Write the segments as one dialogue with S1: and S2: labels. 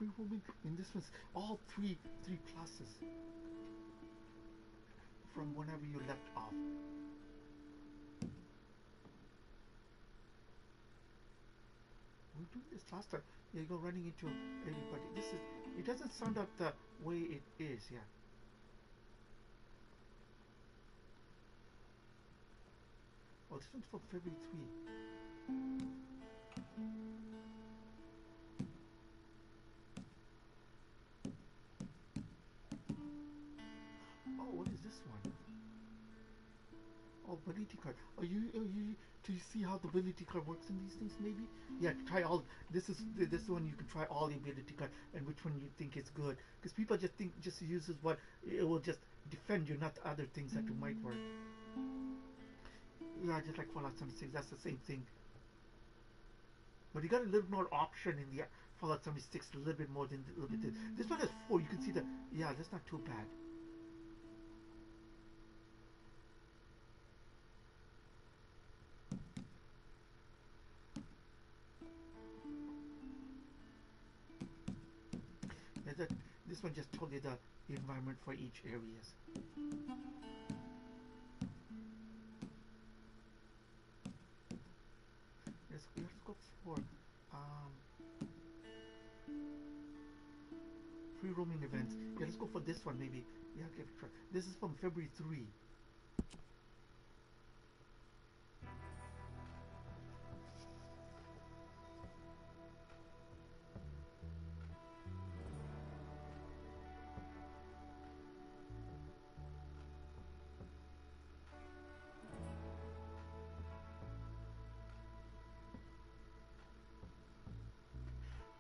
S1: free roaming in this one's all three pluses from whenever you left off. We do this last time. Yeah, you go running into everybody. This is, it doesn't sound out the way it is, yeah. Oh, this one's from February 3. Oh, what is this one? Oh, ability card. Do you see how the ability card works in these things? Maybe. Yeah, try all. This one you can try all the ability card and which one you think is good. Because people just uses what it will just defend you, not the other things that might work. Yeah, just like Fallout 76, that's the same thing. But you got a little more option in the Fallout 76, a little bit more than a little bit. This one has 4. You can see the, yeah, that's not too bad. Yeah, this one just told you the environment for each areas. Let's go for free roaming events. Yeah, let's go for this one maybe. Yeah, give it a try. This is from February 3.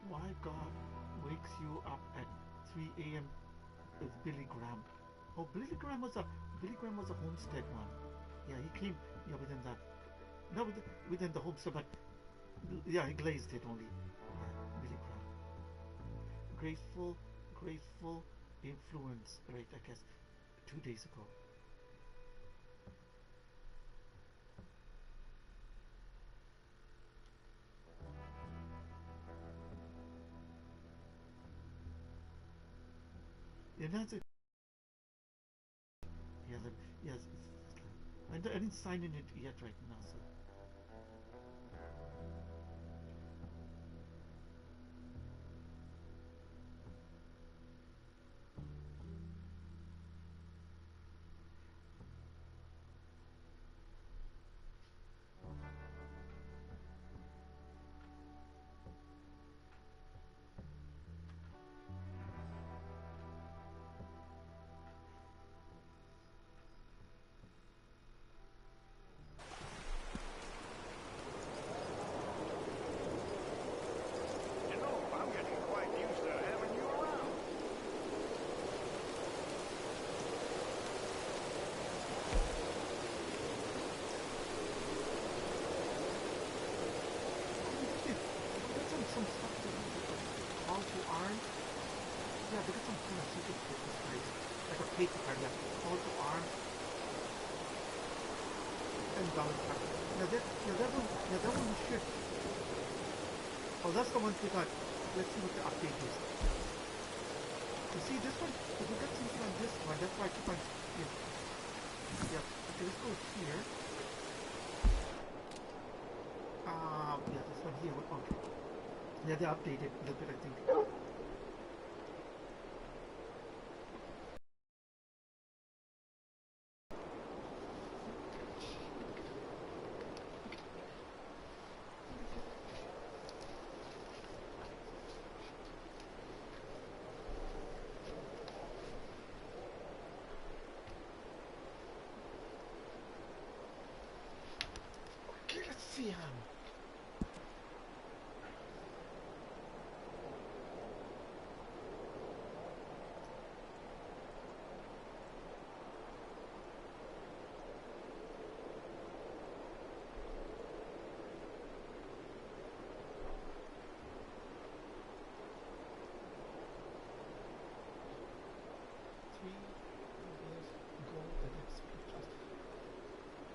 S1: Why God wakes you up at 3 a.m. with Billy Graham? Oh, Billy Graham was a Homestead one. Yeah, he came. Yeah, within that. No, within the Homestead, but yeah, he glazed it only. Yeah, Billy Graham. Grateful influence. Right, I guess 2 days ago. Yeah, that's it. Yeah, yes. I didn't sign in it yet right now, so. Yeah, they got some kind of secret Christmas cards, like a paper card, yeah. Call to arms and dollar card. That one we should. Oh, that's the one we got. Let's see what the update is. You see this one? We got something on this one. That's why I keep on. Yeah. Okay, let's go here. Yeah, this one here. Okay. Yeah, they updated a little bit, I think. Okay, let's see.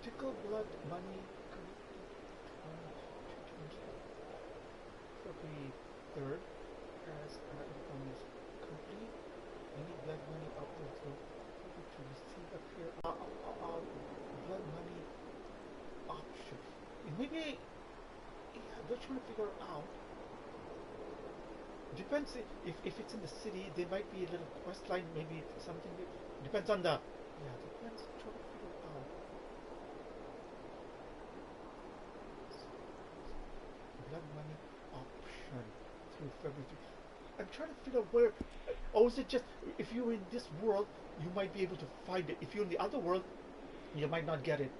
S1: Tickle blood money February 3rd. has income is complete. Any blood money outward to receive up here. Blood money option. Maybe we're trying to figure out. Depends if it's in the city, there might be a little quest line, maybe something. Depends on the. Yeah, depends. Try to figure out. Blood money option through February. I'm trying to figure out where. Or is it just if you're in this world, you might be able to find it. If you're in the other world, you might not get it.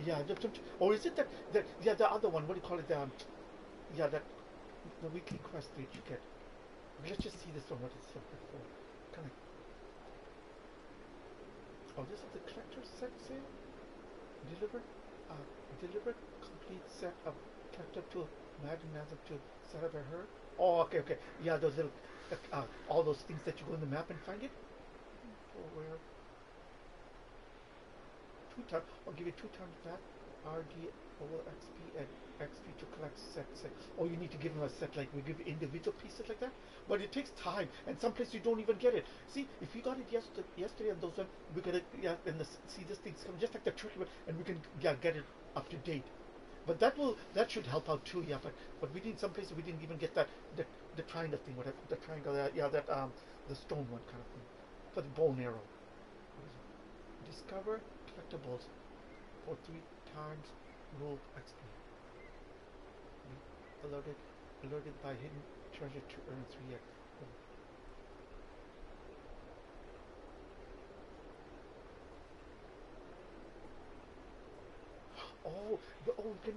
S1: Yeah, or is it that yeah, the other one? What do you call it? Yeah, that the weekly quest that you get. Let's just see this one. What it's for? Kind of. Oh, this is the collector's set sale. Delivered complete set of collector to Madden as to set up a her. Oh, okay. Yeah, those little all those things that you go in the map and find it. Or where? 2 times. I'll give you 2 times that. RD over XP and XP to collect set. Oh, you need to give them a set like we give individual pieces like that. But it takes time, and some places you don't even get it. See, if you got it yesterday and those we got it. Yeah, and see this thing's come just like the turkey one, and we can get it up to date. But that should help out too. Yeah, but we didn't. Some places we didn't even get that the triangle thing. Whatever the triangle. Yeah, that the stone one kind of thing for the bow and arrow. Discover collectibles for 3 times roll XP. Alerted by hidden treasure to earn 3x. Oh, you can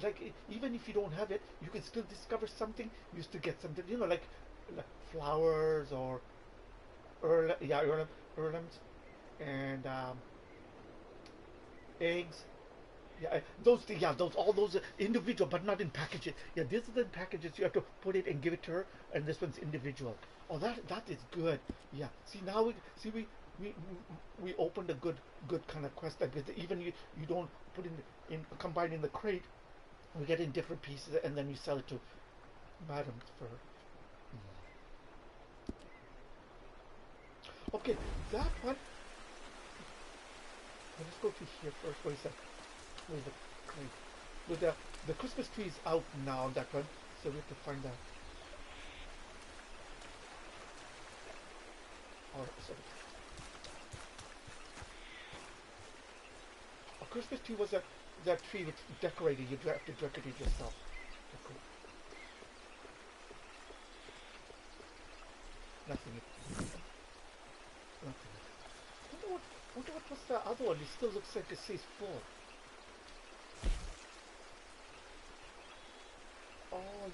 S1: like even if you don't have it, you can still discover something. You still get something, like flowers or heirlooms and eggs. Yeah, all those individual, but not in packages. Yeah, this is in packages. You have to put it and give it to her, and this one's individual. Oh, that is good. Yeah. See, now we opened a good kind of quest. Like even you don't put in combine in the crate. We get in different pieces, and then we sell it to Madam for. Okay, that one. Let's go to here first. What is that? With the Christmas tree is out now, that one, so we have to find that. Alright, so a Christmas tree was that tree which decorated. You have to decorate it yourself. Nothing. Wonder what was the other one? It still looks like it says 4. Oh,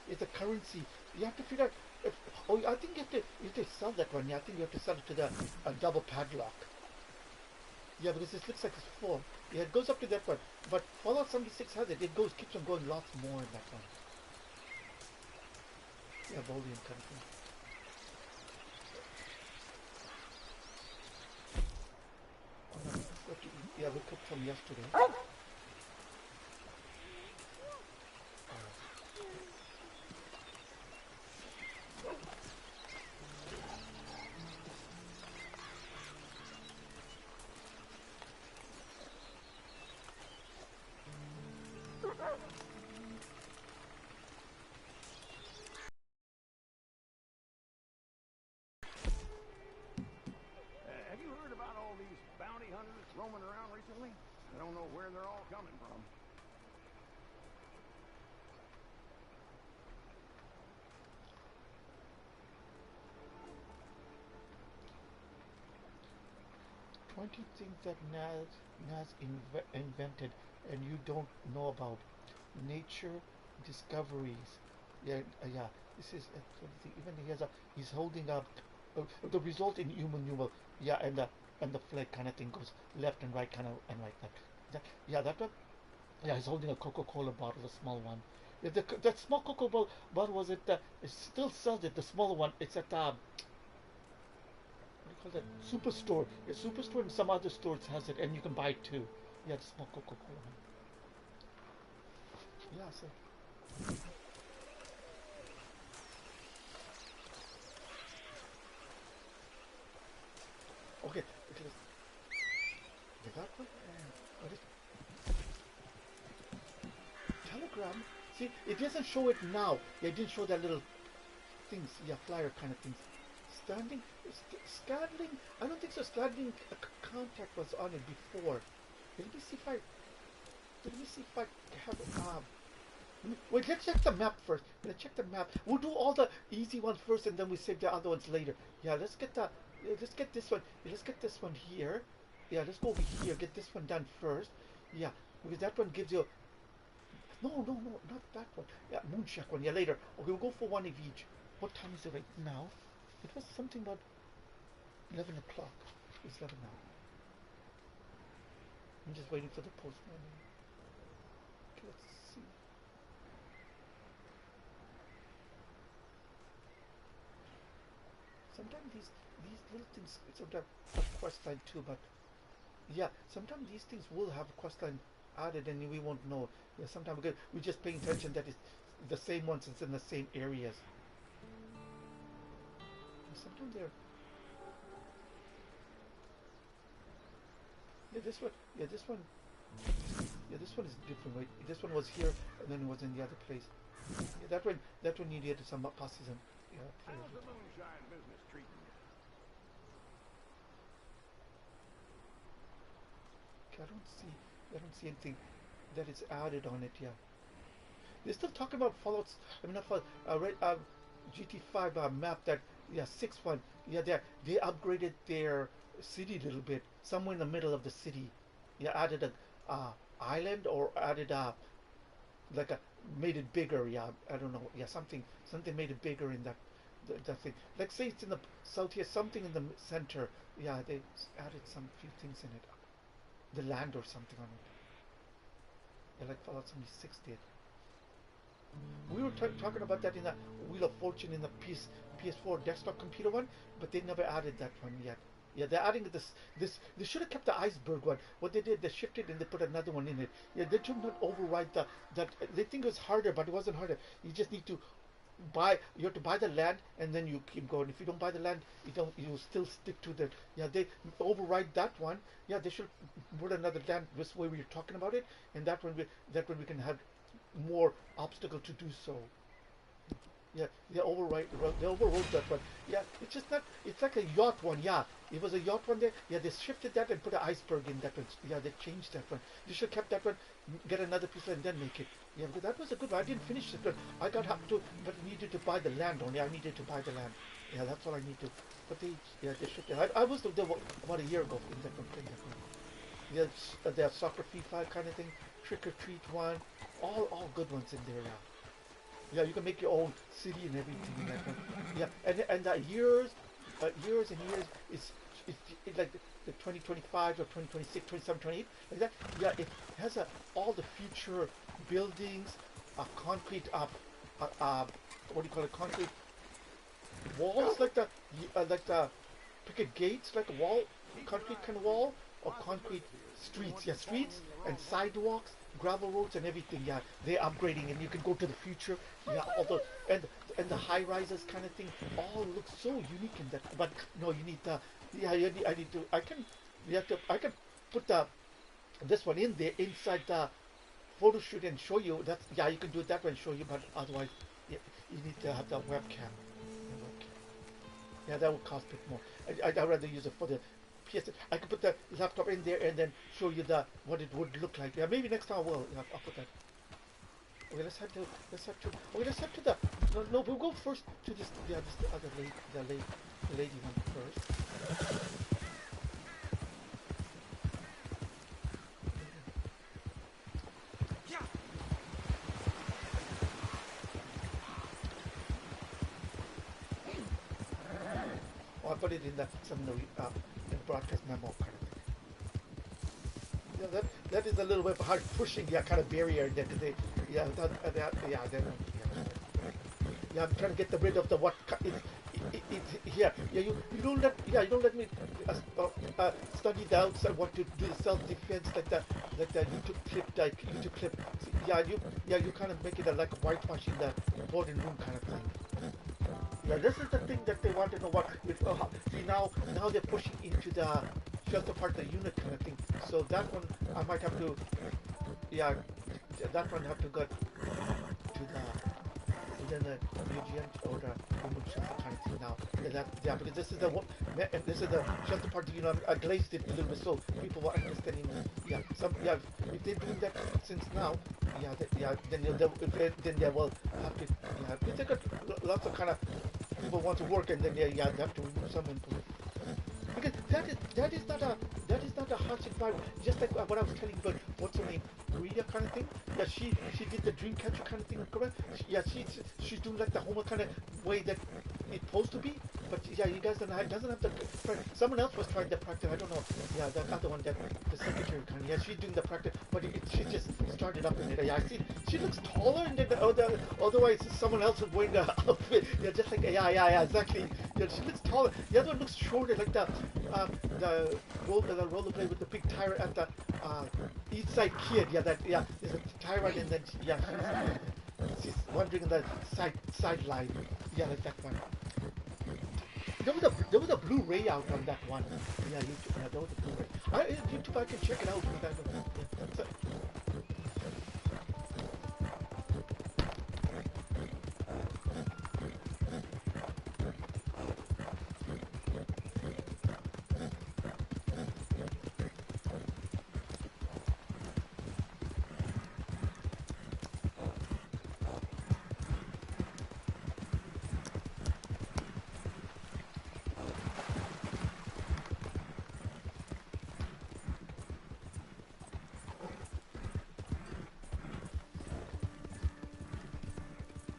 S1: it's a currency. You have to figure out. I think you have to sell that one. Yeah, I think you have to sell it to the double padlock. Yeah, because it looks like it's 4. Yeah, it goes up to that one. But Fallout 76 has it. It keeps on going lots more in that one. Yeah, Bolian kind of thing. Oh, no, yeah, we cooked from yesterday.
S2: Have you heard about all these bounty hunters roaming around recently? I don't know where they're all coming from.
S1: Things that Nas invented and you don't know about. Nature discoveries. Yeah. This is even he's holding up the result in human numeral. Yeah, and the flag kind of thing goes left and right kind of and like that. That one. Yeah, he's holding a Coca-Cola bottle, a small one. Yeah, that small Coca-Cola bottle was it still sells it. The smaller one, it's at what do you call that? Superstore. Yeah, Superstore and some other stores has it, and you can buy it too. Yeah, the small Coca-Cola one. Yeah, so. Okay, let's get that one. What is Telegram? See, it doesn't show it now. Yeah, it didn't show that little things. Yeah, flyer kind of things. Scandling? I don't think so. Scandling contact was on it before. Let me see if I have it. Wait, let's check the map first. Let's check the map. We'll do all the easy ones first, and then we save the other ones later. Yeah, let's get this one. Let's get this one here. Yeah, let's go over here. Get this one done first. Yeah, because that one gives you. No, not that one. Yeah, moonshot one. Yeah, later. Okay, we'll go for one of each. What time is it right now? It was something about 11 o'clock. It's 11 now. I'm just waiting for the postman. Okay, let's see. Sometimes these little things sometimes have quest line too, but yeah, sometimes these things will have a quest line added and we won't know. Yeah, sometimes because we're just paying attention that it's the same ones, it's in the same areas. And sometimes they're this one is different, right? This one was here and then it was in the other place. Yeah, that one you needed some passes and yeah.
S2: How's the moonshine business treating you?
S1: Okay, I don't see anything that is added on it. Yeah, they're still talking about Fallout. I mean, not GT5 map that 6.1. Yeah, they upgraded their city a little bit, somewhere in the middle of the city. Yeah, added a island or added made it bigger. Yeah, I don't know. Yeah, something made it bigger in that thing. Like say it's in the south here, something in the center. Yeah, they added some few things in it. The land or something on it. Yeah, like Fallout 76 did. We were talking about that in the Wheel of Fortune in the PS4 desktop computer one, but they never added that one yet. Yeah, they're adding this. They should have kept the iceberg one. What they did, they shifted and they put another one in it. Yeah, they should not override that. They think it was harder, but it wasn't harder. You just need to buy. You have to buy the land, and then you keep going. If you don't buy the land, you still stick to the. Yeah, they override that one. Yeah, they should put another land this way we were talking about it, and that one we can have more obstacle to do so. Yeah, they overrode that one. Yeah, it's just not. It's like a yacht one. Yeah, it was a yacht one there. Yeah, they shifted that and put an iceberg in that one. Yeah, they changed that one. You should have kept that one, get another piece and then make it. Yeah, because that was a good one. I didn't finish it, but I got to. But I needed to buy the land only. I needed to buy the land. Yeah, that's all I need to. But they shifted. I was there about a year ago in that one playing that one. Yeah, the soccer FIFA kind of thing, trick or treat one, all good ones in there now. Yeah, you can make your own city and everything in that one. Yeah, and years and years is like the 2025 or 2026, 27, 28, like that. Yeah, it has all the future buildings, concrete what do you call it? Concrete walls, like the picket gates, like a wall, concrete kind of wall, or concrete streets. Yeah, streets and sidewalks, gravel roads and everything. Yeah, they're upgrading and you can go to the future. Yeah, although and the high rises kind of thing all look so unique in that. But no, you need the I can put this one in there inside the photo shoot and show you that. Yeah, you can do it that way and show you, but otherwise you need to have the webcam. Yeah, that would cost a bit more. I'd rather use it for the PS. I could put the laptop in there and then show you what it would look like. Yeah, maybe next time I will. Yeah, I'll put that. Okay, let's head to the. No, we'll go first to this. Yeah, this the other the lady one first. I put it in the broadcast memo kind of thing. Yeah, that is a little bit hard pushing, kind of barrier there today. Yeah, I'm trying to get rid of the what here. Yeah, you don't let me study the outside. What to do the self defense like that YouTube clip. Yeah, you kind of make it like whitewashing the boarding room kind of thing. Yeah, this is the thing that they want to know what. See now they're pushing into the shelter part of the unit kind of thing. So that one I might have to, yeah, that one have to go to the within the museum or the human shelter kind of thing now. Yeah, because this is the shelter part. I glazed it a little bit so people will understand. If they're doing that since now, then they will have to. Yeah, because they got lots of kind of people want to work, and then they have to remove someone. Because that is not a harsh environment. Just like what I was telling you about what's her name, Maria kind of thing. Yeah, she did the dream catcher kind of thing, correct? She's doing like the homework kind of way that it's supposed to be. But yeah, you guys doesn't have the. Someone else was trying the practice. I don't know. Yeah, that other one, that the secretary kind of. Yeah, she's doing the practice, but she just started up in it. Yeah, I see. She looks taller, and then otherwise someone else is wearing the outfit. Yeah, just like yeah, exactly. Yeah, she looks taller. The other one looks shorter, like the rollerblade with the big tire at the East Side Kid. Yeah, there's a tire, and then she's wandering in the sideline. Yeah, like that one. There was a Blu-ray out on that one. Yeah, YouTube. Yeah, there was a Blu-ray. YouTube, I can check it out. Yeah,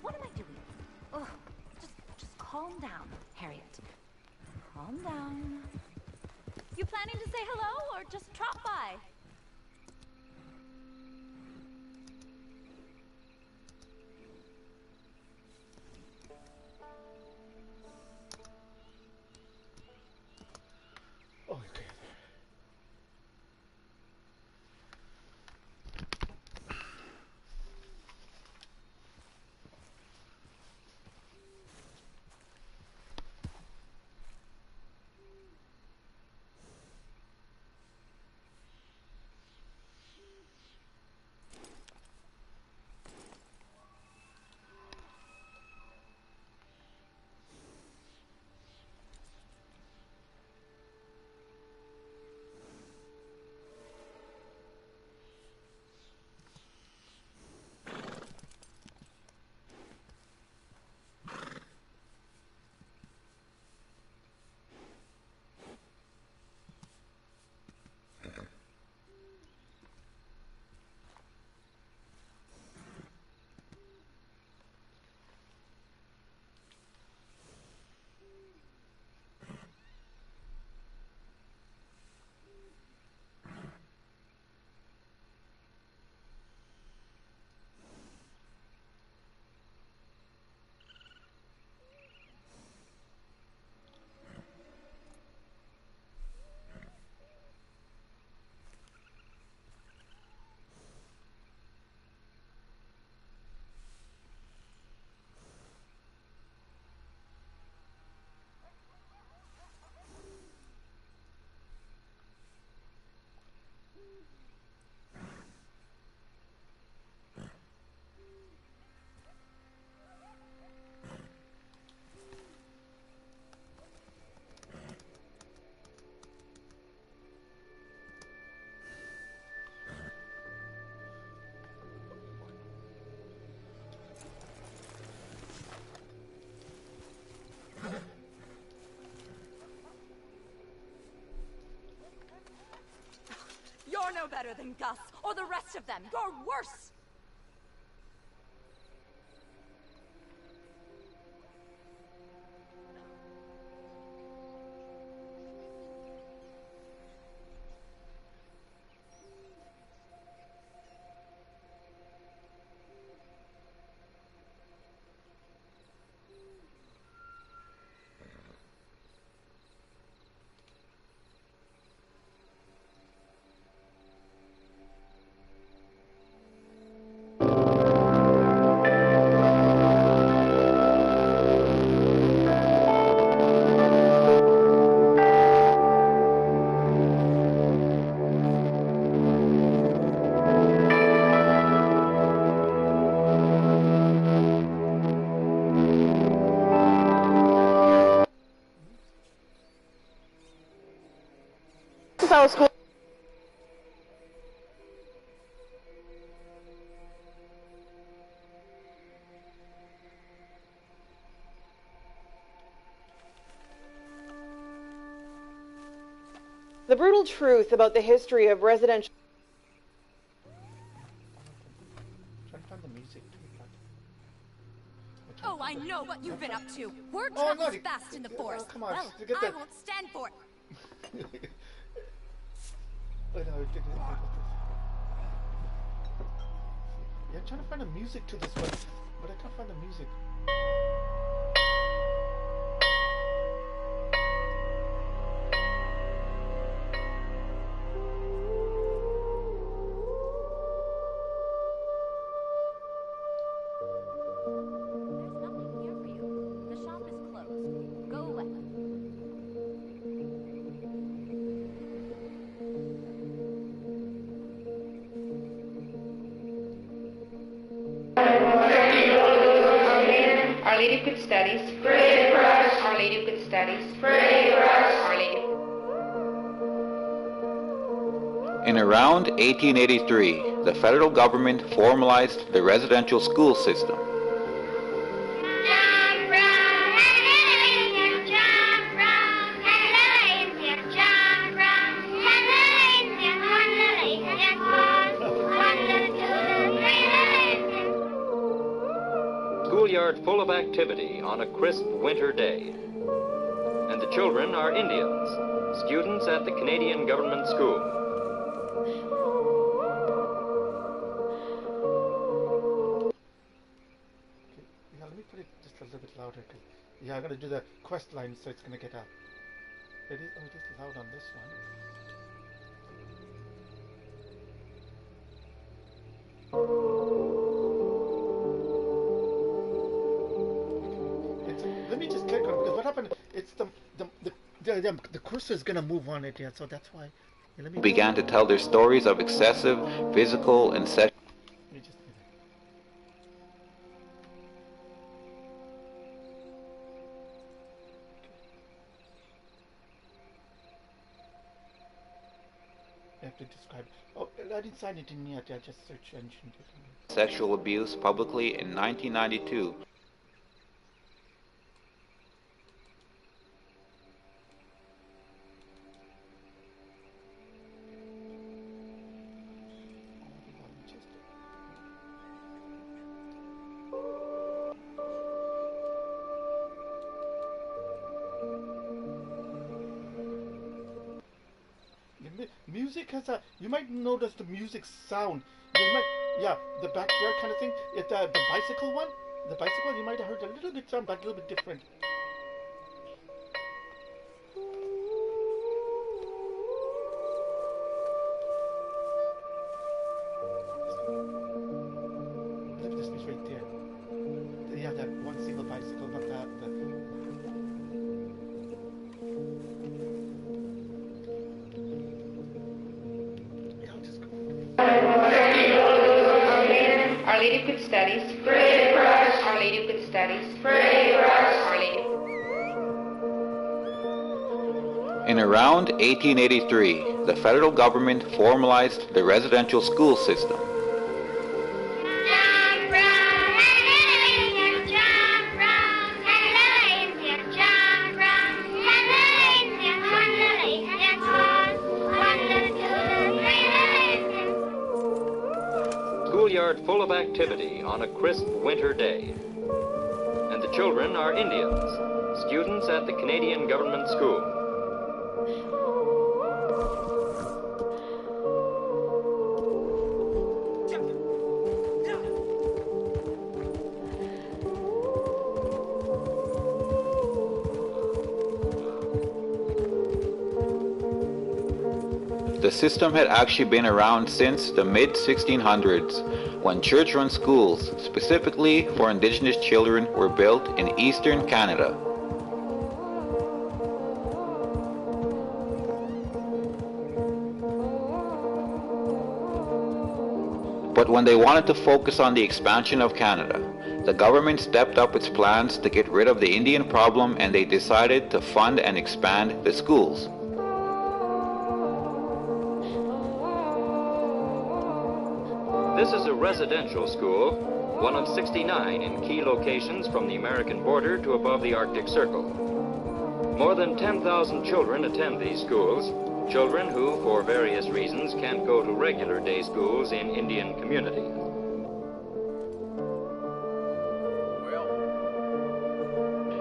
S3: What am I doing? Ugh, just calm down, Harriet. Calm down. You planning to say hello or just drop by?
S1: okay.
S3: You're no better than Gus or the rest of them. You're worse.
S4: The brutal truth about the history of residential...
S1: Trying to find the music too,
S3: Oh, I know what you've been up to. Word
S1: Oh,
S3: travels
S1: no,
S3: fast in the forest.
S1: come on,
S3: Well,
S1: get
S3: I
S1: that.
S3: won't stand for it.
S1: Yeah, I'm trying to find the music to this one, but I can't find the music.
S3: There's nothing here for you. The shop is closed. Go away.
S5: Our Lady of Good Studies. Our Lady of Good Studies. Our Lady.
S6: In around 1883, the federal government formalized the residential school system.
S7: Schoolyard full of activity on a crisp winter day. And the children are Indians, students at the Canadian Government School.
S1: Yeah, let me put it just a little bit louder. Yeah, I'm going to do the quest line so it's going to get up. It is loud on this one. Let me just click on it, because what happened, it's the cursor is going to move on it, yeah, so that's why. Yeah, let me
S6: Began to tell their stories of excessive physical and sexual.
S1: Let me just do that. I have to describe. Oh, I didn't sign it in yet. I just search engine.
S6: Sexual abuse publicly in 1992.
S1: Music has a. You might notice the music sound. You might, yeah, the backyard kind of thing. The bicycle one. The bicycle one, you might have heard a little bit sound, but a little bit different. Look at this piece right there. Yeah, that one single bicycle, not that.
S5: Our Lady of Good Studies. Our Lady of Good Studies. Our Lady.
S6: In around 1883, the federal government formalized the residential school system.
S7: Schoolyard full of activity on a crisp winter day. And the children are Indians, students at the Canadian Government School.
S6: The system had actually been around since the mid-1600s, when church-run schools, specifically for Indigenous children, were built in eastern Canada. But when they wanted to focus on the expansion of Canada, the government stepped up its plans to get rid of the Indian problem, and they decided to fund and expand the schools.
S7: This is a residential school, one of 69 in key locations from the American border to above the Arctic Circle. More than 10,000 children attend these schools, children who, for various reasons, can't go to regular day schools in Indian communities.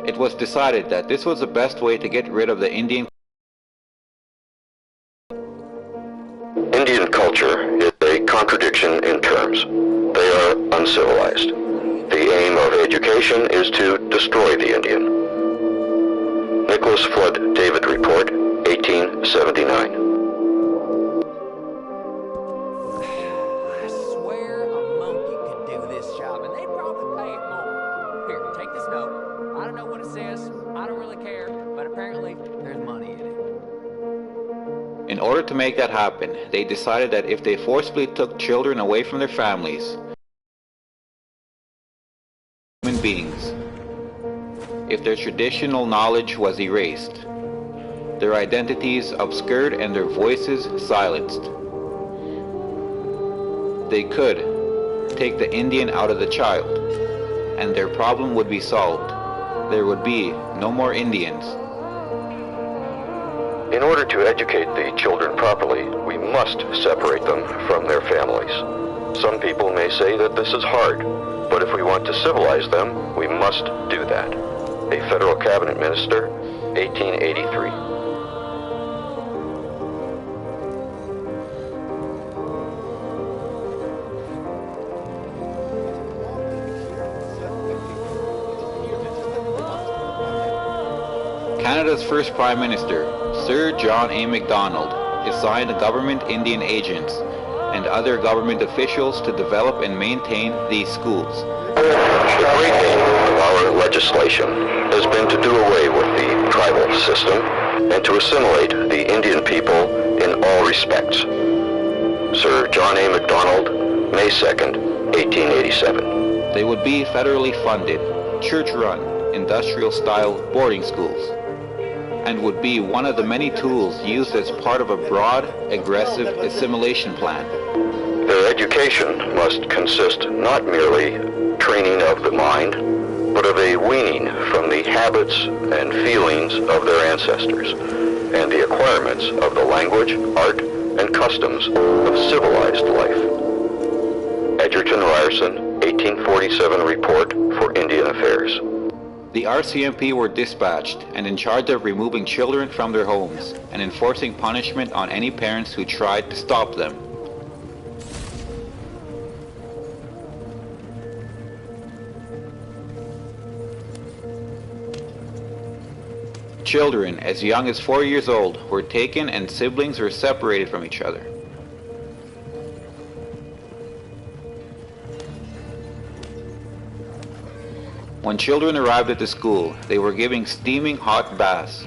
S6: It was decided that this was the best way to get rid of the Indian
S8: culture is a contradiction in terms. They are uncivilized. The aim of education is to destroy the Indian. Nicholas Flood David Report, 1879.
S9: I swear a monkey could do this job, and they'd probably pay it more. Here, take this note. I don't know what it says. I don't really care, but apparently there's money in it.
S6: In order to make that happen, they decided that if they forcibly took children away from their families, human beings, if their traditional knowledge was erased, their identities obscured and their voices silenced, they could take the Indian out of the child, and their problem would be solved. There would be no more Indians.
S8: In order to educate the children properly, we must separate them from their families. Some people may say that this is hard, but if we want to civilize them, we must do that. A federal cabinet minister, 1883.
S6: Canada's first Prime Minister, Sir John A. Macdonald, assigned government Indian agents and other government officials to develop and maintain these schools.
S8: The great aim of our legislation has been to do away with the tribal system and to assimilate the Indian people in all respects. Sir John A. Macdonald, May 2nd, 1887.
S6: They would be federally funded, church-run, industrial-style boarding schools, and would be one of the many tools used as part of a broad, aggressive assimilation plan.
S8: Their education must consist not merely training of the mind, but of a weaning from the habits and feelings of their ancestors, and the acquirements of the language, art, and customs of civilized life. Edgerton Ryerson, 1847 Report for Indian Affairs.
S6: The RCMP were dispatched and in charge of removing children from their homes and enforcing punishment on any parents who tried to stop them. Children as young as 4 years old were taken and siblings were separated from each other. When children arrived at the school, they were given steaming hot baths.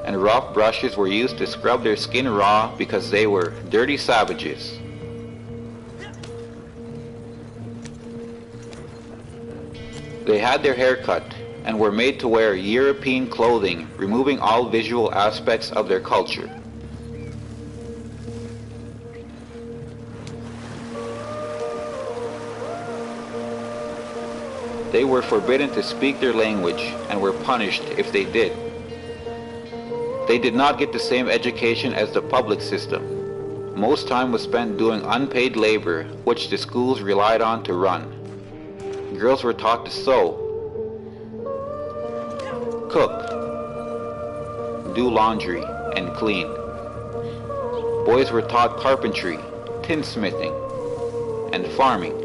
S6: And rough brushes were used to scrub their skin raw because they were dirty savages. They had their hair cut and were made to wear European clothing, removing all visual aspects of their culture. They were forbidden to speak their language and were punished if they did. They did not get the same education as the public system. Most time was spent doing unpaid labor, which the schools relied on to run. Girls were taught to sew, cook, do laundry, and clean. Boys were taught carpentry, tinsmithing, and farming.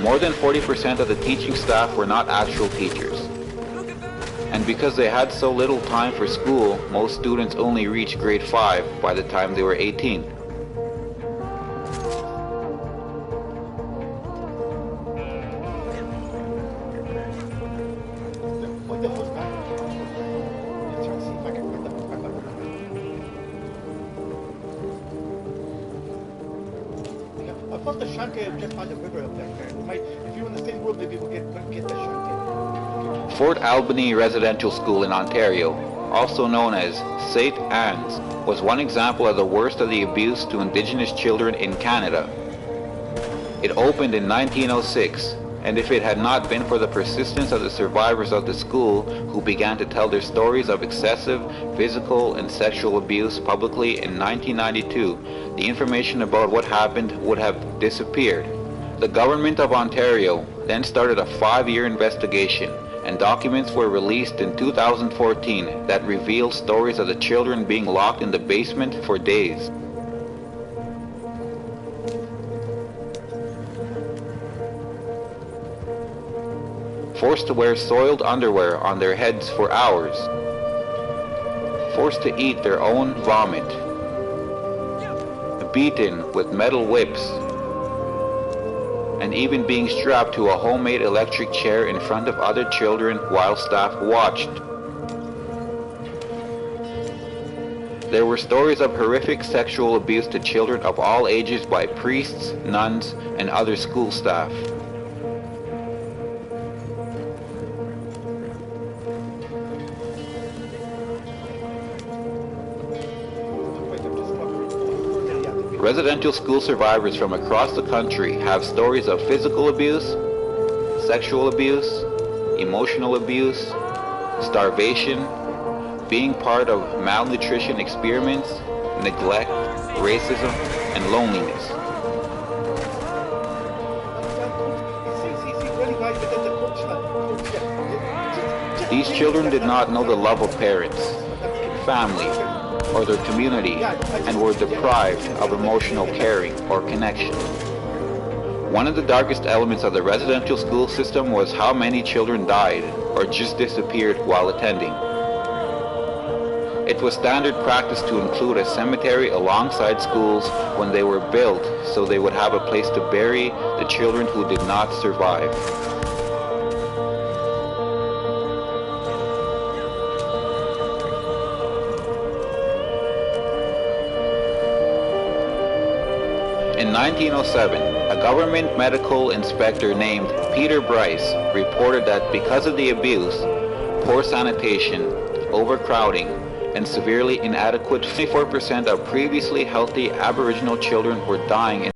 S6: More than 40% of the teaching staff were not actual teachers. And because they had so little time for school, most students only reached grade 5 by the time they were 18. Fort Albany Residential School in Ontario also known as St. Anne's, was one example of the worst of the abuse to Indigenous children in Canada. It opened in 1906, and if it had not been for the persistence of the survivors of the school who began to tell their stories of excessive physical and sexual abuse publicly in 1992, the information about what happened would have disappeared. The government of Ontario then started a 5-year investigation, and documents were released in 2014 that revealed stories of the children being locked in the basement for days. Forced to wear soiled underwear on their heads for hours, forced to eat their own vomit, beaten with metal whips, and even being strapped to a homemade electric chair in front of other children while staff watched. There were stories of horrific sexual abuse to children of all ages by priests, nuns, and other school staff. Residential school survivors from across the country have stories of physical abuse, sexual abuse, emotional abuse, starvation, being part of malnutrition experiments, neglect, racism, and loneliness. These children did not know the love of parents, family, or their community, and were deprived of emotional caring or connection. One of the darkest elements of the residential school system was how many children died or just disappeared while attending. It was standard practice to include a cemetery alongside schools when they were built so they would have a place to bury the children who did not survive. In 1907, a government medical inspector named Peter Bryce reported that because of the abuse, poor sanitation, overcrowding, and severely inadequate, 24% of previously healthy Aboriginal children were dying in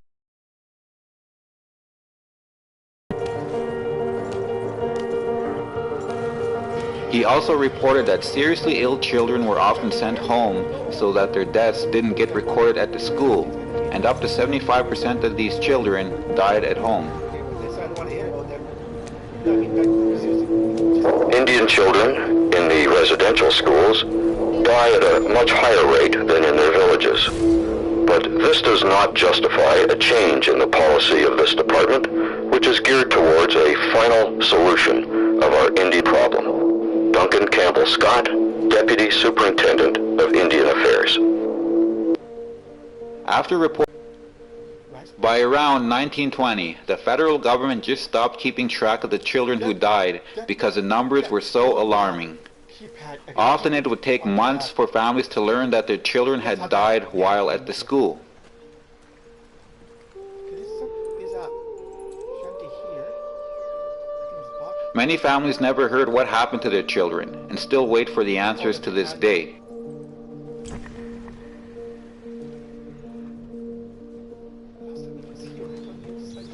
S6: He also reported that seriously ill children were often sent home so that their deaths didn't get recorded at the school, and up to 75% of these children died at home.
S8: Indian children in the residential schools die at a much higher rate than in their villages. But this does not justify a change in the policy of this department, which is geared towards a final solution of our Indian problem. Duncan Campbell Scott, Deputy Superintendent of Indian Affairs.
S6: After report by around 1920, the federal government just stopped keeping track of the children who died because the numbers were so alarming. Often it would take months for families to learn that their children had died while at the school. Many families never heard what happened to their children and still wait for the answers to this day.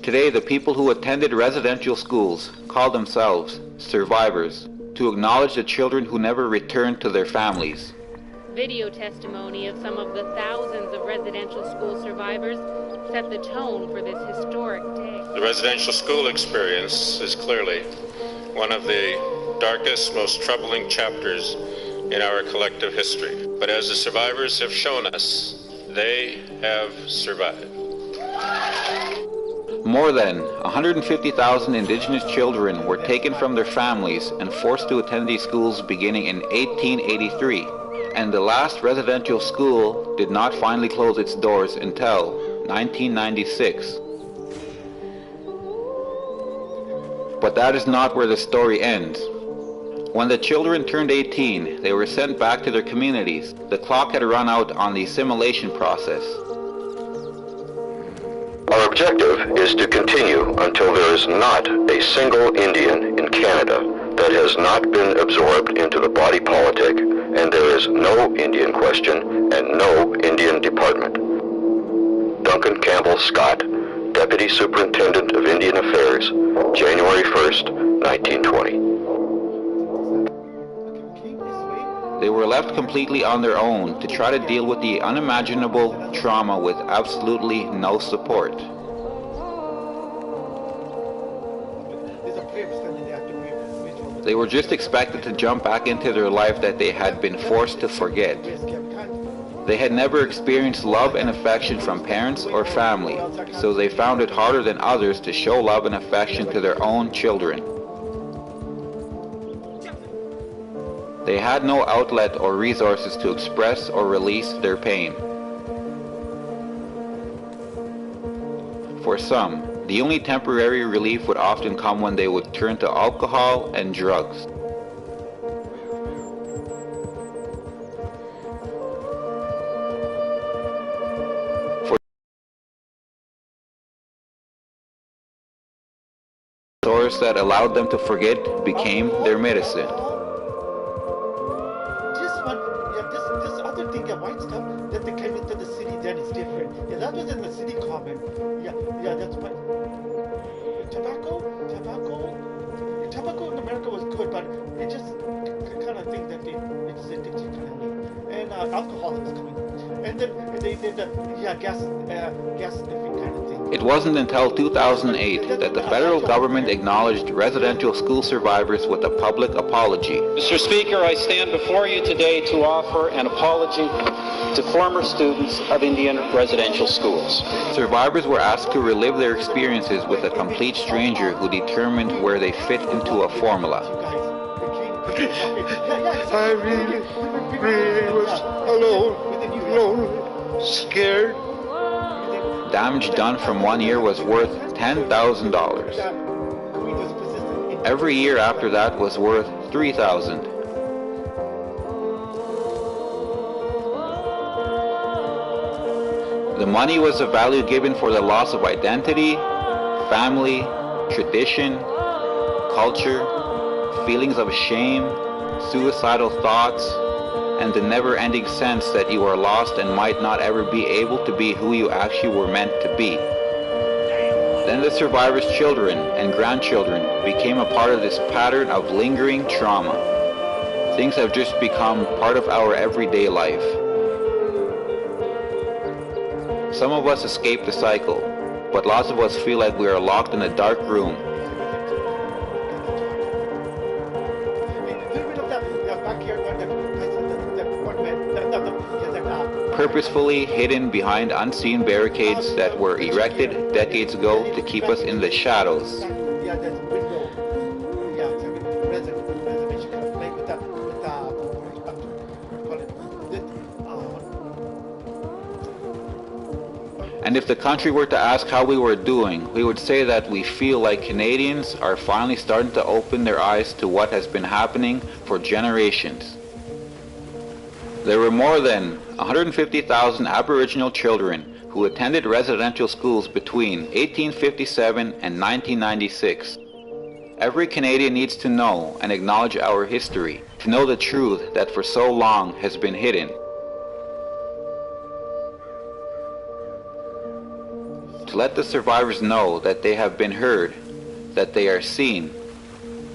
S6: Today, the people who attended residential schools call themselves survivors, to acknowledge the children who never returned to their families.
S10: Video testimony of some of the thousands of residential school survivors set the tone for this historic day.
S11: The residential school experience is clearly one of the darkest, most troubling chapters in our collective history. But as the survivors have shown us, they have survived.
S6: More than 150,000 Indigenous children were taken from their families and forced to attend these schools beginning in 1883, and the last residential school did not finally close its doors until 1996. But that is not where the story ends. When the children turned 18, they were sent back to their communities. The clock had run out on the assimilation process.
S8: Our objective is to continue until there is not a single Indian in Canada that has not been absorbed into the body politic and there is no Indian question and no Indian Department. Duncan Campbell Scott, Deputy Superintendent of Indian Affairs, January 1st, 1920.
S6: They were left completely on their own to try to deal with the unimaginable trauma with absolutely no support. They were just expected to jump back into their life that they had been forced to forget. They had never experienced love and affection from parents or family, so they found it harder than others to show love and affection to their own children. They had no outlet or resources to express or release their pain. For some, the only temporary relief would often come when they would turn to alcohol and drugs. The source that allowed them to forget became their medicine.
S1: This other thing, white stuff that they came into the city then is different. Yeah, that was in the city common. Yeah, that's what. Tobacco in America was good, but it just kind of think that it's kind of neat. And alcohol was coming, and then they did gas sniffing kind of thing.
S6: It wasn't until 2008 that the federal government acknowledged residential school survivors with a public apology.
S12: Mr. Speaker, I stand before you today to offer an apology to former students of Indian residential schools.
S6: Survivors were asked to relive their experiences with a complete stranger who determined where they fit into a formula.
S13: I really was alone, scared.
S6: Damage done from 1 year was worth $10,000. Every year after that was worth $3,000. The money was a value given for the loss of identity, family, tradition, culture, feelings of shame, suicidal thoughts, and the never-ending sense that you are lost and might not ever be able to be who you actually were meant to be. Then the survivors' children and grandchildren became a part of this pattern of lingering trauma. Things have just become part of our everyday life. Some of us escape the cycle, but lots of us feel like we are locked in a dark room. Purposefully hidden behind unseen barricades that were erected decades ago to keep us in the shadows. And if the country were to ask how we were doing, we would say that we feel like Canadians are finally starting to open their eyes to what has been happening for generations. There were more than 150,000 Aboriginal children who attended residential schools between 1857 and 1996. Every Canadian needs to know and acknowledge our history, to know the truth that for so long has been hidden. To let the survivors know that they have been heard, that they are seen,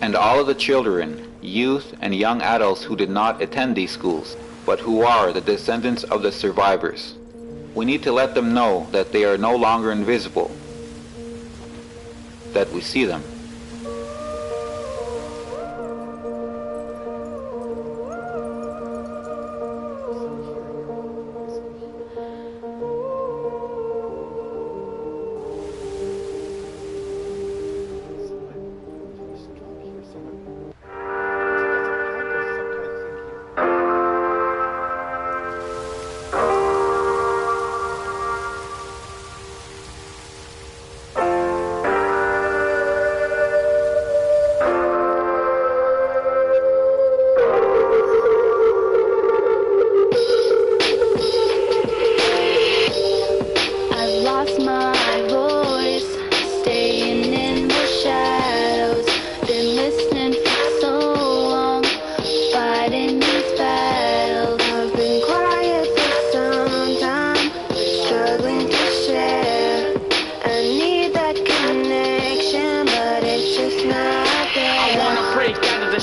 S6: and all of the children, youth, and young adults who did not attend these schools, but who are the descendants of the survivors. We need to let them know that they are no longer invisible, that we see them.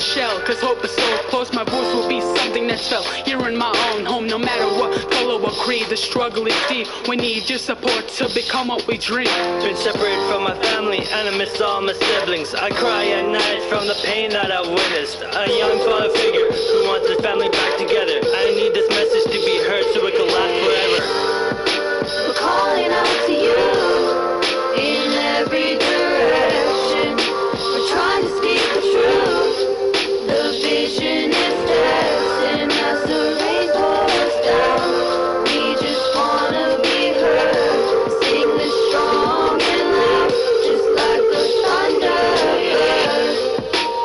S14: shell. Cause hope is so close, my voice will be something that's felt here in my own home. No matter what color or creed, the struggle is deep. We need your support to become what we dream.
S15: Been separated from my family and I miss all my siblings. I cry at night from the pain that I've witnessed. A young father figure who wants his family back together. I need this message to be heard so it can last forever.
S16: We're calling out to you in every direction. We're trying to speak the truth. The vision is dancing as the rain pours down. We just wanna be heard. Sing this strong and loud, just like the thunderbird.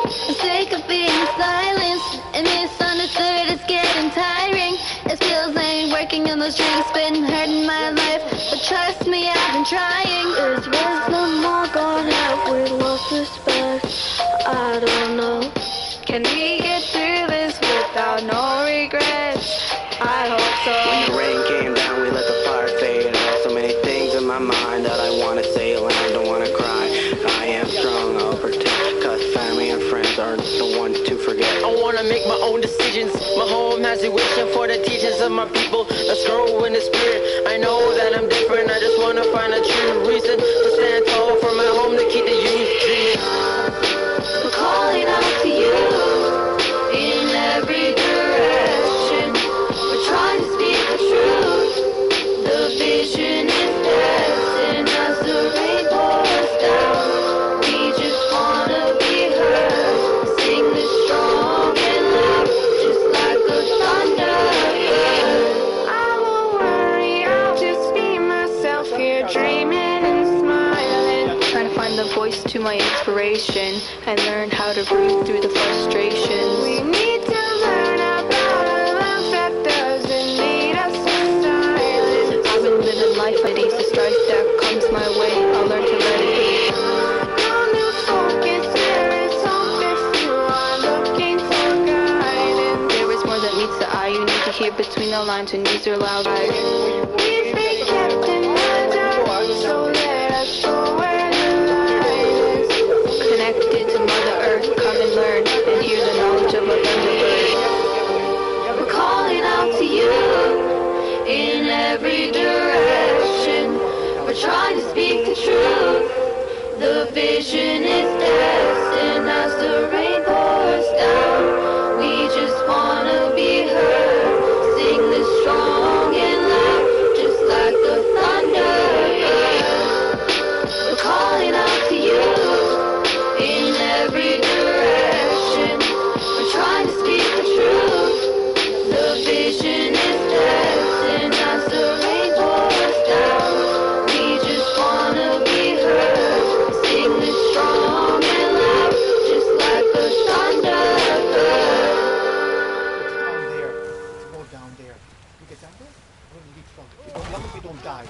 S16: For the sake of being silenced and misunderstood, it's getting tiring. It feels like working on those strings been hurting my life. But trust me, I've been trying. Is wisdom all gone? Have we lost respect? I don't know. Can we get through this without no regrets? I hope so.
S15: When the rain came down, we let the fire fade out. So many things in my mind that I wanna say aloud, don't wanna cry. I am strong, I'll protect, cause family and friends are the ones to forget.
S17: I wanna make my own decisions. My home has a vision for the teachers of my people. Let's grow in the spirit. I know that I'm different. I just wanna find a true reason to stand tall for my home, to keep the youth dreaming.
S16: We're calling out to you in every direction. We're trying to speak the truth. The vision is dancing as the rain pours down. We just wanna be heard. Sing this strong and loud, just like a thunderbird. I won't worry, I'll just be myself here, dreaming and smiling. Trying to find the voice to my inspiration and learn how to breathe through the frustrations. We need to learn about a love that doesn't need us in silence. I've been living life at ease, the strife that comes my way, I'll learn to let it be. No new focus, there is hope if you are looking for guidance. There is more that meets the eye, you need to hear between the lines and use your loud eyes. We've been kept in the dark, so let us go where the light is. Connected to Mother Earth, come and learn and hear the knowledge of a thunderbird. We're calling out to you in every direction. We're trying to speak the truth. The vision is dancing as the rain pours down. We just wanna be heard. Sing this strong and loud, just like the thunderbird. We're calling out to you in every direction. We're trying to speak the truth. The vision is dancing as the rain pours down. We just wanna be heard. Sing this strong and loud, just like a thunderbird.
S1: Down there. Let's go down there. We get down there? We're in deep trouble. As long as we don't die.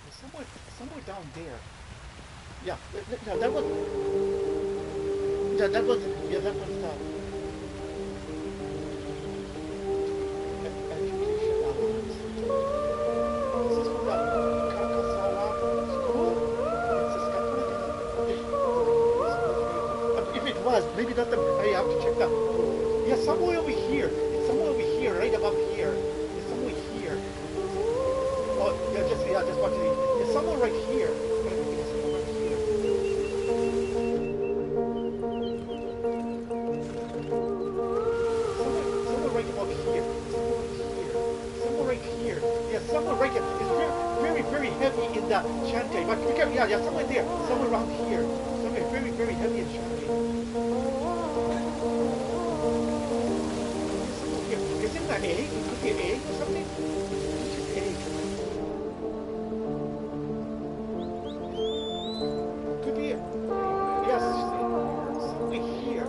S1: There's somewhere down there. Yeah, no, that was education allowance. This is from the Kakasawa school. It's a Catholic. If it was, maybe not the. I have to check that. Yeah, somewhere over here. It's somewhere over here, right above here. It's somewhere here. Oh, yeah, just watch it. It's somewhere right here. Somewhere right here. It's very, very heavy in the chanting. But yeah, somewhere there. Somewhere around here. Somewhere very, very heavy in chanting. Is it an egg? It could be an egg or something. It's just egg. Could be. Yes. Somewhere here.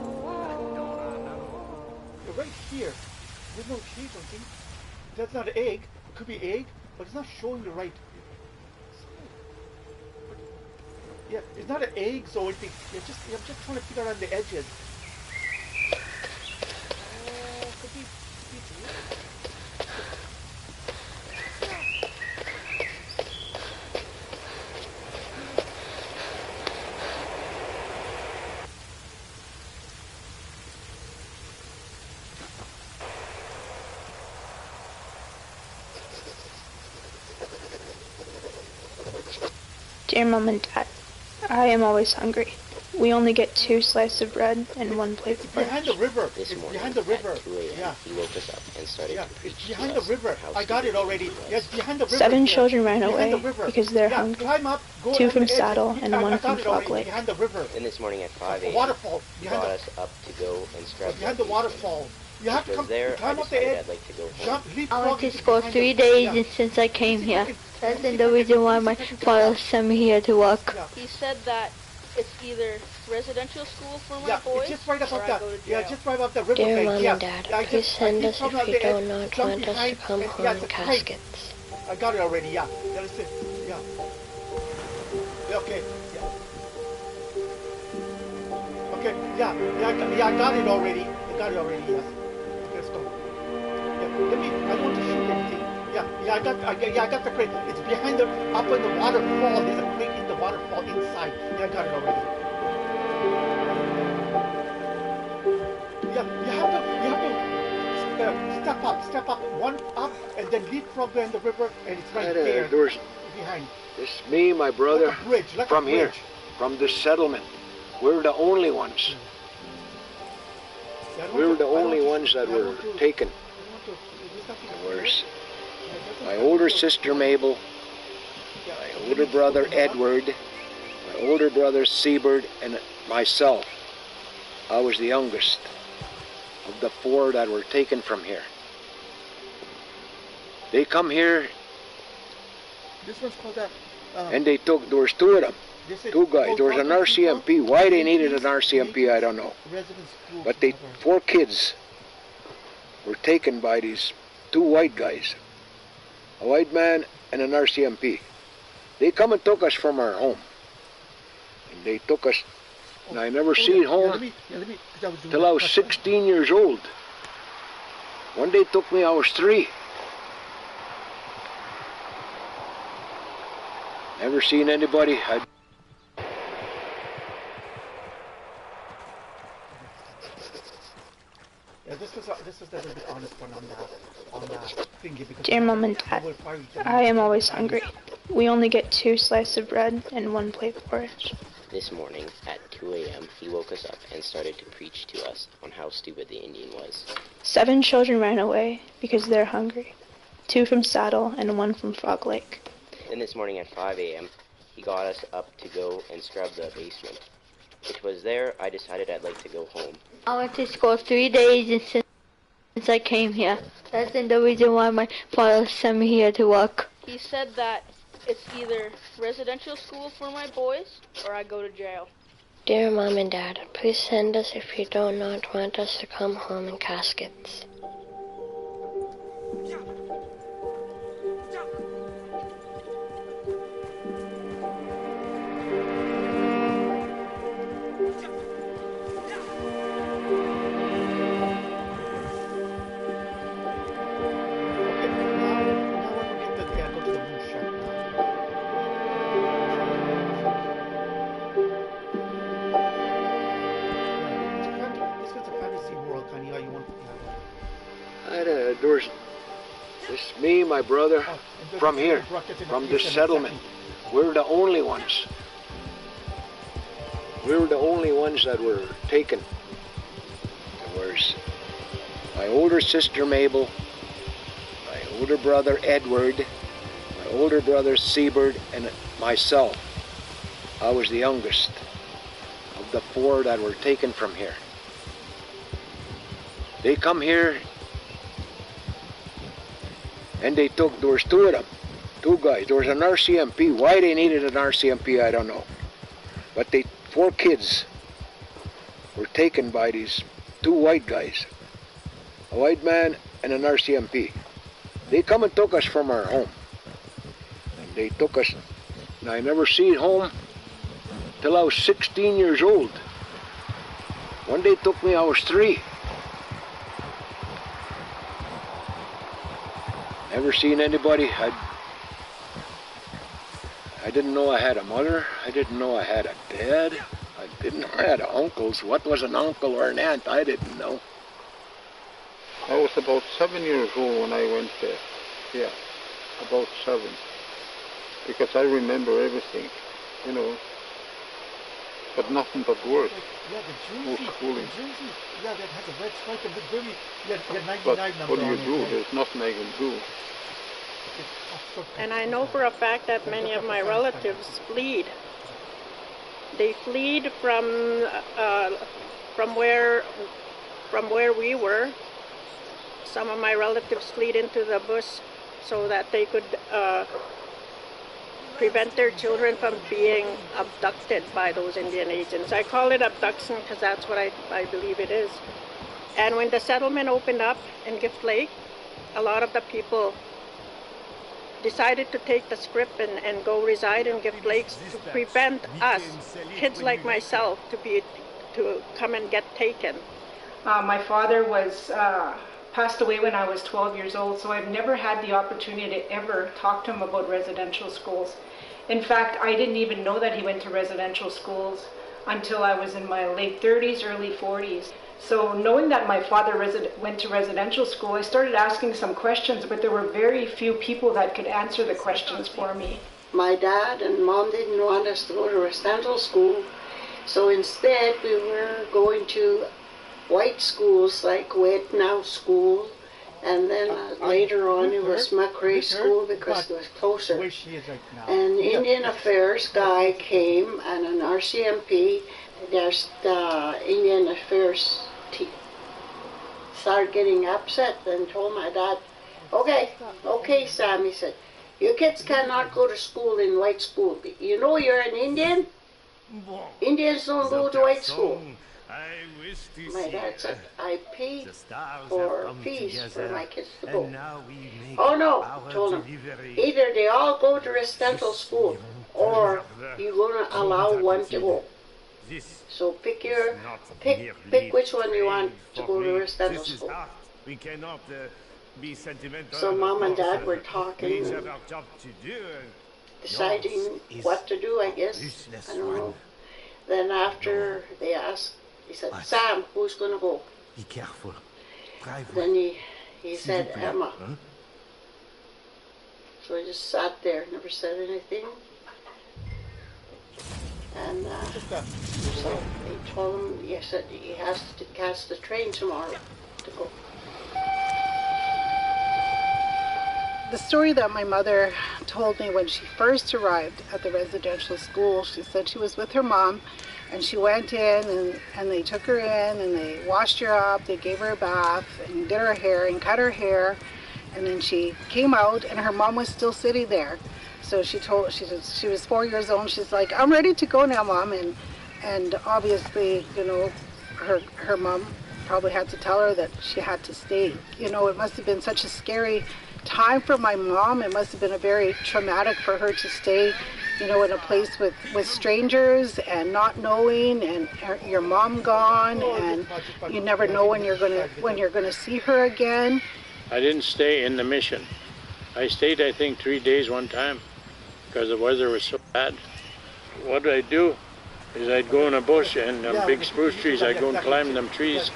S1: Right here. There's no cheese or something. That's not an egg. It could be egg, but it's not showing the right. Yeah, it's not an egg, so I'm just trying to figure out the edges. Could be
S18: Dear Mom and Dad, I am always hungry. We only get 2 slices of bread and 1 plate of porridge.
S1: Behind the river.
S19: This
S1: It's
S19: morning
S1: behind the river.
S19: at 2 a.m.
S1: Yeah.
S19: he woke us up and started to preach
S1: It's
S19: to
S1: behind the
S19: us
S1: river.
S19: how
S1: I got it
S19: stupid
S1: already.
S19: he was.
S1: Yes, behind the river.
S18: 7
S1: Yeah.
S18: children ran
S1: Behind
S18: away
S1: the river.
S18: because they're
S1: Yeah,
S18: hungry.
S1: climb up, go
S18: 2
S1: on
S18: from
S1: the edge.
S18: Saddle and
S1: I
S18: 1
S1: got
S18: from
S1: it
S18: Frog
S1: already.
S18: Lake.
S1: Behind the river.
S19: Then this morning at 5
S1: The
S19: a.m.
S1: waterfall.
S19: he
S1: Behind
S19: got
S1: the
S19: us up to go and scrub
S1: behind
S19: the
S1: the waterfall. You have to
S19: Because
S1: come.
S19: there,
S1: Climb
S19: I
S1: up the
S19: decided
S1: edge.
S19: I'd like to go home.
S1: Jump, leap,
S3: I went to
S1: frog
S3: school
S1: behind
S3: 3
S1: the-
S3: days
S1: yeah.
S3: since I came here. That's the reason why my father sent me here to work.
S20: He said that it's either residential school for my
S1: Yeah,
S20: boys
S1: it's just right
S20: or
S1: above
S20: I
S1: that.
S20: go to
S1: Yeah,
S20: jail.
S1: just right above the river
S17: Dear
S1: bank.
S17: Mom
S1: Yeah.
S17: and Dad,
S1: Yeah, I
S17: please
S1: just-
S17: send
S1: I
S17: us
S1: just
S17: if
S1: come
S17: you
S1: out the
S17: do
S1: edge,
S17: not
S1: jump
S17: want us to
S1: behind,
S17: come
S1: and-
S17: home
S1: yeah,
S17: in
S1: it's great.
S17: caskets.
S1: I got it already. Yeah. Yeah, that's it. Yeah. Yeah, okay. Yeah. Okay. Yeah. Yeah, I got it already. I got it already. Yes. Let's go. Yeah. Let me. I want to shoot anything. Yeah. I got the crate. It's behind the up in the waterfall. There's a crate in the waterfall inside. Yeah, I got it already. Yeah. You have to step up, one up, and then leapfrog behind the river, and it's right there.
S21: There's
S1: behind.
S21: It's me, my brother,
S1: Like a bridge, like
S21: from
S1: a
S21: here,
S1: bridge.
S21: from this settlement. We're the only ones.
S1: Yeah,
S21: We're the only ones that were taken. Where's my older sister Mabel, my older brother Edward, my older brother Seabird, and myself. I was the youngest of the 4 that were taken from here. They come here
S1: This one's called that.
S21: and they took, there was 2 of them.
S1: This is
S21: 2 guys. There was an RCMP. Why they needed an RCMP, I don't know.
S1: Residence school.
S21: But 4 kids were taken by these 2 white guys. A white man and an RCMP. They come and took us from our home. And they took us, and I never seen home till I was 16 years old. When they took me, I was 3. Never seen anybody.
S1: Yeah, this was a little bit honest one on that thingy because.
S18: Dear Mom and Dad, I am always hungry. We only get 2 slices of bread and 1 plate of porridge.
S19: This morning at 2 a.m. he woke us up and started to preach to us on how stupid the Indian was.
S18: 7 children ran away because they're hungry. 2 from Saddle and 1 from Frog Lake.
S19: Then this morning at 5 a.m. he got us up to go and scrub the basement. It was there I decided I'd like to go home.
S3: I went to school 3 days since I came here. That's the reason why my father sent me here to work.
S20: He said that it's either residential school for my boys or I go to jail.
S17: Dear Mom and Dad, please send us if you do not want us to come home in caskets.
S21: There's this me, my brother, from here, from this settlement. We're the only ones. We're the only ones that were taken. Where's my older sister Mabel, my older brother Edward, my older brother Seabird, and myself. I was the youngest of the 4 that were taken from here. They come here and they took, there was 2 of them, 2 guys. There was an RCMP. Why they needed an RCMP, I don't know. But 4 kids were taken by these 2 white guys. A white man and an RCMP. They come and took us from our home. And they took us, and I never seen home till I was 16 years old. When they took me, I was 3. Never seen anybody. I didn't know I had a mother. I didn't know I had a dad. I didn't know I had uncles. What was an uncle or an aunt? I didn't know.
S13: I was about 7 years old when I went there. Yeah, about 7. Because I remember everything. you know. But nothing but work.
S1: Yeah, the
S13: No
S1: jersey.
S13: schooling.
S1: The jersey. Yeah, that has a red stripe and the very, yeah, 99
S13: But
S1: number
S13: what do you
S1: on it,
S13: do?
S1: right?
S13: There's nothing I can do.
S2: And I know for a fact that many of my relatives fled. They fled from where we were. Some of my relatives fled into the bush so that they could prevent their children from being abducted by those Indian agents. I call it abduction because that's what I believe it is. And when the settlement opened up in Gift Lake, a lot of the people decided to take the script and go reside in Gift Lakes to prevent us, kids like myself, to come and get taken.
S22: My father was passed away when I was 12 years old, so I've never had the opportunity to ever talk to him about residential schools. In fact, I didn't even know that he went to residential schools until I was in my late 30s, early 40s. So knowing that my father went to residential school, I started asking some questions, but there were very few people that could answer the questions for me.
S23: My dad and mom didn't want us to go to residential school, so instead we were going to white schools like Wetnow School, and then later on it was McRae School because it was closer. And Indian Affairs guy came, and an RCMP, there's the Indian Affairs started getting upset and told my dad, okay, Sam, he said, you kids cannot go to school in white school. You know you're an Indian? Indians don't go to white school. My dad said, I pay for fees for my kids to go. Oh no, I told him, either they all go to residential school or you're going to allow one to go. So pick which one you want to go to residential school. So mom and dad were talking, deciding what to do, I guess. I don't know. Then after they asked, he said, Sam, who's going to go?
S24: Be careful.
S23: Then he said, Emma. So I just sat there, never said anything. And so they told him, he said he has to catch the train tomorrow to go.
S2: The story that my mother told me when she first arrived at the residential school, she said she was with her mom and she went in and they took her in and they washed her up, they gave her a bath and did her hair and cut her hair, and then she came out and her mom was still sitting there. So she was 4 years old and she's like, I'm ready to go now, Mom. And obviously, you know, her mom probably had to tell her that she had to stay. You know, it must have been such a scary time for my mom. It must have been a very traumatic for her to stay, you know, in a place with strangers and not knowing, and your mom gone, and you never know when you're gonna see her again.
S21: I didn't stay in the mission. I stayed, I think, 3 days one time because the weather was so bad. What I'd do is I'd go in a bush and big spruce trees. I'd go and climb them trees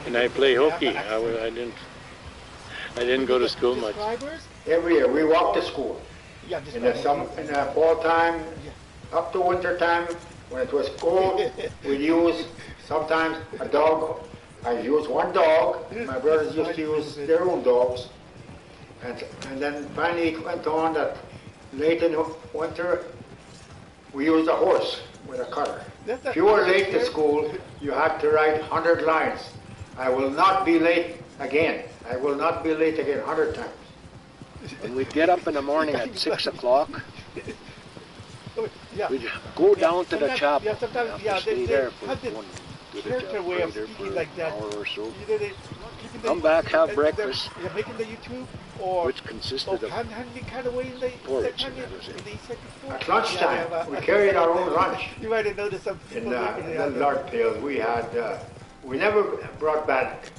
S21: and I'd play hooky. I didn't go to school much.
S25: Every year we walked to school. In the fall time, up to winter time, when it was cold, we'd use sometimes a dog. I used one dog. My brothers used to use their own dogs. And then finally it went on that late in winter, we used a horse with a cutter. If you were late to school, you had to write 100 lines. I will not be late again. I will not be late again 100 times.
S21: And we'd get up in the morning at 6 o'clock. We'd go down to the chapel. Stay there for an hour or so. Come back, have breakfast, which consisted of porridge.
S25: At lunchtime, we carried our own lunch. You might have noticed some people in the lard pails. We never brought bannock.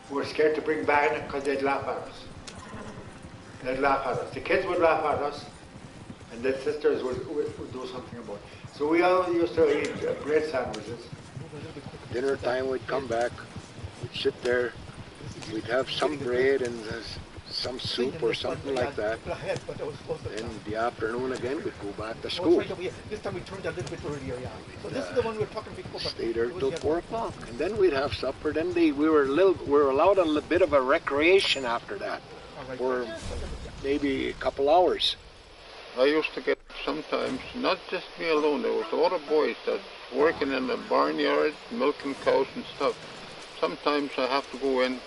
S25: We were scared to bring bannock because they'd laugh at us. They'd laugh at us. The kids would laugh at us, and the sisters would do something about it. So we all used to eat bread sandwiches.
S21: Dinner time, we'd come back, we'd sit there, we'd have some bread and some soup or something like that. In the afternoon again, we'd go back to school.
S1: This time we turned a little bit earlier, yeah. So this is the one we were talking before.
S21: Stay there till 4 o'clock, and then we'd have supper. Then we were allowed a little bit of a recreation after that, for maybe a couple hours.
S13: I used to get sometimes, not just me alone, there was a lot of boys that working in the barnyard, milking cows and stuff. Sometimes I have to go in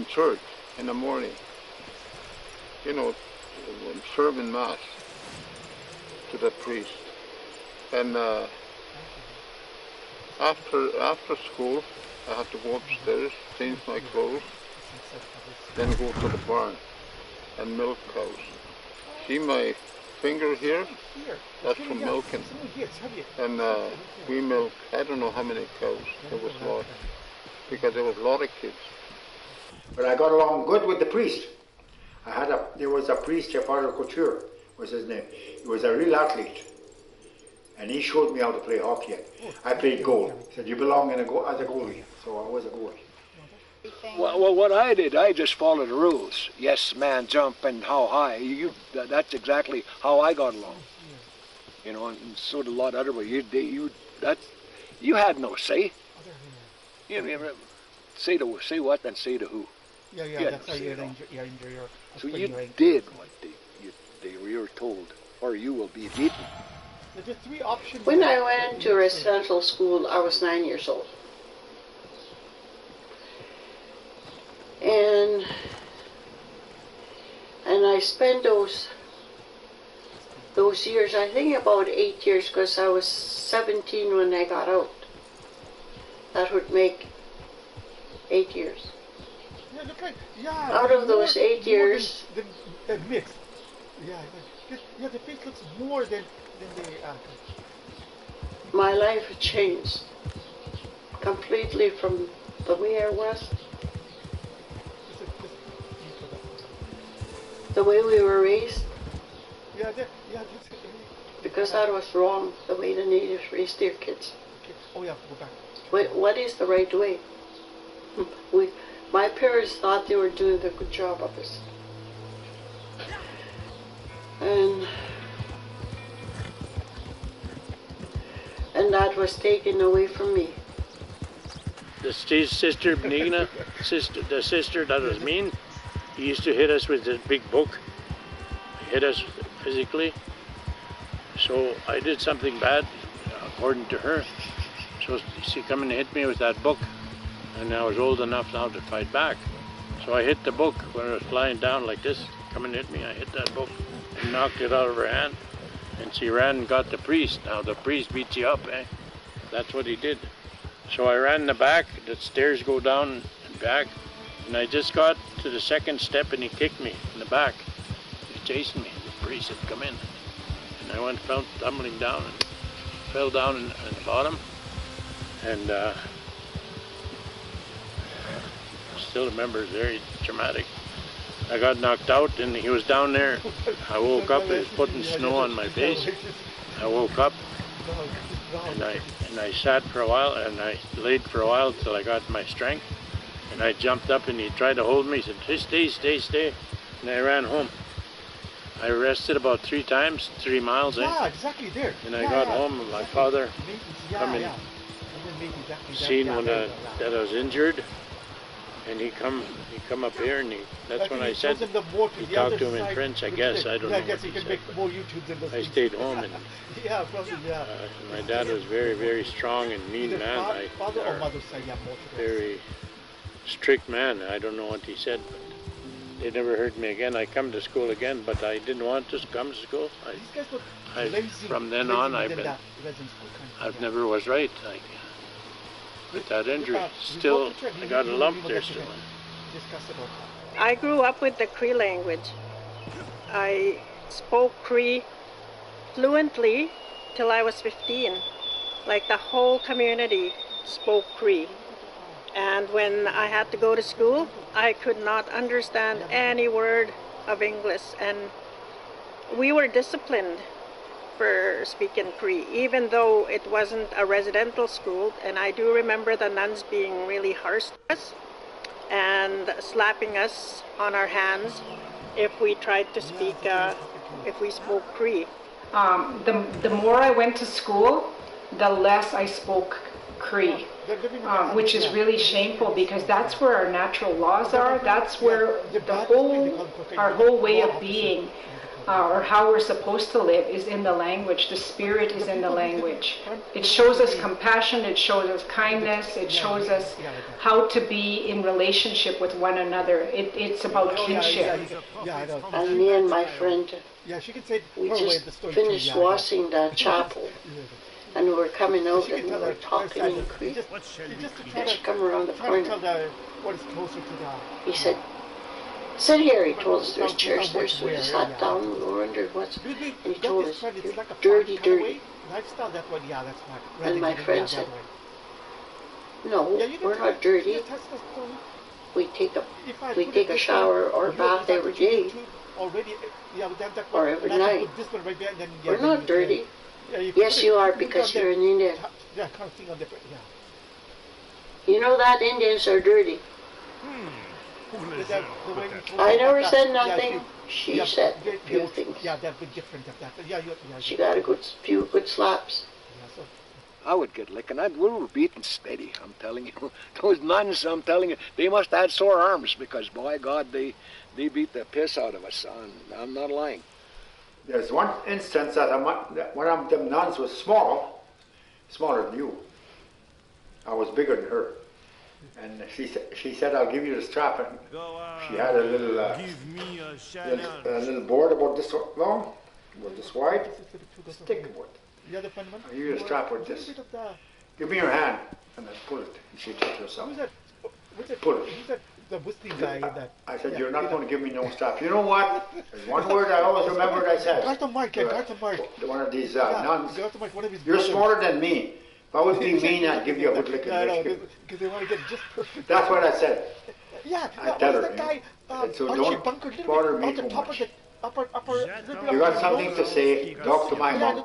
S13: church in the morning, you know, serving mass to the priest. And after school, I have to go upstairs, change my clothes, then go to the barn and milk cows. See my finger here? That's from milking. And we milk, I don't know how many cows. There was a lot, because there was a lot of kids.
S25: But I got along good with the priest. There was a priest, Father Couture was his name. He was a real athlete. And he showed me how to play hockey. I played goal. He said, you belong as a goalie. So I was a goalie.
S21: Well, what I did, I just followed the rules. Yes, man, jump and how high. That's exactly how I got along. You know, and so did a lot of other ways. You had no say. You never say what, then say to who.
S1: Yeah, that's how you injure your...
S21: So you did what you were told, or you will be beaten.
S1: There's 3 options.
S23: When I went to residential school, I was 9 years old. And I spent those years, I think about 8 years, because I was 17 when I got out. That would make 8 years.
S1: Yeah, look like, yeah.
S23: Out of those 8 years,
S1: the mix. Yeah, the face looks more than the.
S23: My life changed completely from the way I was. The way we were raised. Because that was wrong, the way the natives raised their kids.
S1: Oh yeah, go back.
S23: What is the right way? My parents thought they were doing a good job of this. And that was taken away from me.
S4: The sister Benigna, the sister that was mean, he used to hit us with this big book. He hit us physically. So I did something bad, according to her. So she come and hit me with that book. And I was old enough now to fight back. So I hit the book when it was flying down like this. Come and hit me, I hit that book and knocked it out of her hand. And she ran and got the priest. Now the priest beats you up, eh? That's what he did. So I ran in the back, the stairs go down and back. And I just got to the second step and he kicked me in the back. He was chasing me. The priest had come in. And I fell tumbling down and fell down in the bottom. And still remember, it's very traumatic. I got knocked out and he was down there. I woke up, he was putting snow on my face. I woke up and I sat for a while and I laid for a while till I got my strength. And I jumped up and he tried to hold me. He said, stay. And I ran home. I rested about 3 times, 3 miles.
S1: Yeah, exactly there.
S4: And I got home and my father come and seen when that I was injured. And he come up here and that's when I said, he talked to him in French, I guess, I don't know what he said. I stayed home and my dad was very, very strong and mean man. Very strict man. I don't know what he said, but they never heard me again. I come to school again, but I didn't want to come to school. From then on, I've never was right. With that injury, still, I got a lump there still.
S5: I grew up with the Cree language. I spoke Cree fluently till I was 15. Like the whole community spoke Cree. And when I had to go to school, I could not understand any word of English. And we were disciplined for speaking Cree, even though it wasn't a residential school. And I do remember the nuns being really harsh to us. and slapping us on our hands if we tried to speak, if we spoke Cree.
S22: The more I went to school, the less I spoke Cree, which is really shameful because that's where our natural laws are. That's where our whole way of being, or how we're supposed to live, is in the language. The spirit is in the language. It shows us compassion, it shows us kindness, it shows us how to be in relationship with one another. It's about kinship.
S23: And me and my friend, we just finished washing the chapel. And we were coming out and we were talking in Cree. And she come around the corner. He said, sit here, he told us, there's chairs there. So we sat down, we wondered what's, and he told us, you're dirty, dirty. And my friend said, no, we're not dirty. We take a shower or bath every day, or every night. We're not dirty. Yes, you are, because you're an Indian. You know that Indians are dirty. I never said nothing. She said a few things. She got a few good slaps.
S21: I would get licking. We were beaten steady, I'm telling you. Those nuns, I'm telling you, they must have had sore arms because, by God, they beat the piss out of us. I'm not lying.
S25: There's one instance that one of them nuns was smaller than you. I was bigger than her. And she said, I'll give you the strap. And she had a little board about this long, about this wide, stick board. I'll give you the strap with this. Give me your hand. And then pull it. And she took herself. Pull it.
S1: The Muslim guy
S25: I said, you're not going to give me no strap. You know what? There's one word I always remembered I said. One of these nuns. You're smaller than me. If I was being mean, I'd give you a good licking.
S1: Because they want to get just perfect.
S25: That's what I said.
S1: Yeah,
S25: I tell her.
S1: that guy,
S25: so don't bother me too much. You got something to say, talk to my mom.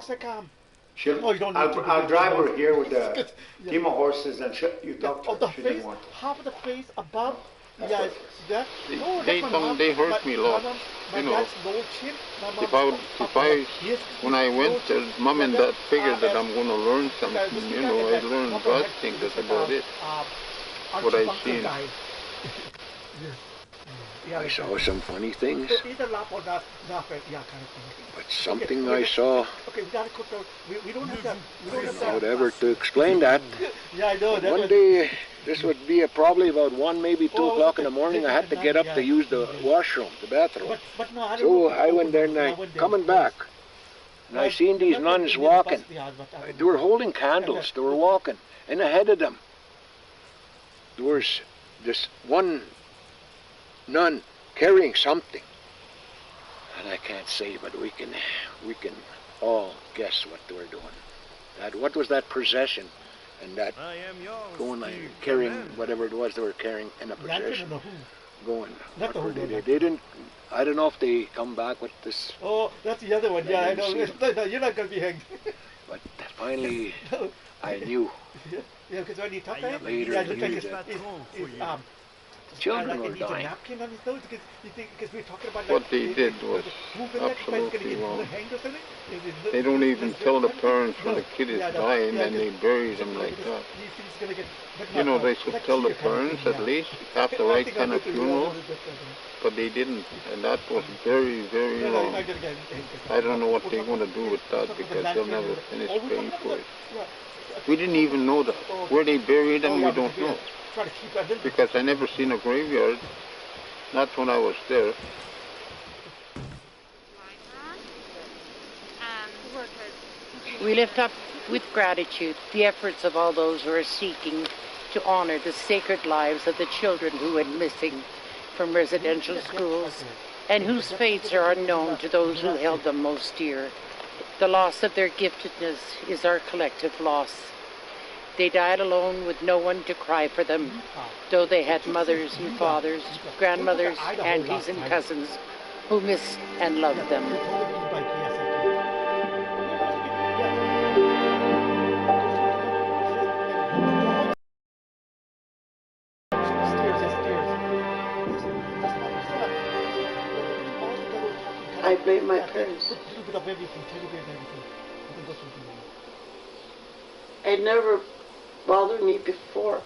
S25: I'll drive her here with the team of horses and you talk to her. She didn't want to.
S1: Half of the face above.
S13: They hurt me a lot. You know, when I went there, Mom and Dad figured that I'm going to learn something. You know, I learned God's things. That's about it. What I've seen.
S21: I saw some funny things.
S1: Either laugh or not,
S21: But something I saw,
S1: okay, we gotta cook out. We don't have that.
S21: Whatever to explain that.
S1: Yeah, I know.
S21: One day, this would be probably about 1, maybe 2 o'clock in the morning. I had to get up to use the washroom, the bathroom. So I went there and I coming back. And I seen these nuns walking. They were holding candles. They were walking. And ahead of them, there was this one nun carrying something. And I can't say, but we can all guess what they were doing. What was that procession? And that going like carrying whatever it was they were carrying in a procession. Going. They didn't. I don't know if they come back with this.
S1: Oh, that's the other one. Yeah, I know. No, you're not going to be hanged.
S21: But finally, I knew.
S1: Yeah, because when you talk to him,
S21: later,
S1: yeah, look like
S21: children were dying.
S13: What they did was absolutely wrong. They don't even tell the parents when the kid is dying and they bury them like that. You know, they should tell the parents at least, have the right kind of funeral, but they didn't, and that was very, very wrong. I don't know what they're going to do with that because they'll never finish paying for it. We didn't even know that. Where they buried them, we don't know. Because I never seen a graveyard, not when I was there.
S7: We lift up with gratitude the efforts of all those who are seeking to honor the sacred lives of the children who went missing from residential schools and whose fates are unknown to those who held them most dear. The loss of their giftedness is our collective loss. They died alone with no one to cry for them, though they had mothers and fathers, grandmothers, aunties and cousins who missed and loved them.
S23: blame my parents.
S1: A little bit of everything, teddy bear and everything. You can go through the
S23: It never bothered me before.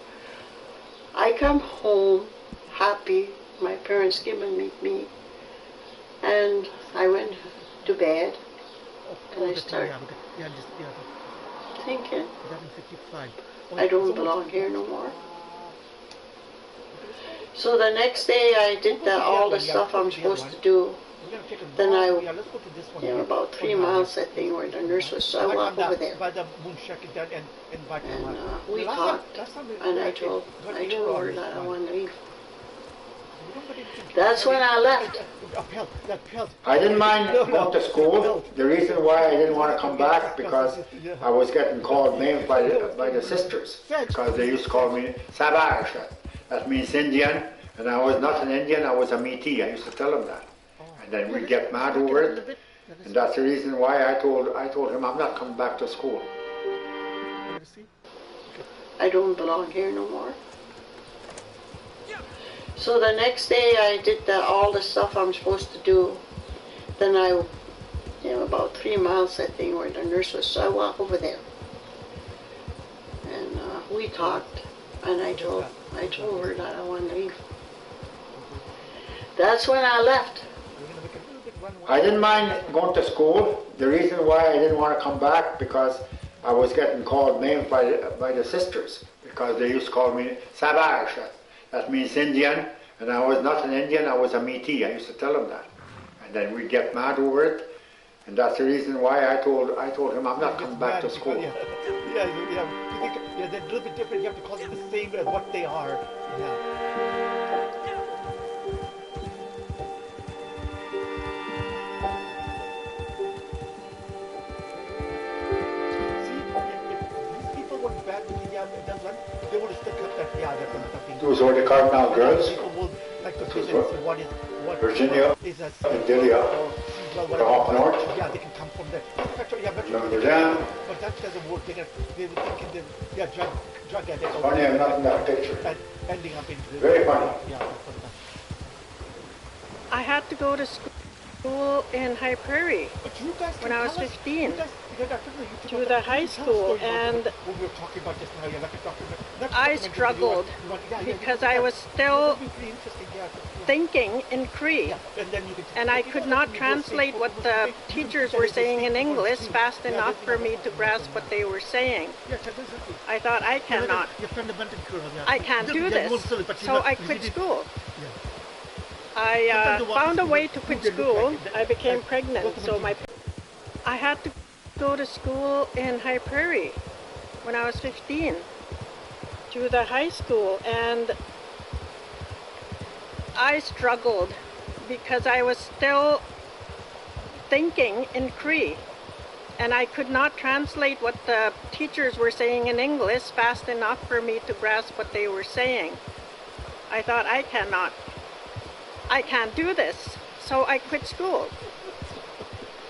S23: I come home happy, my parents given me, and I went to bed, and I started thinking, I don't belong here no more. So the next day I did all the stuff I'm supposed to do. Then about 3 miles, I think, where the nurse was, so I walked over there. And we talked, and I told her that I wanted to leave. That's when I left.
S25: I didn't mind going to school. The reason why I didn't want to come back because I was getting called names by the sisters, because they used to call me Savage. That means Indian, and I was not an Indian, I was a Métis. I used to tell them that. And then we'd get mad over it, and that's the reason why I told him I'm not coming back to school.
S23: I don't belong here no more. So the next day I did all the stuff I'm supposed to do. Then about 3 miles, I think, where the nurse was, so I walked over there. And we talked, and I told her that I wanted to leave. That's when I left.
S25: I didn't mind going to school. The reason why I didn't want to come back because I was getting called names by the sisters, because they used to call me Savage. That means Indian, and I was not an Indian, I was a Métis. I used to tell them that. And then we'd get mad over it, and that's the reason why I told him I'm not coming back to school.
S1: Yeah, they're a little bit different. You have to call them the same as what they are. They would have stuck up that, something.
S25: Those are the Cardinal girls.
S1: People would like to say what
S25: Virginia
S1: is a
S25: and Delia, the up north.
S1: Yeah, they can come from there.
S25: Remember them?
S1: But that doesn't work. They were thinking they're drug addicts.
S25: Funny, I'm not in that picture.
S1: And ending up in
S25: very funny.
S5: I had to go to school in High Prairie when I was 15. To the high school, and I struggled because I was still thinking in Cree, and I could not translate what the teachers were saying in English fast enough for me to grasp what they were saying. I thought, I can't do this, so I quit school. I found a way to quit school. I became pregnant, so I had to go to school in High Prairie when I was 15, to the high school, and I struggled because I was still thinking in Cree, and I could not translate what the teachers were saying in English fast enough for me to grasp what they were saying. I thought, I can't do this, so I quit school.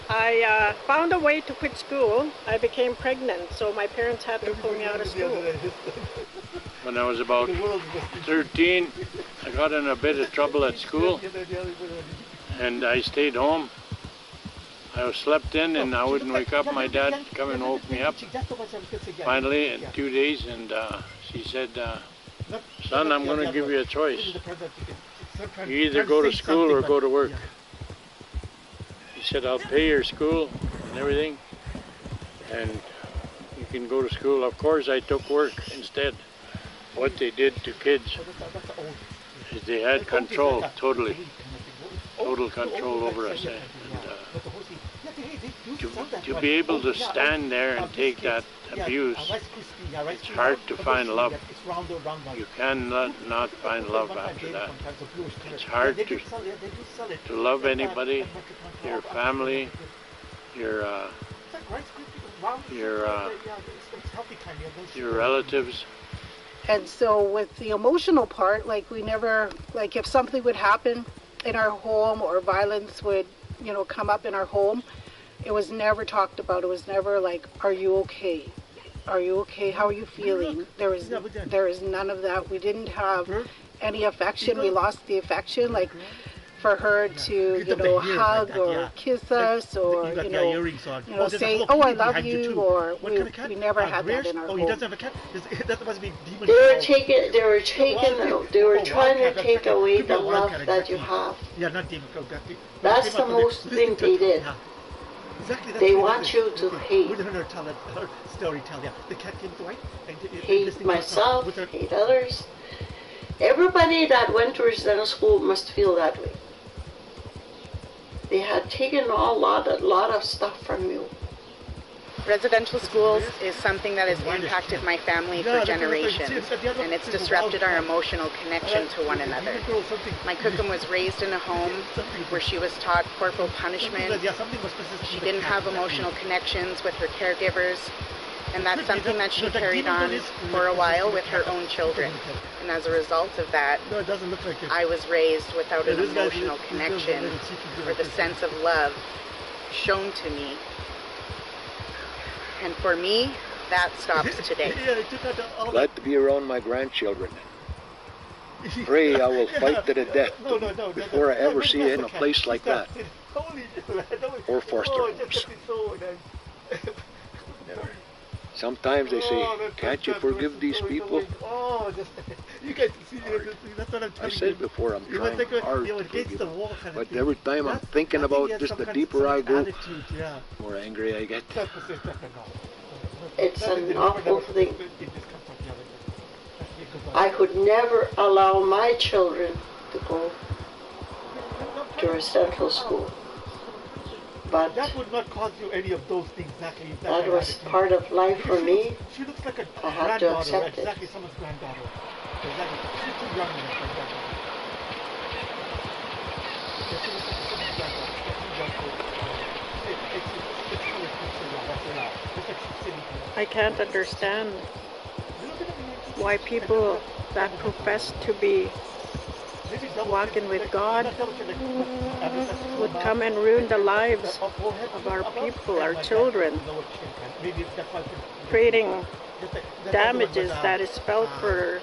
S5: I found a way to quit school. I became pregnant, so my parents had to pull me out of school.
S4: When I was about 13, I got in a bit of trouble at school, and I stayed home. I was slept in, and I wouldn't wake up. My dad come and woke me up, finally, in 2 days, and she said, son, I'm going to give you a choice. You either go to school or go to work. He said, I'll pay your school and everything, and you can go to school. Of course, I took work instead. What they did to kids is they had control, total control over us. And, to be able to stand there and take that abuse, it's hard to find love. You cannot find love after that. It's hard to love anybody, your family, your relatives.
S2: And so with the emotional part, like we never, like if something would happen in our home or violence would, come up in our home, it was never talked about. It was never like, are you okay? Are you okay? How are you feeling? There is none of that. We didn't have any affection. We lost the affection. Like for her to, you know, hug or kiss us or, you know, say, oh, I love you, or we never had that in our home.
S1: He doesn't have a cat? That must be demon.
S23: They were trying to take away the love that you have.
S1: Yeah, not demon.
S23: That's the most thing they did.
S1: Exactly.
S23: They want you to hate.
S1: We didn't tell her story. Yeah, the cat came to white and
S23: hate myself, hate others. Everybody that went to residential school must feel that way. They had taken a lot of stuff from you.
S7: Residential schools is something that has impacted my family for generations, and it's disrupted our emotional connection to one another. My cookum was raised in a home where she was taught corporal punishment. She didn't have emotional connections with her caregivers, and that's something that she carried on for a while with her own children. And as a result of that, I was raised without an emotional connection or the sense of love shown to me. And for me, that stops today.
S21: Glad to be around my grandchildren. Pray I will fight to the death before I ever see you in a place like that. Or foster homes. Never. Sometimes they say, can't you forgive these people? I said before, I'm trying hard to forgive them. But every time I'm thinking about just the deeper I go, the more angry I get.
S23: It's an awful thing. I could never allow my children to go to residential school. But
S1: that would not cause you any of those things exactly.
S23: That was part of life for me.
S1: She looks like a
S23: I had to accept it.
S1: Exactly, someone's granddaughter. Exactly. She's too young enough for that. She looks like someone's granddaughter.
S5: I can't understand why people that profess to be walking with God would come and ruin the lives of our people, our children, creating damages that is felt for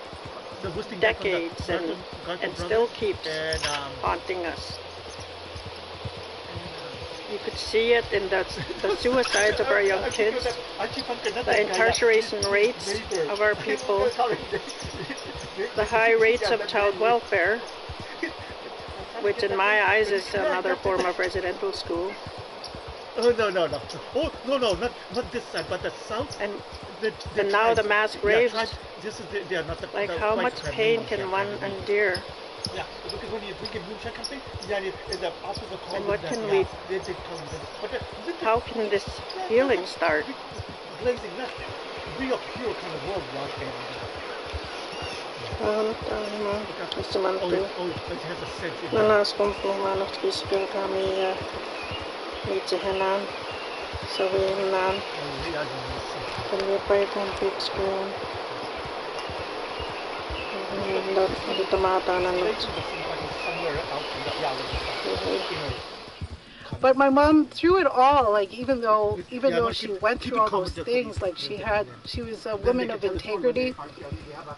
S5: decades and still keeps haunting us. You could see it in the suicides of our young kids, the incarceration rates of our people, the high rates of child welfare, which in my eyes is another form of residential school.
S1: Oh, no. Oh, no, not this side, but the south.
S5: And now the mass graves.
S1: They are not the,
S5: like how much pain can one endure?
S1: Yeah, because when you drink a moonshine company,
S5: and what can we, how can this healing start?
S1: Glazing, be a pure kind of world out there.
S5: Nanas kumpulumaan kiskyn kami ja itsehenään sovinnaan. Kami paikan pitskyn. Dito matanan nyt.
S2: But my mom, through it all, like even though she went through all those things, like she was a woman of integrity.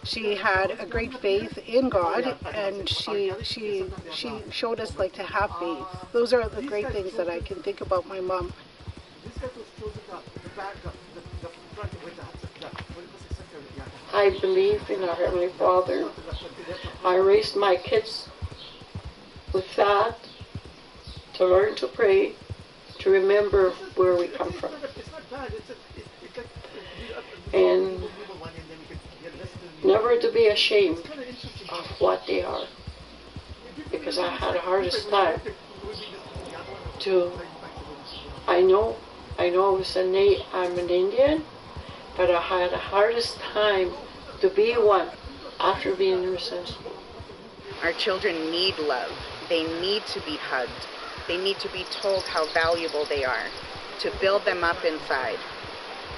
S2: She had a great faith in God, and she showed us like to have faith. Those are the great things that I can think about my mom.
S23: I believe in our Heavenly Father. I raised my kids with that, to learn to pray, to remember where we come from. And never to be ashamed of what they are. Because I had the hardest time I know I'm an Indian, but I had the hardest time to be one after being resentful.
S7: Our children need love. They need to be hugged. They need to be told how valuable they are, to build them up inside.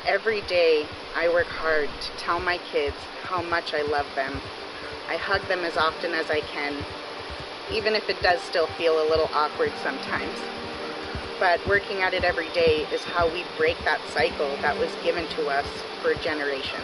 S7: Every day, I work hard to tell my kids how much I love them. I hug them as often as I can, even if it does still feel a little awkward sometimes. But working at it every day is how we break that cycle that was given to us for generations.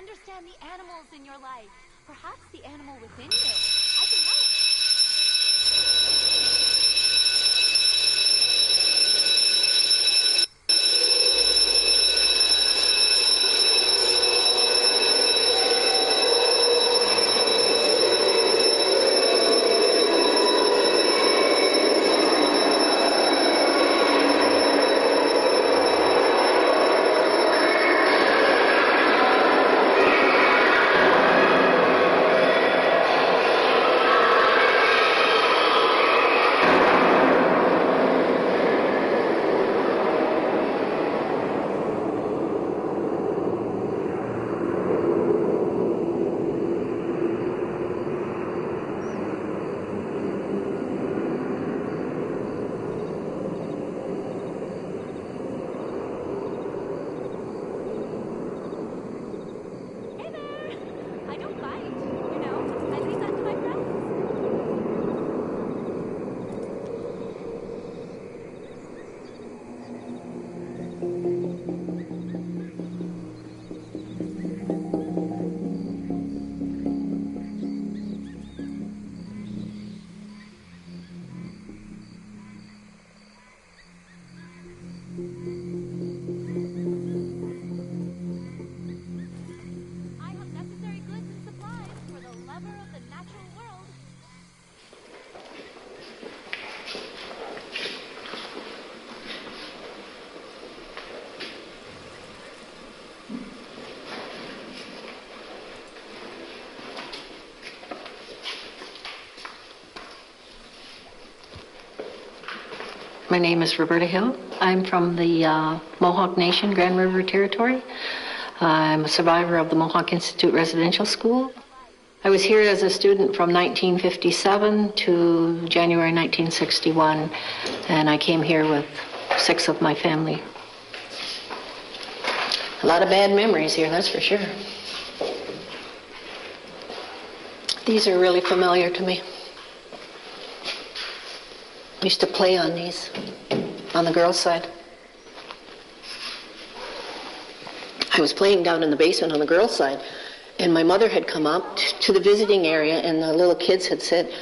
S3: understand the animals in your life. Perhaps the animal within you. I can help.
S8: My name is Roberta Hill. I'm from the Mohawk Nation, Grand River Territory. I'm a survivor of the Mohawk Institute Residential School. I was here as a student from 1957 to January 1961, and I came here with 6 of my family. A lot of bad memories here, that's for sure. These are really familiar to me. I used to play on these, on the girls' side. I was playing down in the basement on the girls' side, and my mother had come up to the visiting area, and the little kids had said,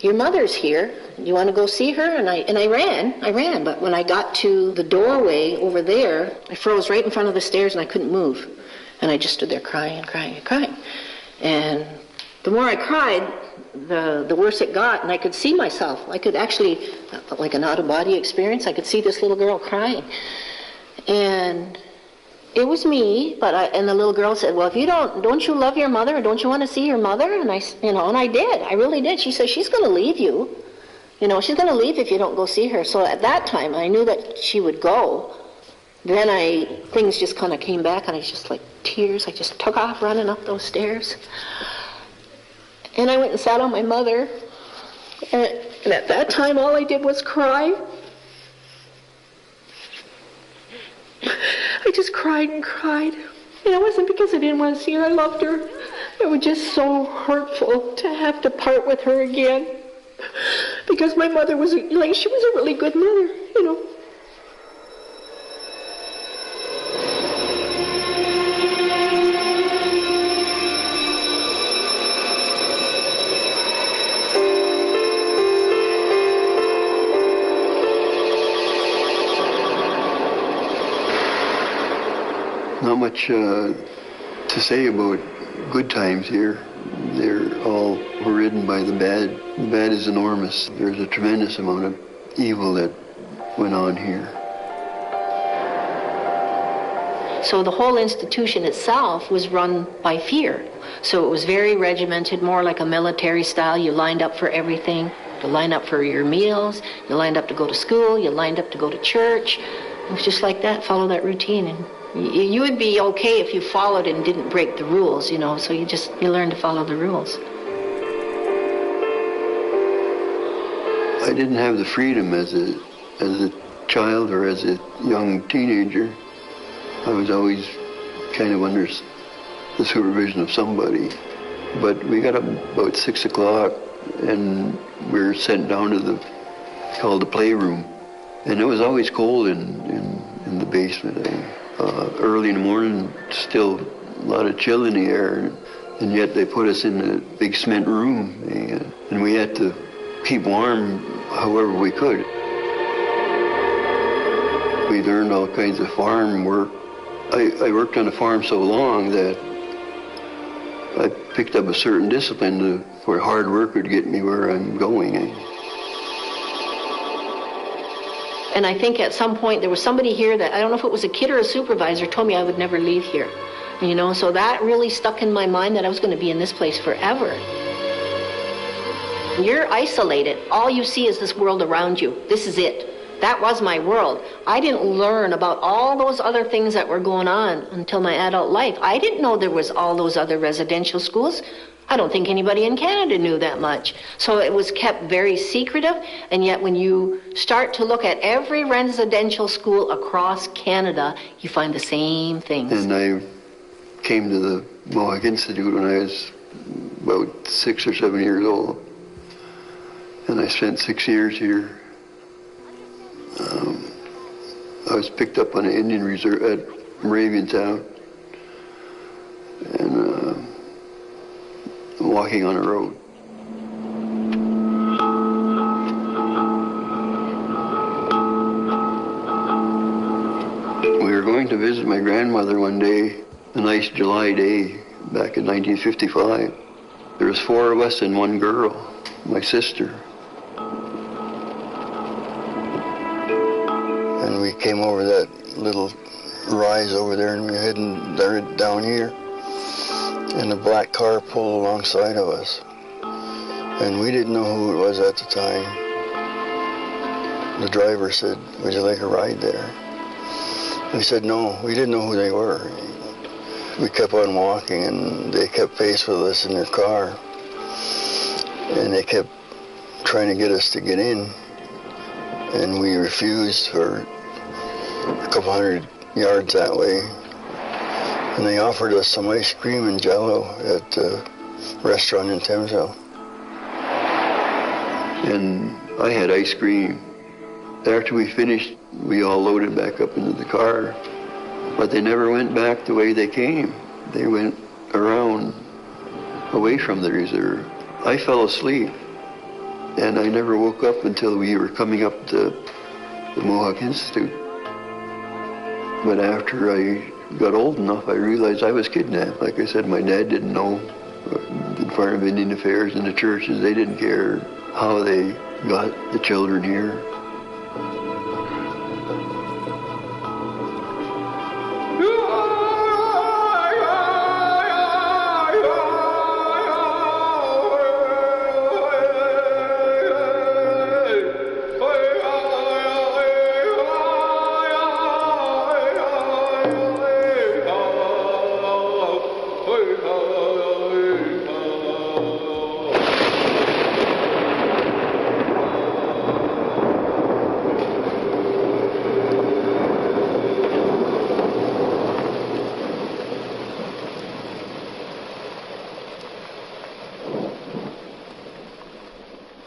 S8: "Your mother's here. You want to go see her?" And I ran, but when I got to the doorway over there, I froze right in front of the stairs, and I couldn't move. And I just stood there crying and crying and crying. And the more I cried, the worse it got, and I could see myself. I could actually, like an out-of-body experience, I could see this little girl crying. And it was me, and the little girl said, "Well, if you don't you love your mother, or don't you want to see your mother?" And I did. I really did. She said, "She's going to leave you. She's going to leave if you don't go see her." So at that time, I knew that she would go. Then things just kind of came back, and I just like tears. I just took off running up those stairs. And I went and sat on my mother, and at that time all I did was cry. I just cried and cried. And it wasn't because I didn't want to see her. I loved her. It was just so hurtful to have to part with her again. Because my mother was, she was a really good mother,
S9: Not much to say about good times here. They're all overridden by the bad. The bad is enormous. There's a tremendous amount of evil that went on here.
S8: So the whole institution itself was run by fear. So it was very regimented, more like a military style. You lined up for everything. You lined up for your meals. You lined up to go to school. You lined up to go to church. It was just like that, follow that routine. And you would be okay if you followed and didn't break the rules, so you learn to follow the rules.
S9: I didn't have the freedom as a child or as a young teenager. I was always kind of under the supervision of somebody. But we got up about 6 o'clock and we were sent down to called the playroom. And it was always cold in the basement. Early in the morning, still lot of chill in the air, and yet they put us in a big cement room, and we had to keep warm however we could. We learned all kinds of farm work. I worked on a farm so long that I picked up a certain discipline where hard work would get me where I'm going.
S8: And I think at some point there was somebody here that, I don't know if it was a kid or a supervisor, told me I would never leave here. You know, so that really stuck in my mind that I was going to be in this place forever. You're isolated. All you see is this world around you. This is it. That was my world. I didn't learn about all those other things that were going on until my adult life. I didn't know there was all those other residential schools. I don't think anybody in Canada knew that much. So it was kept very secretive, and yet when you start to look at every residential school across Canada, you find the same things.
S9: And I came to the Mohawk Institute when I was about 6 or 7 years old. And I spent 6 years here. I was picked up on an Indian reserve at Moraviantown and walking on a road. We were going to visit my grandmother one day, a nice July day back in 1955. There was 4 of us and 1 girl, my sister. And we came over that little rise over there and we were heading down here. And a black car pulled alongside of us. And we didn't know who it was at the time. The driver said, "Would you like a ride there?" We said no, we didn't know who they were. We kept on walking and they kept pace with us in their car. And they kept trying to get us to get in. And we refused for a couple hundred yards that way. And they offered us some ice cream and jello at a restaurant in Thamesville. And I had ice cream. After we finished, we all loaded back up into the car. But they never went back the way they came. They went around away from the reserve. I fell asleep. And I never woke up until we were coming up to the Mohawk Institute. But after I got old enough, I realized I was kidnapped. Like I said, my dad didn't know. The Department of Indian Affairs and the churches, they didn't care how they got the children here.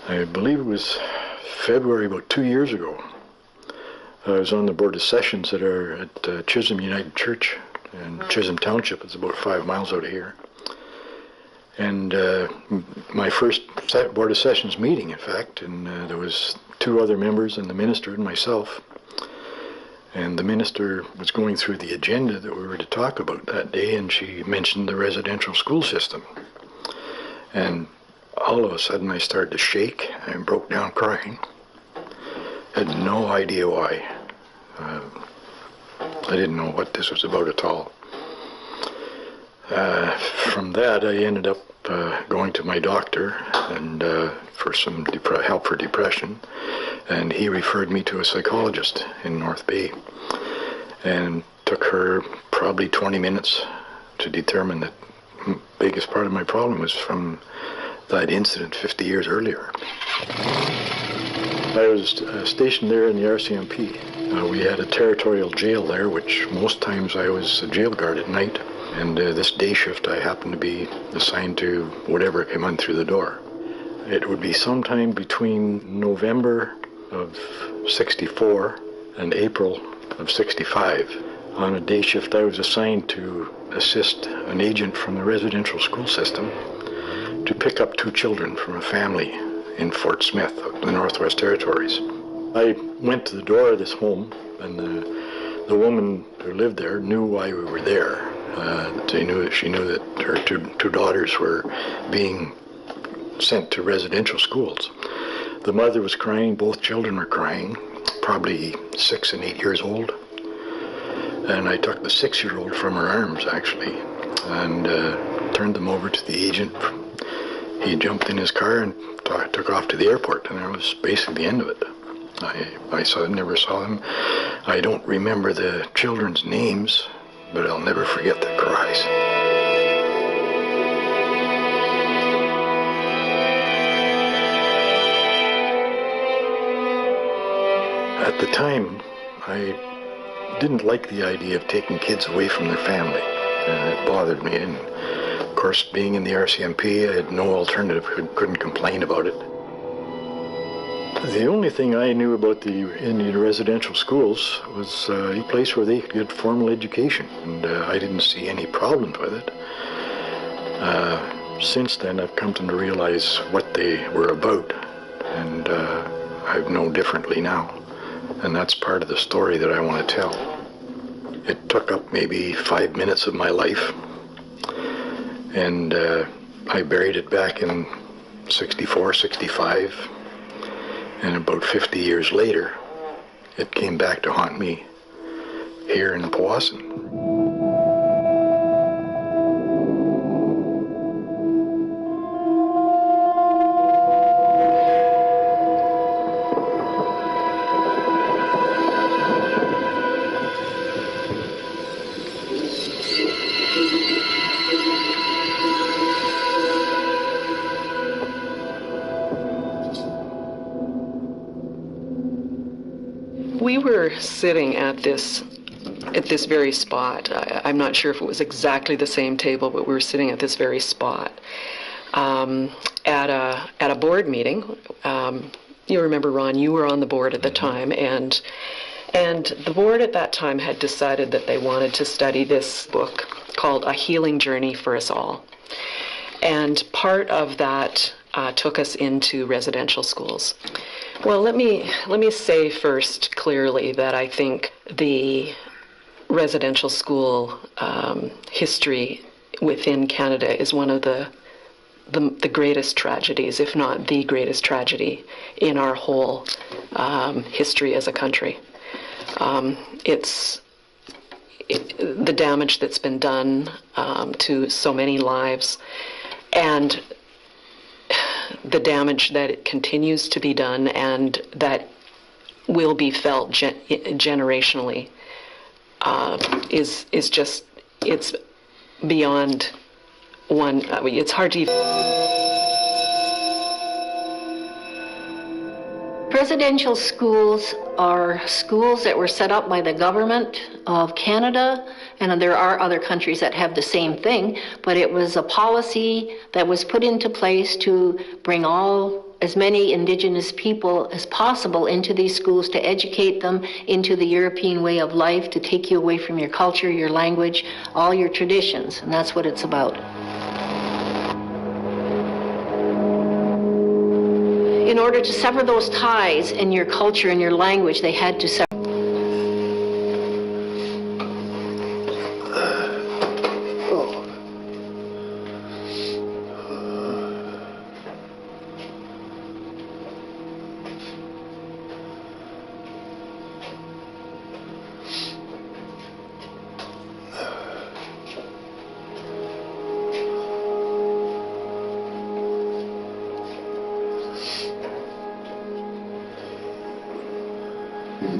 S6: I believe it was February, about 2 years ago. I was on the Board of Sessions at Chisholm United Church in Chisholm Township. It's about 5 miles out of here. And my first Board of Sessions meeting, in fact, and there was 2 other members and the minister and myself. And the minister was going through the agenda that we were to talk about that day, and she mentioned the residential school system. And all of a sudden I started to shake and broke down crying. Had no idea why. I didn't know what this was about at all. From that I ended up going to my doctor and for some help for depression, and he referred me to a psychologist in North Bay, and took her probably 20 minutes to determine that the biggest part of my problem was from that incident 50 years earlier. I was stationed there in the RCMP. We had a territorial jail there, which most times I was a jail guard at night. And this day shift I happened to be assigned to whatever came on through the door. It would be sometime between November of '64 and April of '65. On a day shift, I was assigned to assist an agent from the residential school system to pick up 2 children from a family in Fort Smith, the Northwest Territories. I went to the door of this home, and the woman who lived there knew why we were there. She knew that her two daughters were being sent to residential schools. The mother was crying, both children were crying, probably 6 and 8 years old. And I took the 6-year-old from her arms, actually, and turned them over to the agent. He jumped in his car and took off to the airport, and that was basically the end of it. I never saw them. I don't remember the children's names, but I'll never forget their cries. At the time, I didn't like the idea of taking kids away from their family. It bothered me, and of course, being in the RCMP, I had no alternative, couldn't complain about it. The only thing I knew about the Indian residential schools was a place where they could get formal education, and I didn't see any problems with it. Since then, I've come to realize what they were about, and I know differently now, and that's part of the story that I want to tell. It took up maybe 5 minutes of my life, and I buried it back in 64, 65. And about 50 years later, it came back to haunt me here in Powassan.
S10: We were sitting at this very spot. I'm not sure if it was exactly the same table, but we were sitting at this very spot at a board meeting. You remember, Ron, you were on the board at the time, and the board at that time had decided that they wanted to study this book called A Healing Journey for Us All. And part of that took us into residential schools. Well, let me say first clearly that I think the residential school history within Canada is one of the greatest tragedies, if not the greatest tragedy in our whole history as a country. It's the damage that's been done to so many lives, and the damage that it continues to be done and that will be felt generationally is just, it's beyond one. I mean, it's hard to even.
S8: Residential schools are schools that were set up by the government of Canada, and there are other countries that have the same thing, but it was a policy that was put into place to bring as many Indigenous people as possible into these schools, to educate them into the European way of life, to take you away from your culture, your language, all your traditions, and that's what it's about. In order to sever those ties in your culture and your language, they had to sever.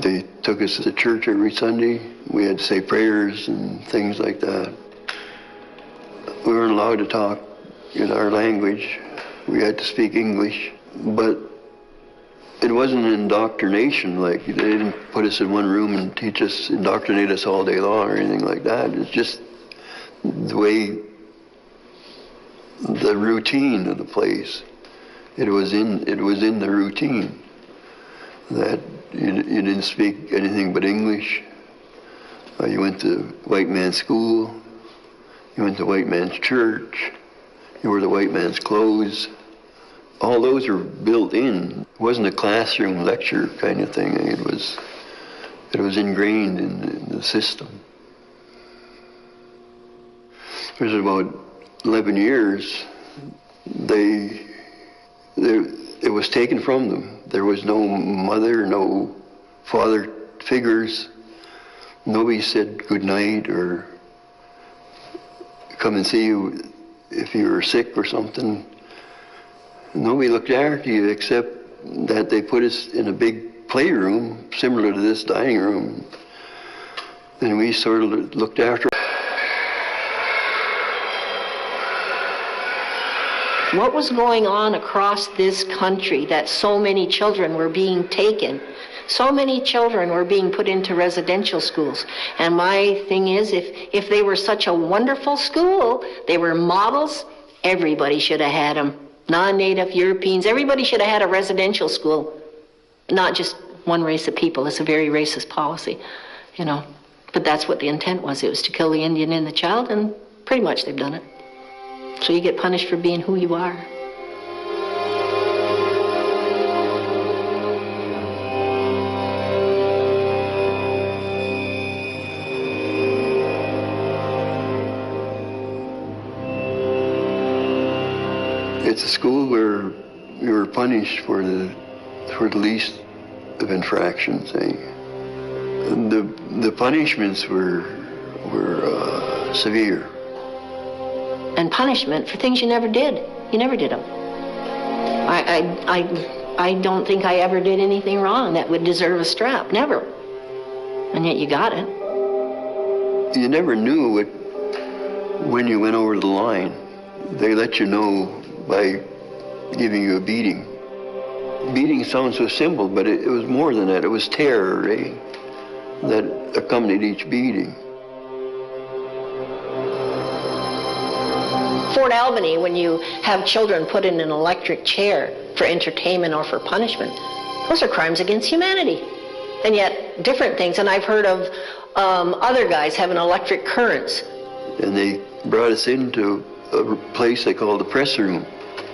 S9: They took us to church every Sunday. We had to say prayers and things like that. We weren't allowed to talk in our language. We had to speak English. But it wasn't indoctrination, like they didn't put us in one room and indoctrinate us all day long or anything like that. It's just the way, the routine of the place. It was in the routine that you didn't speak anything but English. You went to white man's school. You went to white man's church. You wore the white man's clothes. All those were built in. It wasn't a classroom lecture kind of thing. It was ingrained in the system. It was about 11 years. It was taken from them. There was no mother, no father figures. Nobody said good night or come and see you if you were sick or something. Nobody looked after you except that they put us in a big playroom similar to this dining room, and we sort of looked after.
S8: What was going on across this country that so many children were being taken? So many children were being put into residential schools. And my thing is, if they were such a wonderful school, they were models, everybody should have had them. Non-native Europeans, everybody should have had a residential school. Not just one race of people. It's a very racist policy, you know. But that's what the intent was. It was to kill the Indian and the child, and pretty much they've done it. So you get punished for being who you are.
S9: It's a school where you were punished for the least of infractions. The punishments were severe.
S8: And punishment for things you never did. You never did them. I don't think I ever did anything wrong that would deserve a strap. Never. And yet you got it.
S9: You never knew it when you went over the line. They let you know by giving you a beating. Beating sounds so simple, but it was more than that. It was terror, that accompanied each beating.
S8: Fort Albany, when you have children put in an electric chair for entertainment or for punishment, those are crimes against humanity. And yet, different things. And I've heard of other guys having electric currents.
S9: And they brought us into a place they called the press room,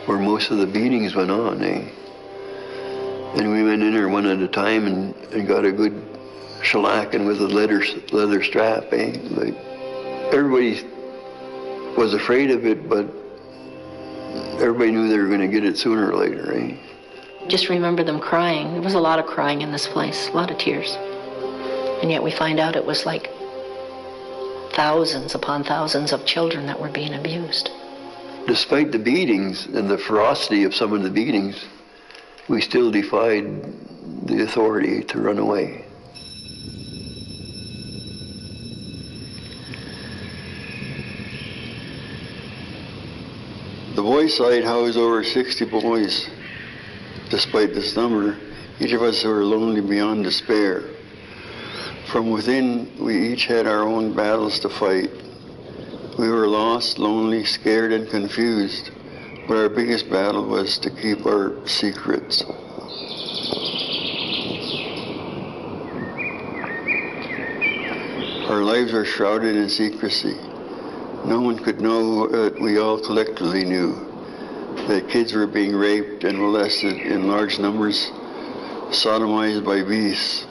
S9: where most of the beatings went on, And we went in there one at a time and got a good shellacking with a leather strap, Like, everybody was afraid of it, but everybody knew they were going to get it sooner or later,
S8: Just remember them crying. There was a lot of crying in this place, a lot of tears. And yet we find out it was like thousands upon thousands of children that were being abused.
S9: Despite the beatings and the ferocity of some of the beatings, we still defied the authority to run away. The boys' side housed over 60 boys. Despite this number, each of us were lonely beyond despair. From within, we each had our own battles to fight. We were lost, lonely, scared, and confused, but our biggest battle was to keep our secrets. Our lives are shrouded in secrecy. No one could know what we all collectively knew, that kids were being raped and molested in large numbers, sodomized by beasts.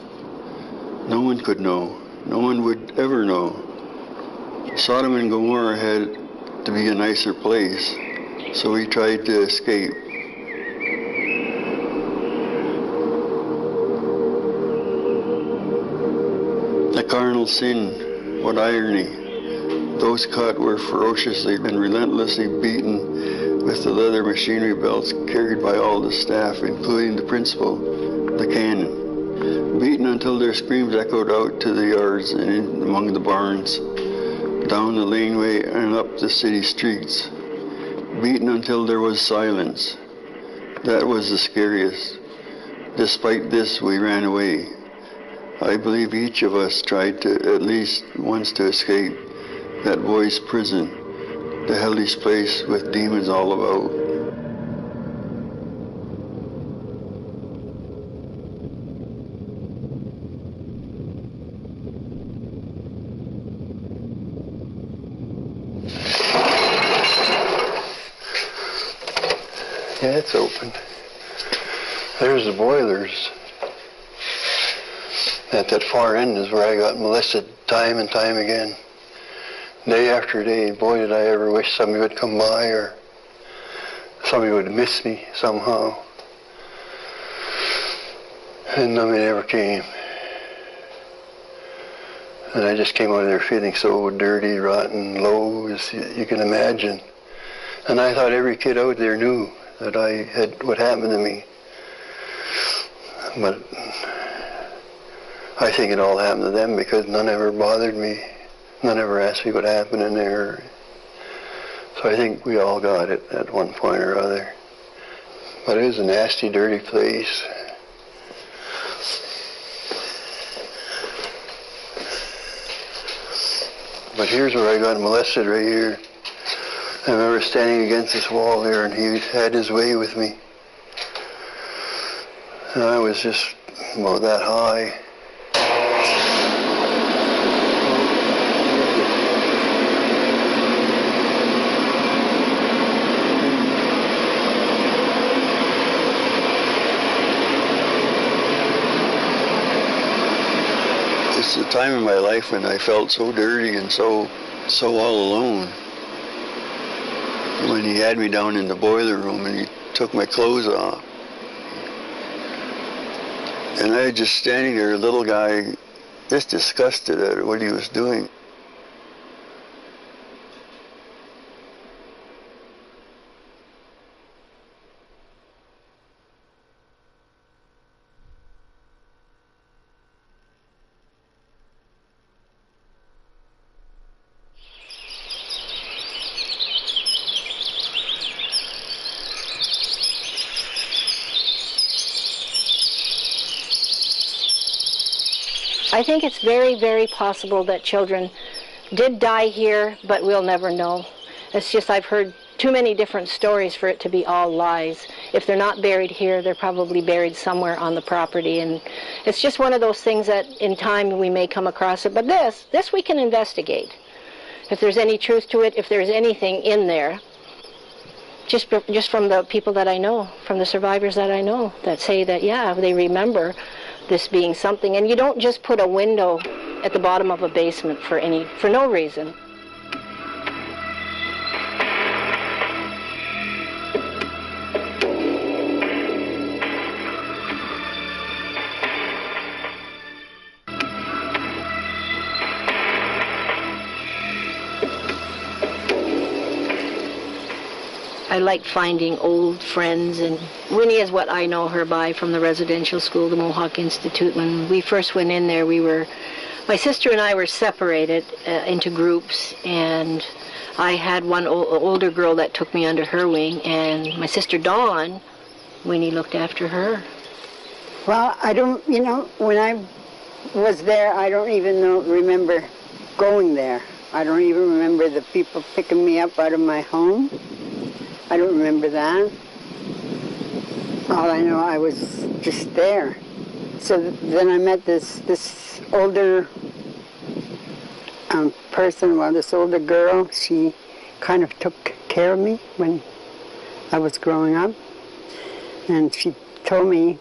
S9: No one could know. No one would ever know. Sodom and Gomorrah had to be a nicer place, so we tried to escape. The carnal sin, what irony. Those caught were ferociously and relentlessly beaten with the leather machinery belts carried by all the staff, including the principal, the canon. Beaten until their screams echoed out to the yards and in among the barns, down the laneway and up the city streets. Beaten until there was silence. That was the scariest. Despite this, we ran away. I believe each of us tried to at least once to escape that boy's prison, the hellish place with demons all about. Yeah, it's open. There's the boilers. At that far end is where I got molested time and time again. Day after day. Boy, did I ever wish somebody would come by or somebody would miss me somehow. And nobody ever came. And I just came out of there feeling so dirty, rotten, low, as you can imagine. And I thought every kid out there knew that I had what happened to me. But I think it all happened to them because none ever bothered me. None ever asked me what happened in there. So I think we all got it at one point or other. But it was a nasty, dirty place. But here's where I got molested, right here. I remember standing against this wall there, and he had his way with me. And I was just about that high. It's the time in my life when I felt so dirty and so all alone. When he had me down in the boiler room and he took my clothes off. And I was just standing there, a little guy, just disgusted at what he was doing.
S8: I think it's very, very possible that children did die here, but we'll never know. It's just I've heard too many different stories for it to be all lies. If they're not buried here, they're probably buried somewhere on the property. And it's just one of those things that in time we may come across it. But this we can investigate. If there's any truth to it, if there's anything in there, just from the people that I know, from the survivors that I know, that say that, yeah, they remember this being something. And you don't just put a window at the bottom of a basement for no reason. I like finding old friends, and Winnie is what I know her by from the residential school, the Mohawk Institute. When we first went in there, my sister and I were separated into groups, and I had one older girl that took me under her wing, and my sister Dawn, Winnie looked after her.
S11: Well, I don't, when I was there, I don't even remember going there. I don't even remember the people picking me up out of my home. I don't remember that. All I know, I was just there. So then I met this older person, this older girl. She kind of took care of me when I was growing up. And she told me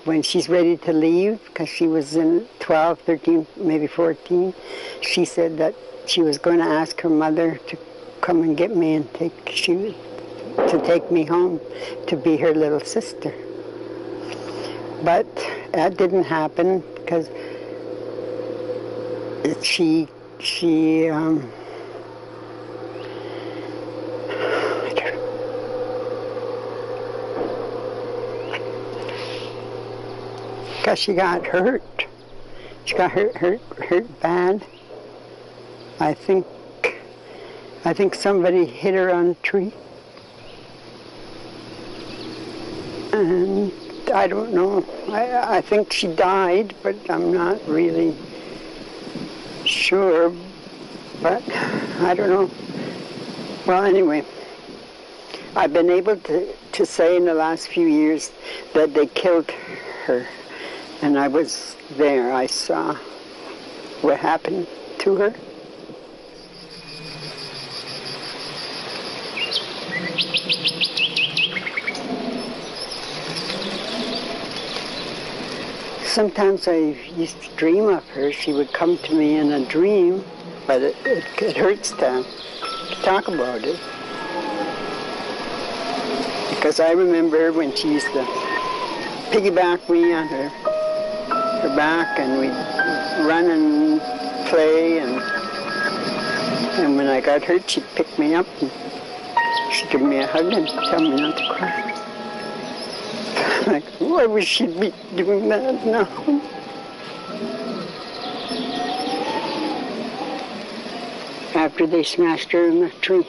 S11: when she's ready to leave, because she was in 12, 13, maybe 14, she said that she was going to ask her mother to come and get me and to take me home to be her little sister. But that didn't happen because she got hurt. She got hurt bad. I think somebody hit her on a tree. And I don't know. I think she died, but I'm not really sure. But I don't know. Well, anyway, I've been able to say in the last few years that they killed her. And I was there. I saw what happened to her. sometimes I used to dream of her. She would come to me in a dream, but it hurts to talk about it. Because I remember when she used to piggyback me on her back, and we'd run and play, and when I got hurt, she'd pick me up and she'd give me a hug and tell me not to cry. Like, why would she be doing that now? After they smashed her in the tree.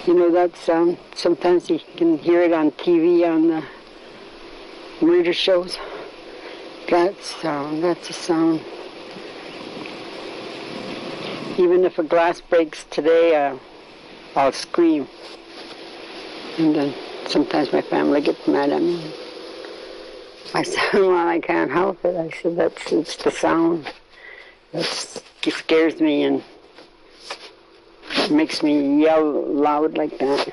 S11: You know that sound? Sometimes you can hear it on TV on the murder shows. That sound, that's a sound. Even if a glass breaks today, I'll scream. And then sometimes my family gets mad at me. I said, well, I can't help it. I said, it's the sound. It scares me and it makes me yell loud like that.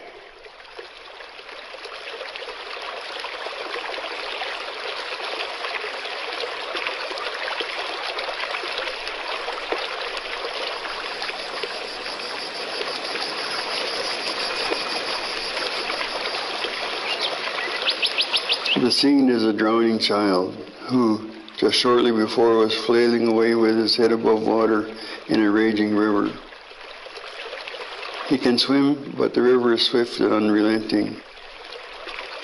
S9: The scene is a drowning child who, just shortly before, was flailing away with his head above water in a raging river. He can swim, but the river is swift and unrelenting.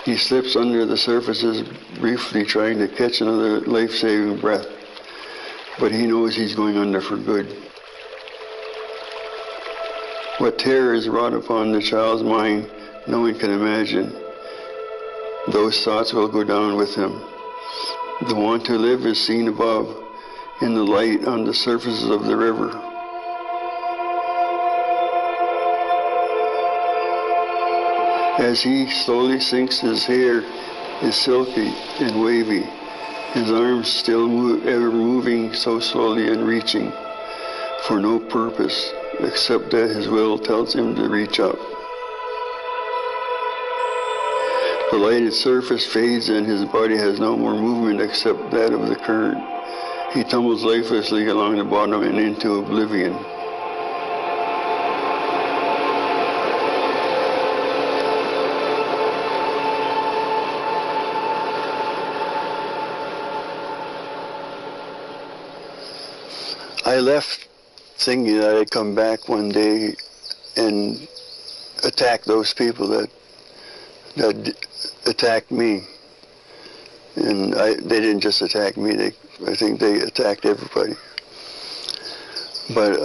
S9: He slips under the surfaces briefly, trying to catch another life-saving breath, but he knows he's going under for good. What terror is wrought upon the child's mind, no one can imagine. Those thoughts will go down with him. The want to live is seen above, in the light on the surfaces of the river. As he slowly sinks, his hair is silky and wavy, his arms still ever moving so slowly and reaching, for no purpose except that his will tells him to reach up. The lighted surface fades and his body has no more movement except that of the current. He tumbles lifelessly along the bottom and into oblivion. I left thinking that I'd come back one day and attack those people that attacked me. And they didn't just attack me, I think they attacked everybody. But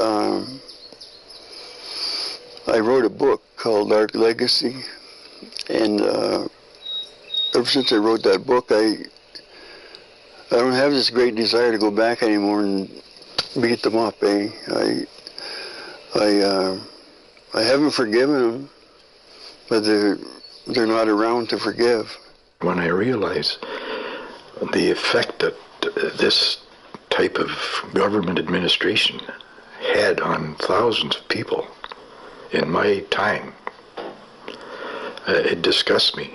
S9: I wrote a book called Dark Legacy, and ever since I wrote that book, I don't have this great desire to go back anymore and beat them up. I haven't forgiven them, but they're not around to forgive.
S6: When I realize the effect that this type of government administration had on thousands of people in my time, it disgusts me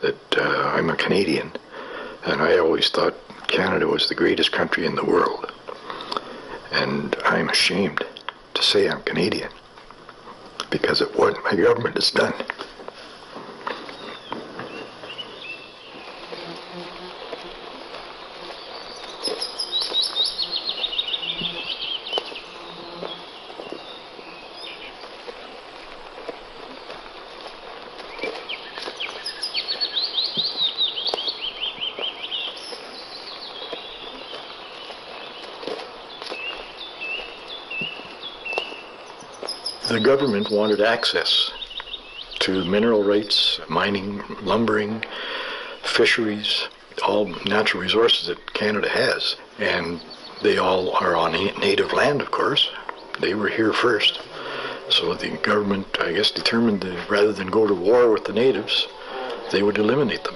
S6: that I'm a Canadian, and I always thought Canada was the greatest country in the world. And I'm ashamed to say I'm Canadian because of what my government has done. The government wanted access to mineral rights, mining, lumbering, fisheries, all natural resources that Canada has. And they all are on native land, of course. They were here first. So the government, I guess, determined that rather than go to war with the natives, they would eliminate them.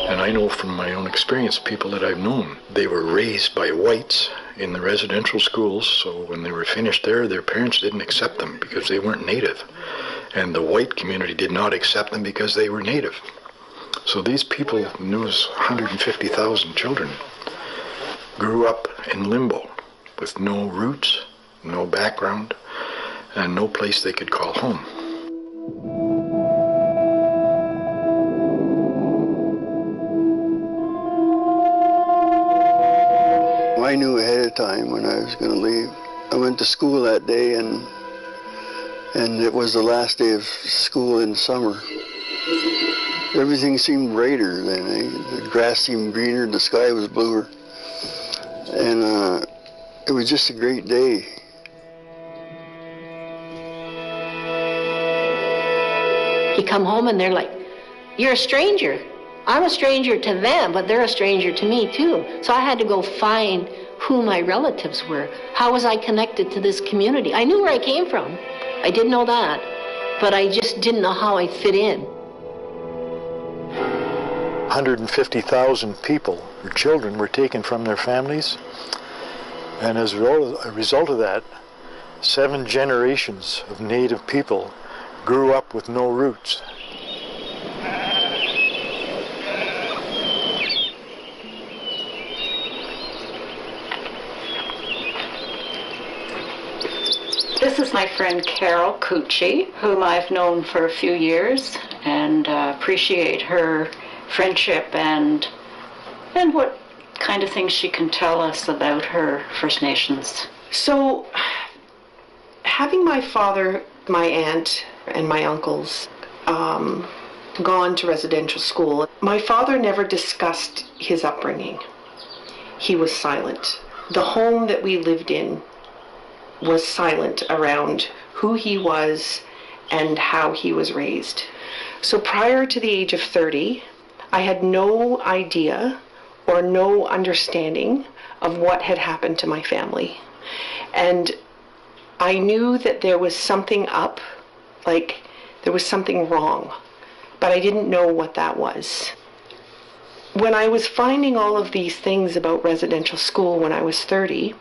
S6: And I know from my own experience, people that I've known, they were raised by whites in the residential schools, so when they were finished there, their parents didn't accept them because they weren't native. And the white community did not accept them because they were native. So these people, those 150,000 children, grew up in limbo with no roots, no background, and no place they could call home.
S9: I knew ahead of time when I was going to leave. I went to school that day, and it was the last day of school in summer. Everything seemed brighter then. The grass seemed greener, the sky was bluer. And it was just a great day.
S8: You come home and they're like, you're a stranger. I'm a stranger to them, but they're a stranger to me too. So I had to go find who my relatives were. How was I connected to this community? I knew where I came from. I did know that, but I just didn't know how I fit in.
S6: 150,000 people, or children, were taken from their families. And as a result of that, 7 generations of native people grew up with no roots.
S12: This is my friend Carol Cucci, whom I've known for a few years, and appreciate her friendship and what kind of things she can tell us about her First Nations.
S10: So, having my father, my aunt, and my uncles gone to residential school, my father never discussed his upbringing. He was silent. The home that we lived in was silent around who he was and how he was raised. So prior to the age of 30, I had no idea or no understanding of what had happened to my family. And I knew that there was something up, like there was something wrong, but I didn't know what that was. When I was finding all of these things about residential school when I was 30,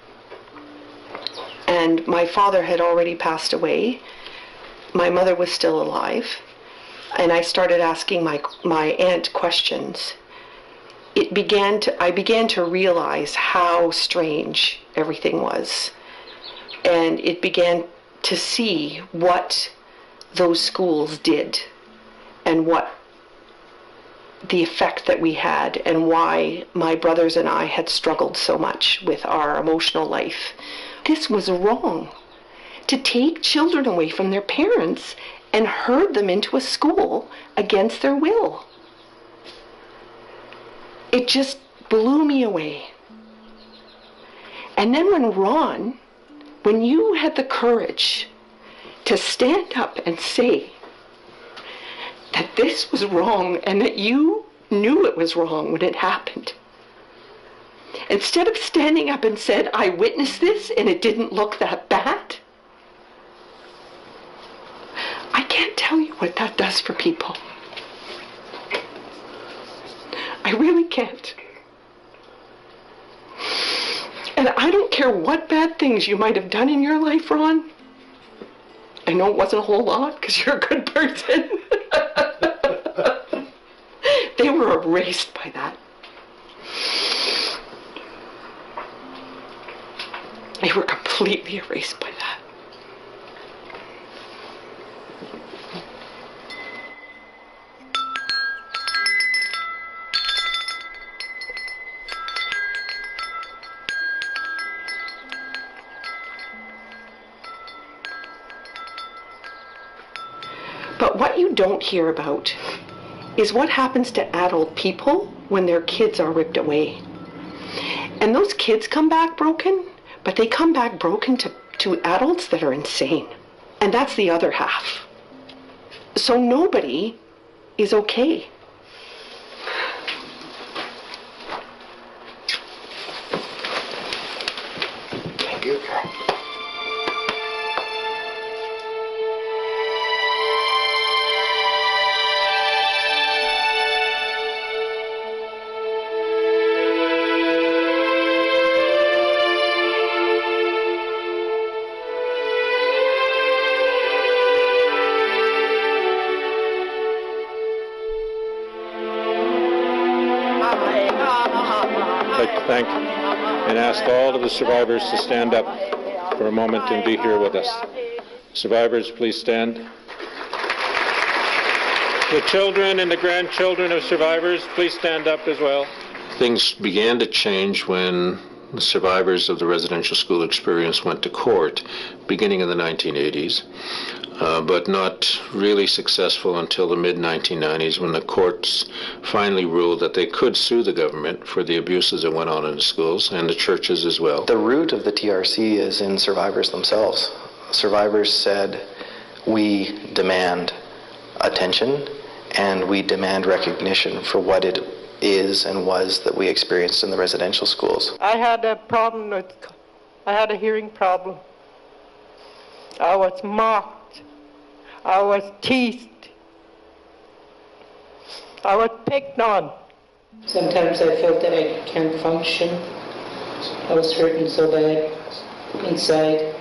S10: and my father had already passed away, my mother was still alive, and I started asking my aunt questions. I began to realize how strange everything was. And it began to see what those schools did and what the effect that we had and why my brothers and I had struggled so much with our emotional life. This was wrong. To take children away from their parents and herd them into a school against their will. It just blew me away. And then when you had the courage to stand up and say that this was wrong and that you knew it was wrong when it happened, instead of standing up and said, I witnessed this and it didn't look that bad, I can't tell you what that does for people. I really can't. And I don't care what bad things you might have done in your life, Ron. I know it wasn't a whole lot because you're a good person. They were erased by that. They were completely erased by that. But what you don't hear about is what happens to adult people when their kids are ripped away. And those kids come back broken, but they come back broken to adults that are insane. And that's the other half. So nobody is okay.
S21: Thank you.
S4: thank and ask all of the survivors to stand up for a moment and be here with us. Survivors, please stand. The children and the grandchildren of survivors, please stand up as well. Things began to change when the survivors of the residential school experience went to court, beginning in the 1980s, but not really successful until the mid-1990s when the courts finally ruled that they could sue the government for the abuses that went on in the schools and the churches as well.
S14: The root of the TRC is in survivors themselves. Survivors said, we demand attention and we demand recognition for what it is and was that we experienced in the residential schools.
S15: I had a problem I had a hearing problem. I was mocked. I was teased. I was picked on.
S16: Sometimes I felt that I can't function. I was hurting so bad inside.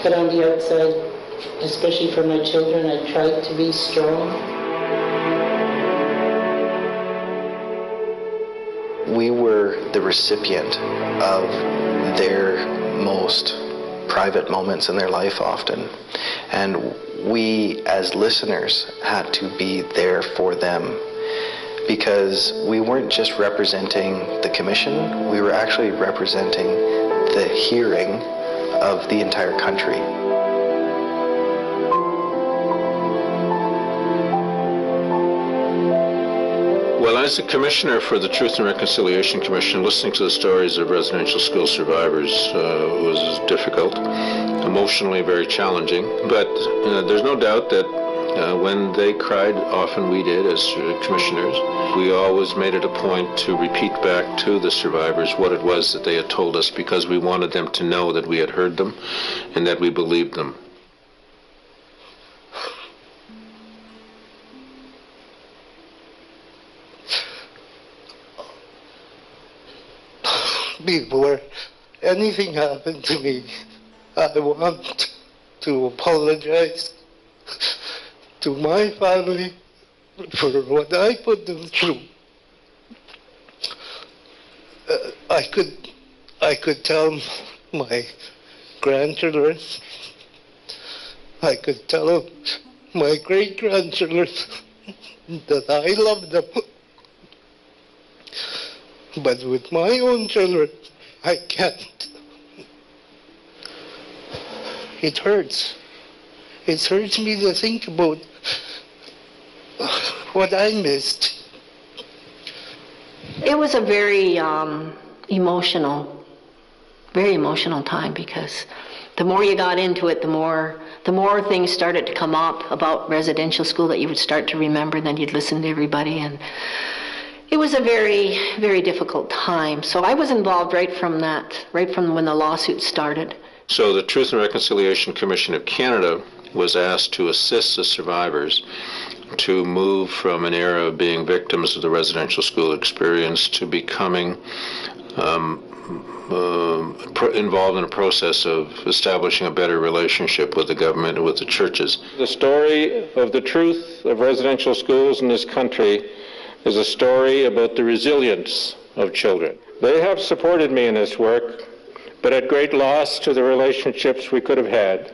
S16: But on the outside, especially for my children, I tried to be strong.
S14: We were the recipient of their most private moments in their life often. And we, as listeners, had to be there for them because we weren't just representing the commission, we were actually representing the hearing of the entire country.
S4: Well, as a commissioner for the Truth and Reconciliation Commission, listening to the stories of residential school survivors was difficult, emotionally very challenging. But there's no doubt that when they cried, often we did as commissioners, we always made it a point to repeat back to the survivors what it was that they had told us because we wanted them to know that we had heard them and that we believed them.
S18: Before anything happened to me, I want to apologize to my family for what I put them through. I could tell my grandchildren, I could tell my great-grandchildren that I love them. But with my own children, I can't. It hurts. It hurts me to think about what I missed.
S8: It was a very emotional time because the more you got into it, the more things started to come up about residential school that you would start to remember, and then you'd listen to everybody, and it was a very, very difficult time. So I was involved right from when the lawsuit started.
S4: So the Truth and Reconciliation Commission of Canada was asked to assist the survivors to move from an era of being victims of the residential school experience to becoming involved in a process of establishing a better relationship with the government and with the churches. The story of the truth of residential schools in this country is a story about the resilience of children. They have supported me in this work, but at great loss to the relationships we could have had,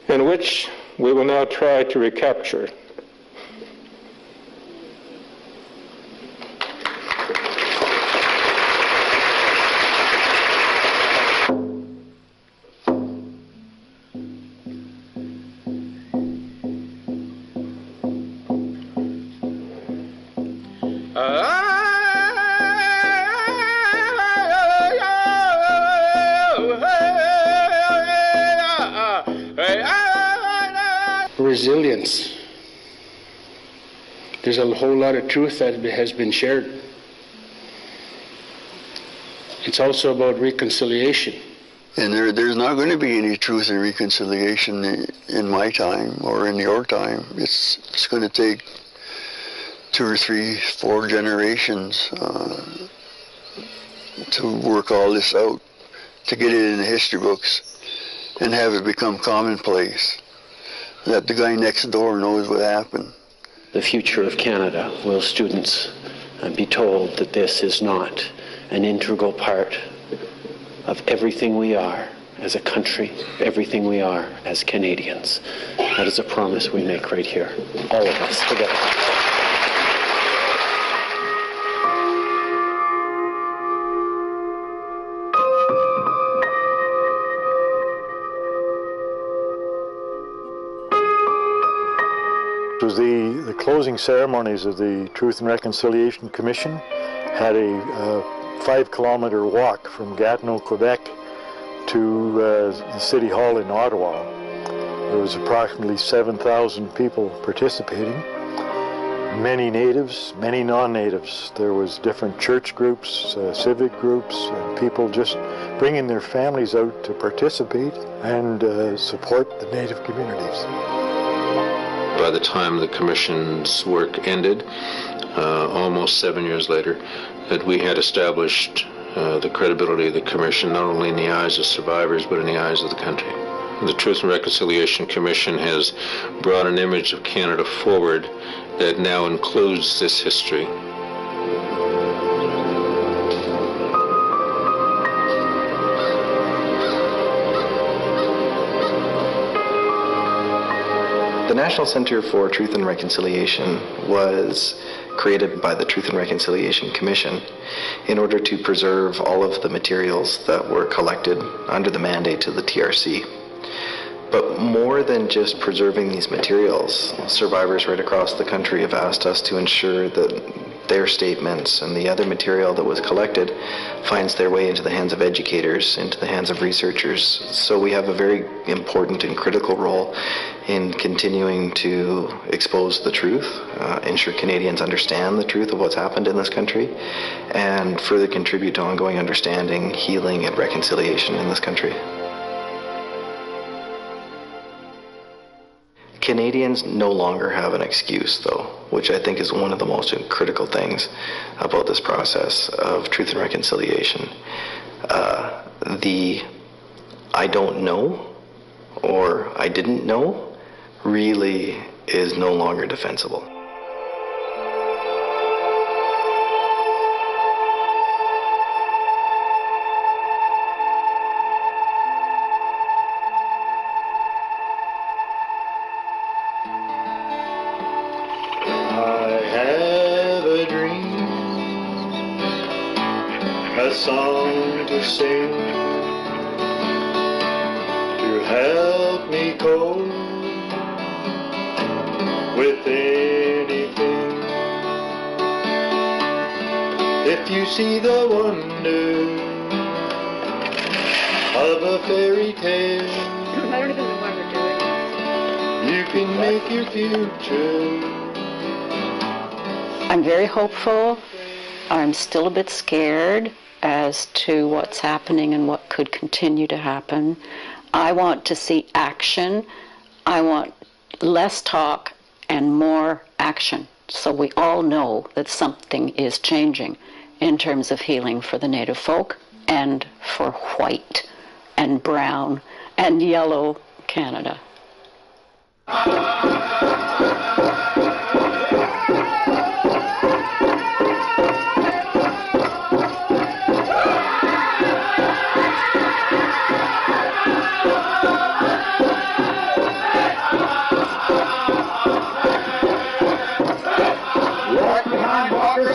S4: and which we will now try to recapture.
S21: Resilience. There's a whole lot of truth that has been shared. It's also about reconciliation.
S9: And there's not going to be any truth and reconciliation in my time or in your time. It's going to take 2 or 3, 4 generations to work all this out, to get it in the history books and have it become commonplace, that the guy next door knows what happened.
S24: The future of Canada, will students be told that this is not
S17: an integral part of everything we are as a country, everything we are as Canadians. That is a promise we make right here, all of us together.
S6: It was the closing ceremonies of the Truth and Reconciliation Commission. Had a 5-kilometer walk from Gatineau, Quebec to the City Hall in Ottawa. There was approximately 7,000 people participating. Many natives, many non-natives. There was different church groups, civic groups, and people just bringing their families out to participate and support the native communities.
S19: By the time the Commission's work ended, almost 7 years later, that we had established the credibility of the Commission not only in the eyes of survivors but in the eyes of the country. The Truth and Reconciliation Commission has brought an image of Canada forward that now includes this history.
S14: The National Center for Truth and Reconciliation was created by the Truth and Reconciliation Commission in order to preserve all of the materials that were collected under the mandate of the TRC. But more than just preserving these materials, survivors right across the country have asked us to ensure that their statements and the other material that was collected finds their way into the hands of educators, into the hands of researchers. So we have a very important and critical role in continuing to expose the truth, ensure Canadians understand the truth of what's happened in this country, and further contribute to ongoing understanding, healing, and reconciliation in this country. Canadians no longer have an excuse, though, which I think is one of the most critical things about this process of truth and reconciliation. The I don't know or I didn't know really is no longer defensible.
S6: A song to sing to help me cope with anything. If you see the wonder of a fairy tale,
S20: I don't even know why we're doing this.
S6: You can make your future.
S12: I'm very hopeful. I'm still a bit scared as to what's happening and what could continue to happen. I want to see action. I want less talk and more action, so we all know that something is changing in terms of healing for the Native folk and for white and brown and yellow Canada.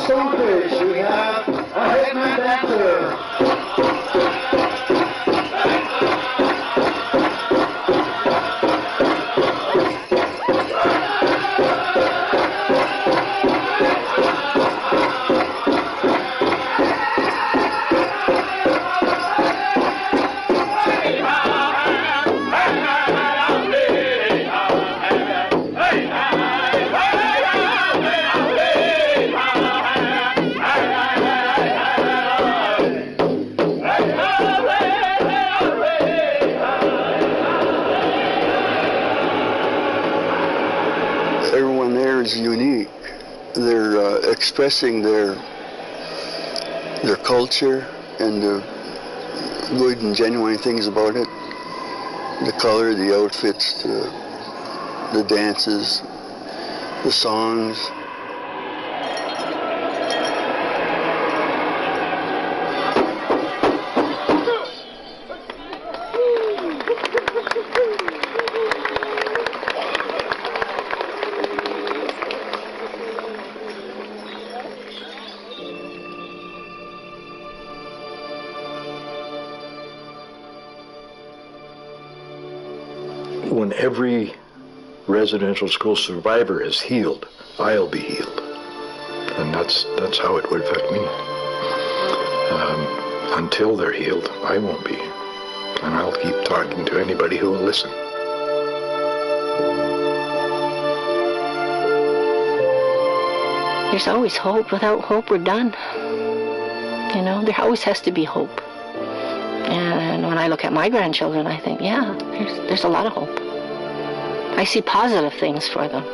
S20: Stonefish, we have a headman dancer.
S9: Everyone there is unique. They're expressing their culture and the good and genuine things about it. The color, the outfits, the dances, the songs.
S6: when every residential school survivor is healed, I'll be healed. And that's how it would affect me. Until they're healed, I won't be. And I'll keep talking to anybody who will listen.
S8: There's always hope. Without hope, we're done. You know, there always has to be hope. And when I look at my grandchildren, I think, yeah, there's a lot of hope. I see positive things for them.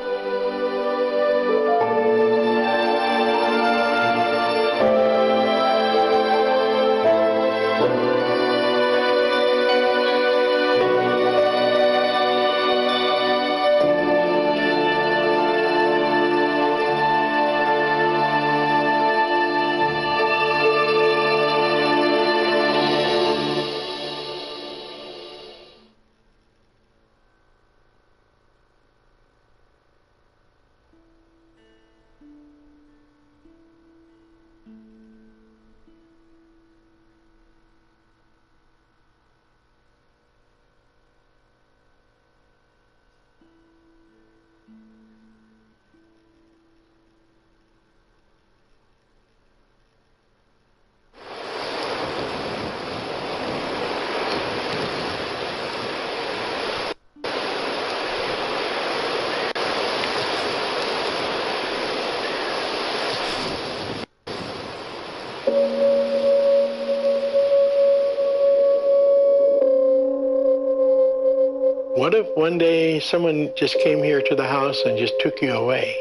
S4: What if one day someone just came here to the house and just took you away,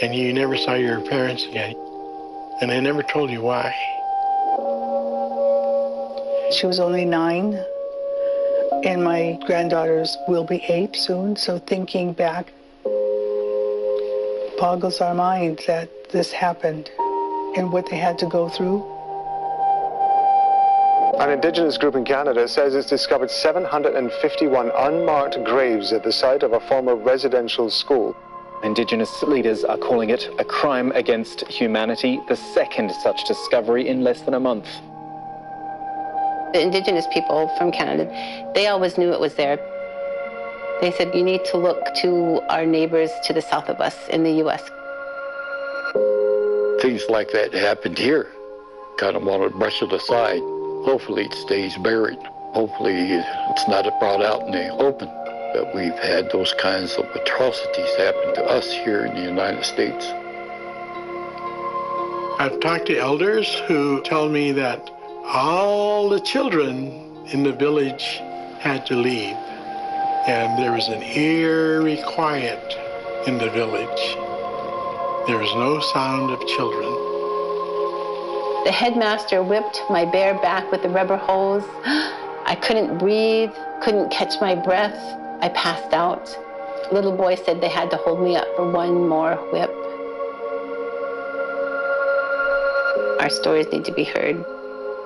S4: and you never saw your parents again, and they never told you why?
S1: She was only 9, and my granddaughters will be 8 soon, so thinking back boggles our mind that this happened and what they had to go through.
S13: An Indigenous group in Canada says it's discovered 751 unmarked graves at the site of a former residential school.
S22: Indigenous leaders are calling it a crime against humanity, the second such discovery in less than a month.
S8: The Indigenous people from Canada, they always knew it was there. They said, you need to look to our neighbors to the south of us in the U.S.
S24: Things like that happened here. Kind of want to brush it aside. Hopefully it stays buried. Hopefully it's not brought out in the open. That we've had those kinds of atrocities happen to us here in the United States.
S4: I've talked to elders who tell me that all the children in the village had to leave. And there was an eerie quiet in the village. There was no sound of children.
S8: The headmaster whipped my bare back with the rubber hose. I couldn't breathe, couldn't catch my breath. I passed out. Little boy said they had to hold me up for one more whip. Our stories need to be heard.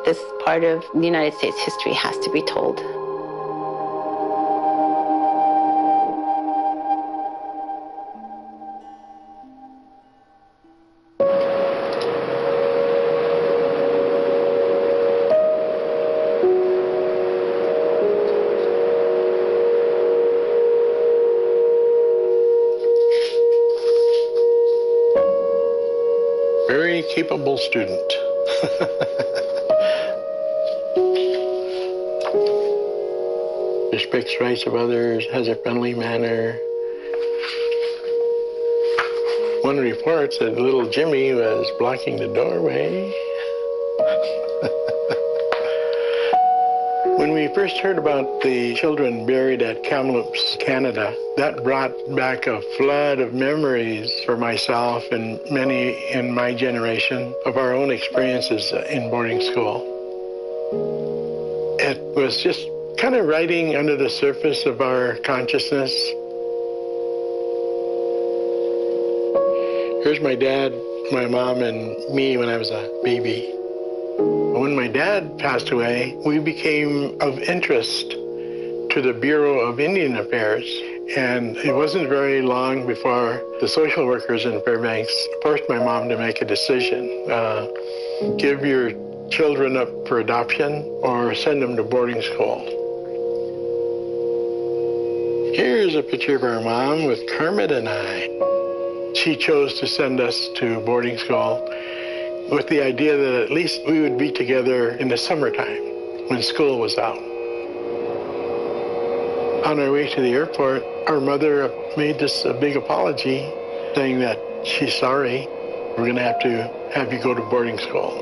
S8: This part of the United States history has to be told.
S4: Very capable student. Respects rights of others, has a friendly manner. One report said little Jimmy was blocking the doorway. When we first heard about the children buried at Kamloops, Canada, that brought back a flood of memories for myself and many in my generation of our own experiences in boarding school. It was just kind of riding under the surface of our consciousness. Here's my dad, my mom, and me when I was a baby. When my dad passed away, we became of interest to the Bureau of Indian Affairs. And it wasn't very long before the social workers in Fairbanks forced my mom to make a decision. Give your children up for adoption or send them to boarding school.
S2: Here's a picture of our mom with Kermit and I. She chose to send us to boarding school with the idea that at least we would be together in the summertime when school was out. On our way to the airport, our mother made us a big apology, saying that she's sorry. We're going to have you go to boarding school.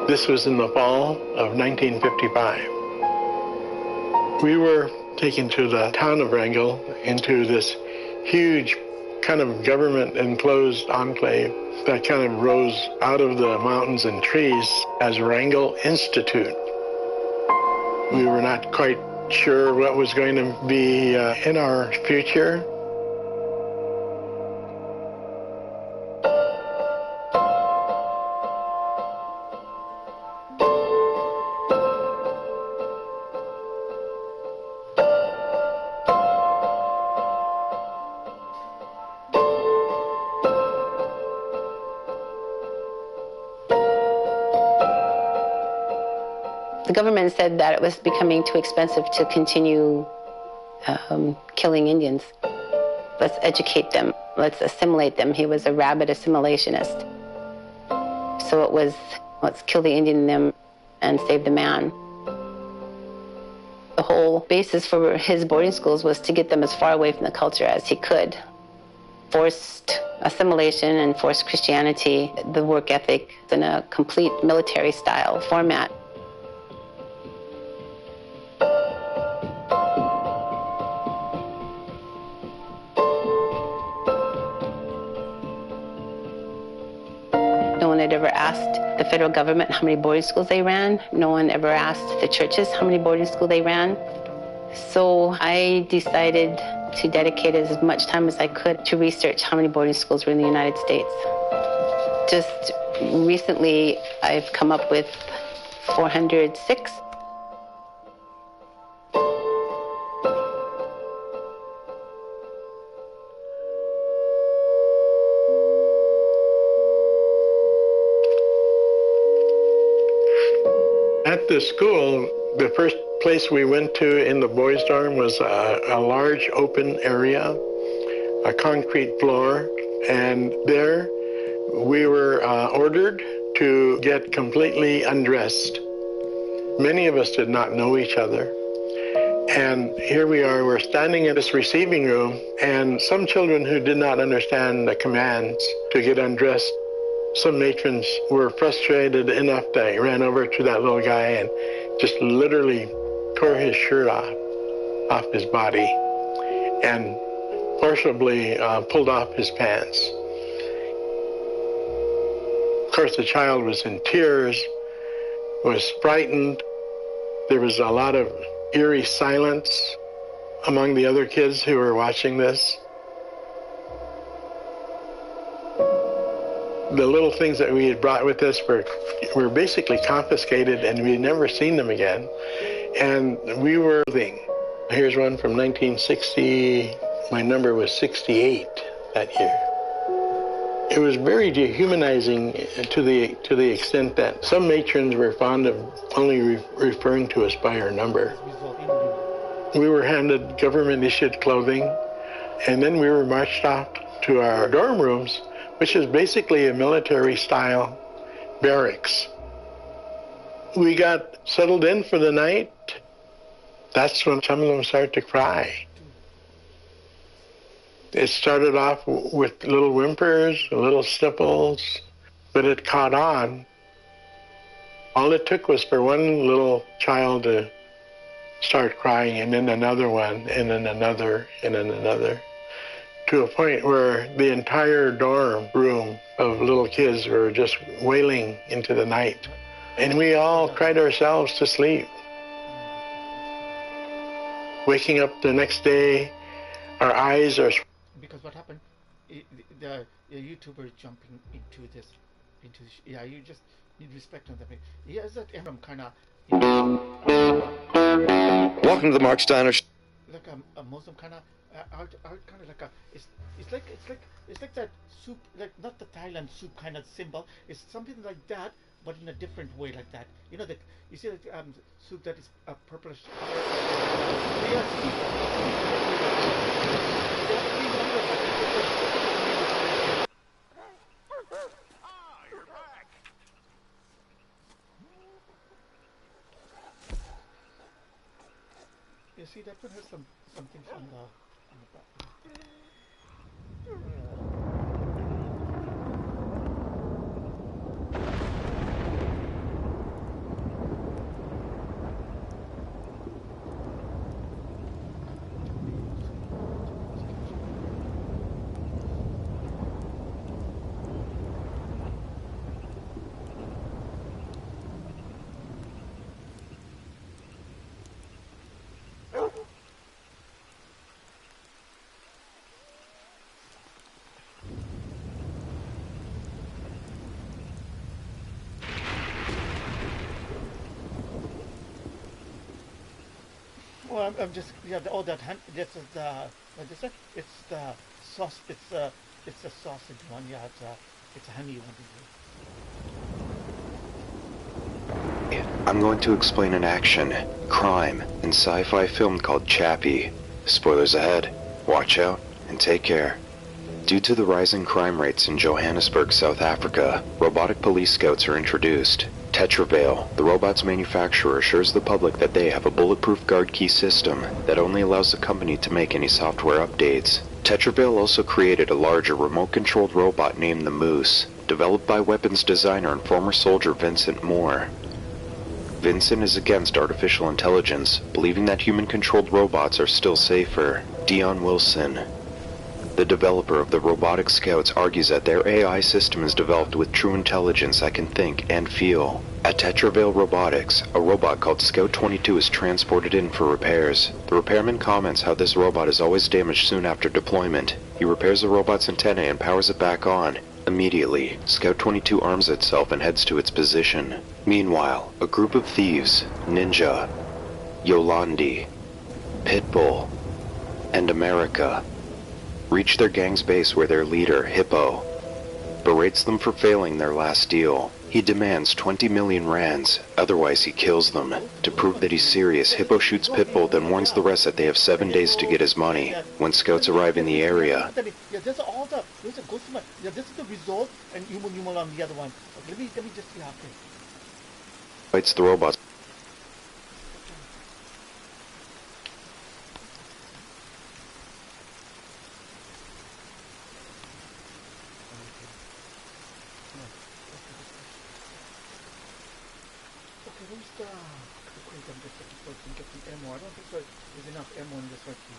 S2: This was in the fall of 1955. We were taken to the town of Wrangell into this huge kind of government enclosed enclave that kind of rose out of the mountains and trees as Wrangell Institute. We were not quite sure what was going to be in our future.
S5: The government said that it was becoming too expensive to continue killing Indians. Let's educate them. Let's assimilate them. He was a rabid assimilationist. So it was, let's kill the Indian in them and save the man. The whole basis for his boarding schools was to get them as far away from the culture as he could. Forced assimilation and forced Christianity, the work ethic in a complete military style format. No one had ever asked the federal government how many boarding schools they ran. No one ever asked the churches how many boarding schools they ran. So I decided to dedicate as much time as I could to research how many boarding schools were in the United States. Just recently, I've come up with 406.
S2: At the school, the first place we went to in the boys' dorm was a large open area, a concrete floor, and there we were ordered to get completely undressed. Many of us did not know each other. And here we are, we're standing in this receiving room, and some children who did not understand the commands to get undressed, some matrons were frustrated enough they ran over to that little guy and just literally tore his shirt off his body and forcibly pulled off his pants. Of course, the child was in tears, was frightened. There was a lot of eerie silence among the other kids who were watching this. The little things that we had brought with us were basically confiscated, and we had never seen them again. And we were living. Here's one from 1960. My number was 68 that year. It was very dehumanizing to the extent that some matrons were fond of only referring to us by our number. We were handed government-issued clothing, and then we were marched off to our dorm rooms, which is basically a military-style barracks. We got settled in for the night. That's when some of them started to cry. It started off with little whimpers, little sniffles, but it caught on. All it took was for one little child to start crying, and then another one, and then another, and then another, to a point where the entire dorm room of little kids were just wailing into the night. And we all cried ourselves to sleep. Waking up the next day, our eyes are...
S7: Because what happened, the YouTuber jumping yeah, you just need respect on that. He has that kind of...
S23: Welcome to the Mark Steiner Show.
S7: Like a Muslim kind of art kind of like a... It's like that soup, like not the Thailand soup kind of symbol. It's something like that, but in a different way like that. You know, you see the soup that is purplish. You see, that one has something on the back. Well, I'm just oh that this is the what is it? It's the sauce. It's a sausage one. Yeah, it's a honey one.
S3: I'm going to explain an action, crime, and sci-fi film called Chappie. Spoilers ahead. Watch out and take care. Due to the rising crime rates in Johannesburg, South Africa, robotic police scouts are introduced. Tetraveil, the robot's manufacturer, assures the public that they have a bulletproof guard key system that only allows the company to make any software updates. Tetraveil also created a larger remote-controlled robot named the Moose, developed by weapons designer and former soldier Vincent Moore. Vincent is against artificial intelligence, believing that human-controlled robots are still safer. Dion Wilson, the developer of the robotic scouts, argues that their AI system is developed with true intelligence that can think and feel. At Tetraveil Robotics, a robot called Scout 22 is transported in for repairs. The repairman comments how this robot is always damaged soon after deployment. He repairs the robot's antennae and powers it back on. Immediately, Scout 22 arms itself and heads to its position. Meanwhile, a group of thieves, Ninja, Yolandi, Pitbull, and America reach their gang's base where their leader, Hippo, berates them for failing their last deal. He demands 20 million rands, otherwise he kills them. To prove that he's serious, Hippo shoots Pitbull, then warns the rest that they have 7 days to get his money. When scouts arrive in the area,
S7: Yeah, there's all the there's a ghost one. Yeah, this is the result, and human on the other one. Okay, let me just see how.
S3: fights the robots.
S7: I don't think there's enough ammo in this recipe.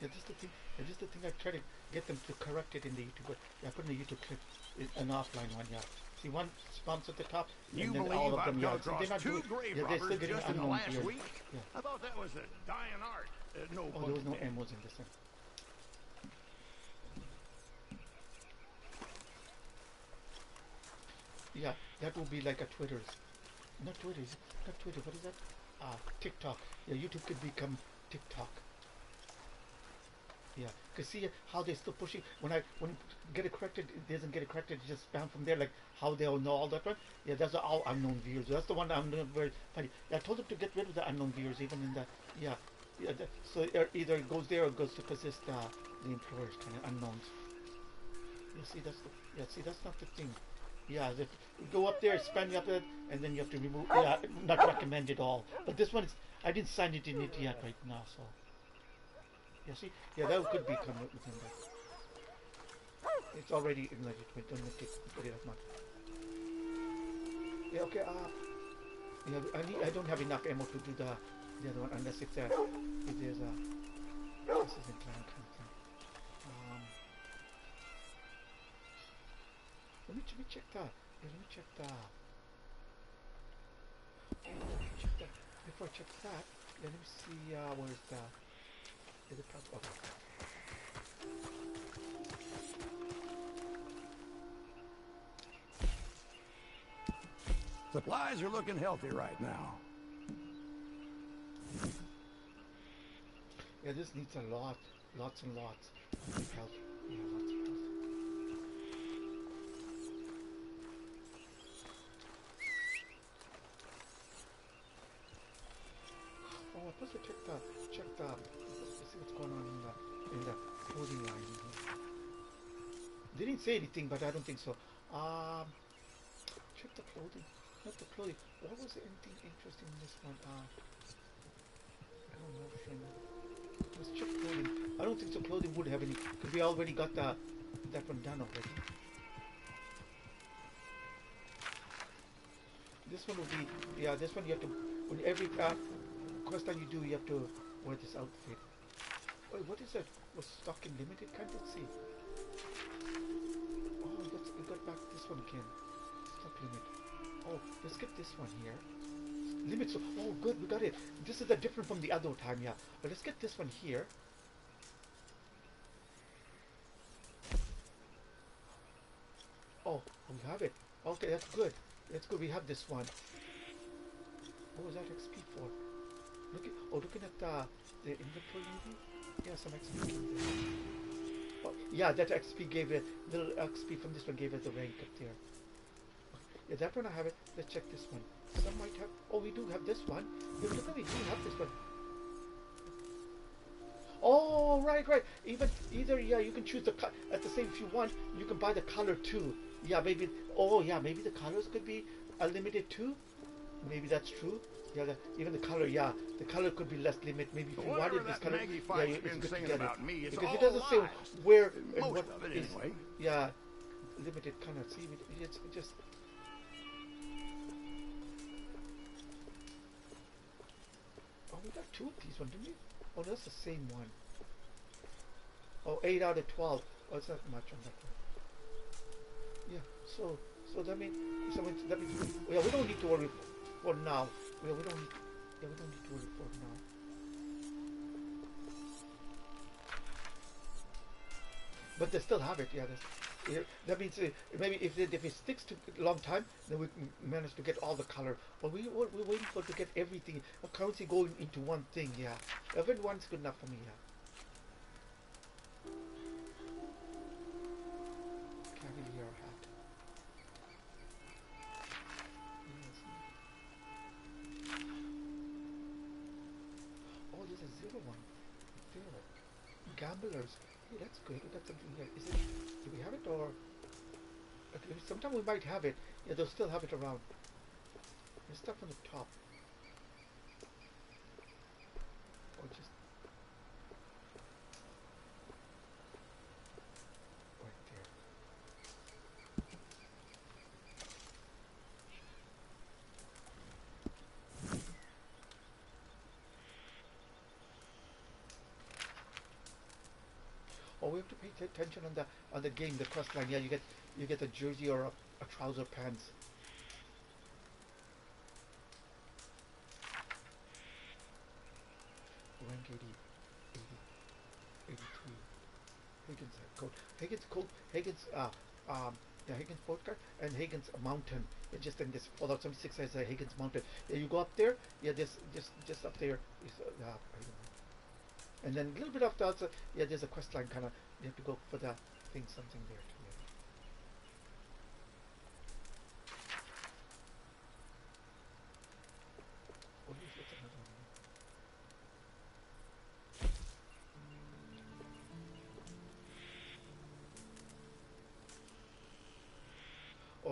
S7: Yeah, just the thing. I try to get them to correct it in the YouTube. I put in the YouTube clip an offline one. Yeah, see one spawns at the top, and then all of them. Yeah, so they're not doing. Yeah, they're still getting unknown here. Yeah.
S10: I thought that was a dying art. No.
S7: Oh, there was no ammos in this one. Yeah, that would be like a Twitter's. Not Twitter. Not Twitter. What is that? TikTok. Yeah, YouTube could become TikTok. Yeah, cause see how they're still pushing. When get it corrected, it doesn't get it corrected. It just spam from there. Like how they'll know all that one. Yeah, that's all unknown viewers. That's the one I'm very funny. Yeah, I told them to get rid of the unknown viewers, even in the so either it goes there or it goes to persist the employers kind of unknowns. You see, that's not the thing. Yeah, you go up there, expand up it, and then you have to remove. Yeah, not recommended all. But this one is, I didn't sign it in it yet right now, so. Yeah, see, yeah, that could be come within that. It's already ignited. We don't need to put it as much. Yeah, okay. Yeah, I don't have enough ammo to do the other one unless if there's a. This isn't plan. Let me check that. Yeah, let me check that. Before I check that, yeah, let me see where's the. Is it part? Okay.
S10: Supplies are looking healthy right now.
S7: Yeah, this needs a lot, lots and lots of help. Yeah, lots of help. Oh, I'm supposed to check the, let's see what's going on in the clothing line. They didn't say anything, but I don't think so. Check the clothing, not the clothing. What was anything interesting in this one? I don't know, friend. Let's check clothing. I don't think so. Clothing would have any, because we already got that one done already. This one will be, yeah. This one you have to, when every quest that you do, you have to wear this outfit. Wait, what is that? Was stock in limited? Can't see. Oh, we got back this one again. Stock limit. Oh, let's get this one here. Limit. So, oh, good, we got it. This is different from the other time, yeah. But let's get this one here. Oh, we have it. Okay, that's good. That's good. We have this one. What was that XP for? Looking at the inventory, maybe. Yeah, some XP came there. Oh, yeah, that XP gave it little XP from this one gave it the rank up there. Yeah, that one I have it. Let's check this one. Some might have. Oh, we do have this one. Yeah, look at we do have this one. Oh, right. Either yeah, you can choose the at the same if you want. You can buy the color too. Yeah, maybe. Oh, yeah, maybe the colors could be limited too. Maybe that's true. Yeah, even the color. Yeah, the color could be less limit. Maybe if you wanted this color, yeah, it's good to get it because it doesn't say where and what is. Anyway. Yeah, limited color. See, it's just. Oh, we got two of these ones, didn't we? Oh, that's the same one. Oh, 8 out of 12. Oh, it's not much on that one. Yeah, so that means, yeah, we don't need to worry for now. Yeah, we don't need to worry for now. But they still have it, yeah. That means maybe if it sticks to a long time, then we manage to get all the color. But we're waiting for to get everything, a currency going into one thing, yeah. Everyone's good enough for me, yeah. Cavalier hat. Yes. Oh, there's a 01. Zero. Gamblers. Hey, that's good. We got something here. Is it? Do we have it or? Okay, sometime we might have it. Yeah, they'll still have it around. There's stuff on the top. Or just right there. Oh, we have to pay attention on the game, the quest line. Yeah, you get a jersey or a trouser pants. Rank 80, 83. Higgins coat. Higgins Sport Car and Higgins Mountain. It's just in this Fallout 76 has a Higgins Mountain. Yeah, you go up there. Yeah, just up there is I don't know. And then a little bit after also, yeah, there's a quest line kind of. You have to go for that thing, something there too. Oh, yes, that's another one.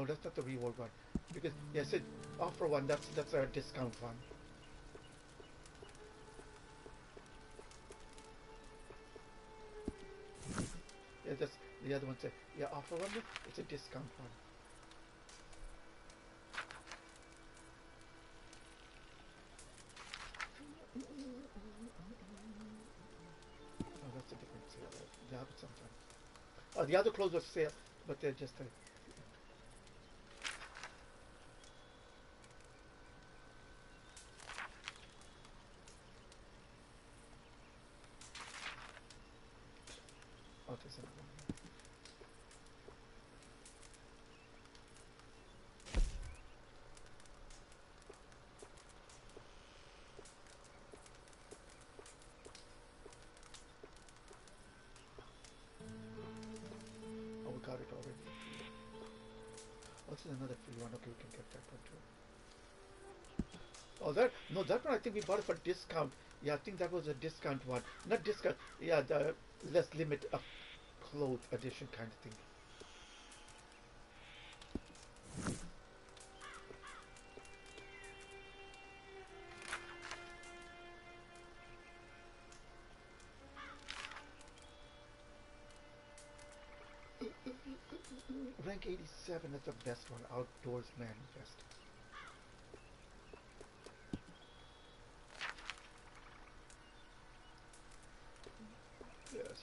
S7: Oh, that's not the reward one. Because, yeah, so offer one, that's our discount one. Yeah, that's the other one's a, yeah, offer one, it's a discount one. Oh, that's a different sale. They have it sometimes. Oh, the other clothes was sale, but they're just a... Oh, there's another one. Oh, we got it already. Oh, this is another free one. Okay, we can get that one too. Oh, that one I think we bought it for discount. Yeah, I think that was a discount one. Not discount, yeah, the less limit of clothes edition kind of thing. Rank 87 is the best one, Outdoors Man Vest. Yes.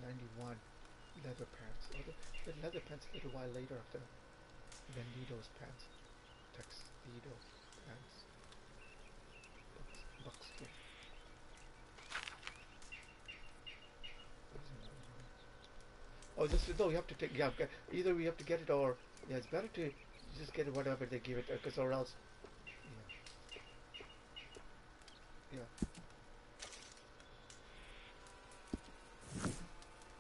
S7: 91 leather pants. Oh, the leather pants a little while later after Vendido's pants. Tuxedo pants. Buckskin. Oh, this is, no, you have to take, yeah, either we have to get it or, yeah, it's better to just get it whatever they give it, because or else, yeah.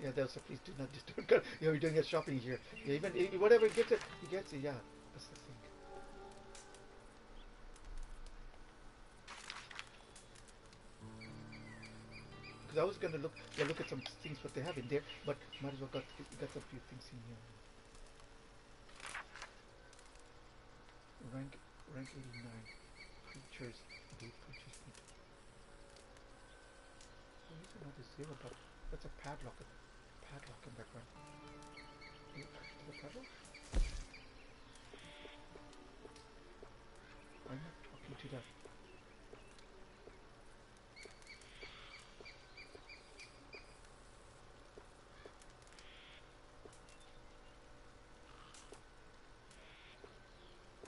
S7: Yeah, they'll say, please do not disturb, you know, we're doing a shopping here. Yeah, even, whatever he gets it, yeah, that's the thing. Because I was going to look at some things what they have in there, but might as well got a few things in here. Rank 89. Creatures. Blue creatures. Oh, here's another 0, but that's a padlock. Padlock in background. Is it a padlock? I'm not talking to that.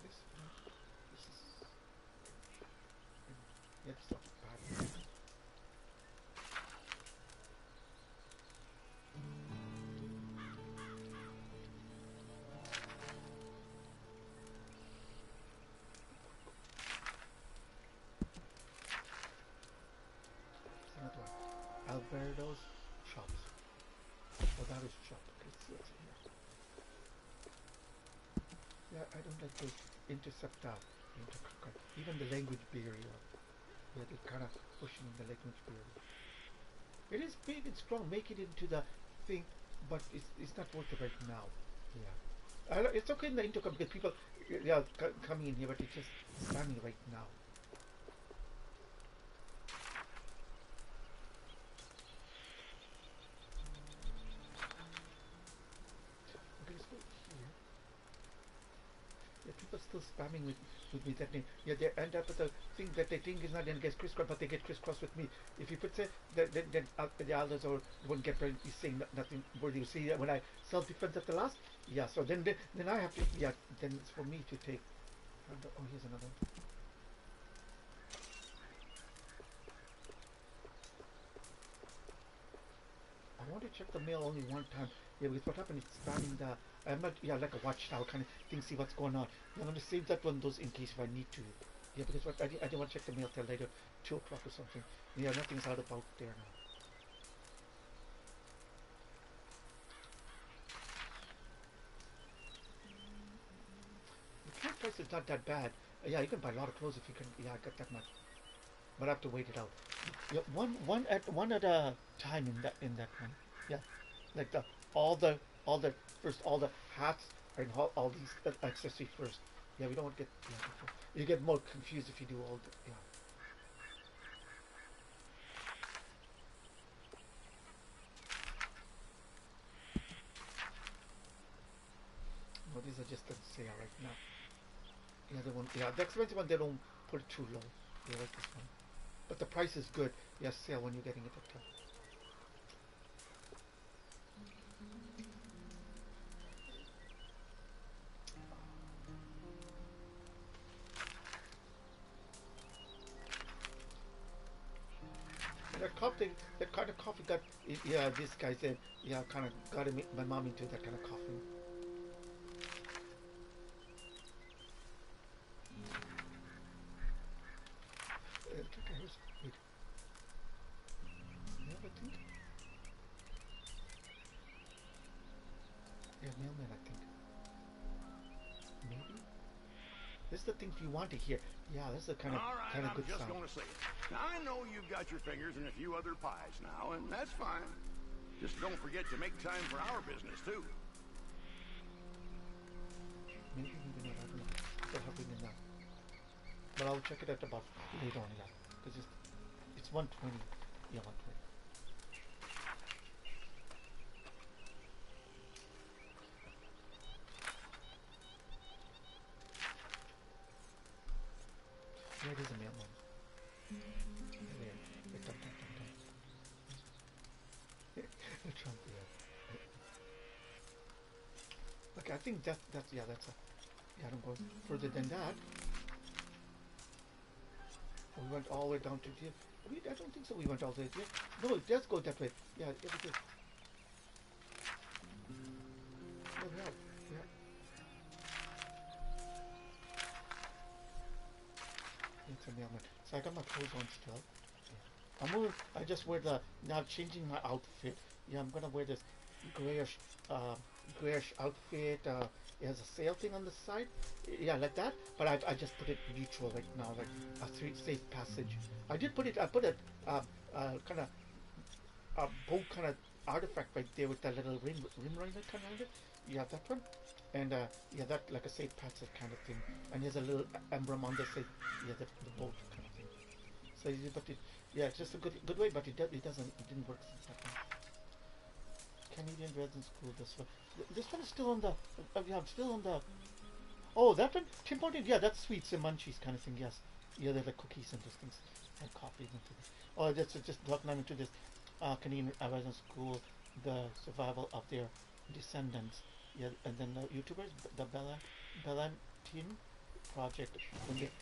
S7: This is... Yeah, it's not bad. Another one. Alberto's shops. Oh, that is shop. Okay, see what's in here. Yeah, I don't like to intercept that. Even the language barrier. Yeah, they're kind of pushing the language barrier. It is big and strong. Make it into the thing, but it's not worth it right now. Yeah. It's okay in the intercom because people, yeah, coming in here, but it's just spamming right now. Okay, let's go here. Yeah, people still spamming with me that name. Yeah, they end up with the thing that they think is not going to get crisscrossed, but they get crisscrossed with me. If you put say then the others or won't get ready saying nothing worthy. You see when I self-defense at the last, yeah. So then I have to, yeah. Then it's for me to take. Oh, here's another one. I want to check the mail only one time. Yeah, because what happened is spamming the. I'm not, yeah, like a watchtower kind of thing, see what's going on. I'm going to save that one, those in case if I need to. Yeah, because what, I didn't want to check the mail till later, 2 o'clock or something. Yeah, nothing's out about there now. The cat price is not that bad. Yeah, you can buy a lot of clothes if you can. Yeah, I got that much. but I have to wait it out. Yeah, one at a time in that one. Yeah, like all the hats and all these accessories first. Yeah, we don't want to get you get more confused if you do all the No, these are just on sale right now. Yeah, the expensive one they don't put it too low. Yeah, like this one. But the price is good. Yeah, sale when you're getting it at top. That kind of coffee got, yeah, this guy said, yeah, kind of got my mom into that kind of coffee. Wait. Yeah, I think. Yeah, mailman, I think. Maybe. This is the things you want to hear. Yeah, this is the kind of good
S10: just
S7: sound.
S10: Going to say it. Now, I know you've got your fingers in a few other pies now, and that's fine. Just don't forget to make time for our business too.
S7: Maybe not. I don't know. Still happening in that. But I'll check it out about later on, yeah. Because it's 120. Yeah, 120. Yeah, it is a mailman. Trump, yeah. Okay, I think that's a. Yeah, I don't go further than that. We went all the way down to here. I don't think so. We went all the way there. No, it does go that way. Yeah, it is. Oh, yeah. It's a mailman. So I got my clothes on still. I just wear now changing my outfit. Yeah, I'm gonna wear this grayish outfit. It has a sail thing on the side. Yeah, like that. But I just put it neutral right now, like a safe passage. I put a kind of a bow kind of artifact right there with that little rim right there, kind of. Yeah, that one. And yeah, that like a safe passage kind of thing. And there's a little emblem on the safe. Yeah, the boat kind of thing. So, but it's just a good way, but it didn't work since that one. Canadian resident school. This one is still on the. Yeah, still on the. Oh, that one, Tim Hortons. Yeah, that's sweets and munchies kind of thing. Yes, yeah, they're like cookies and those things, and coffee and things. Oh, that's just talking into this Canadian resident school, the survival of their descendants. Yeah, and then the YouTubers, the Bellantine project,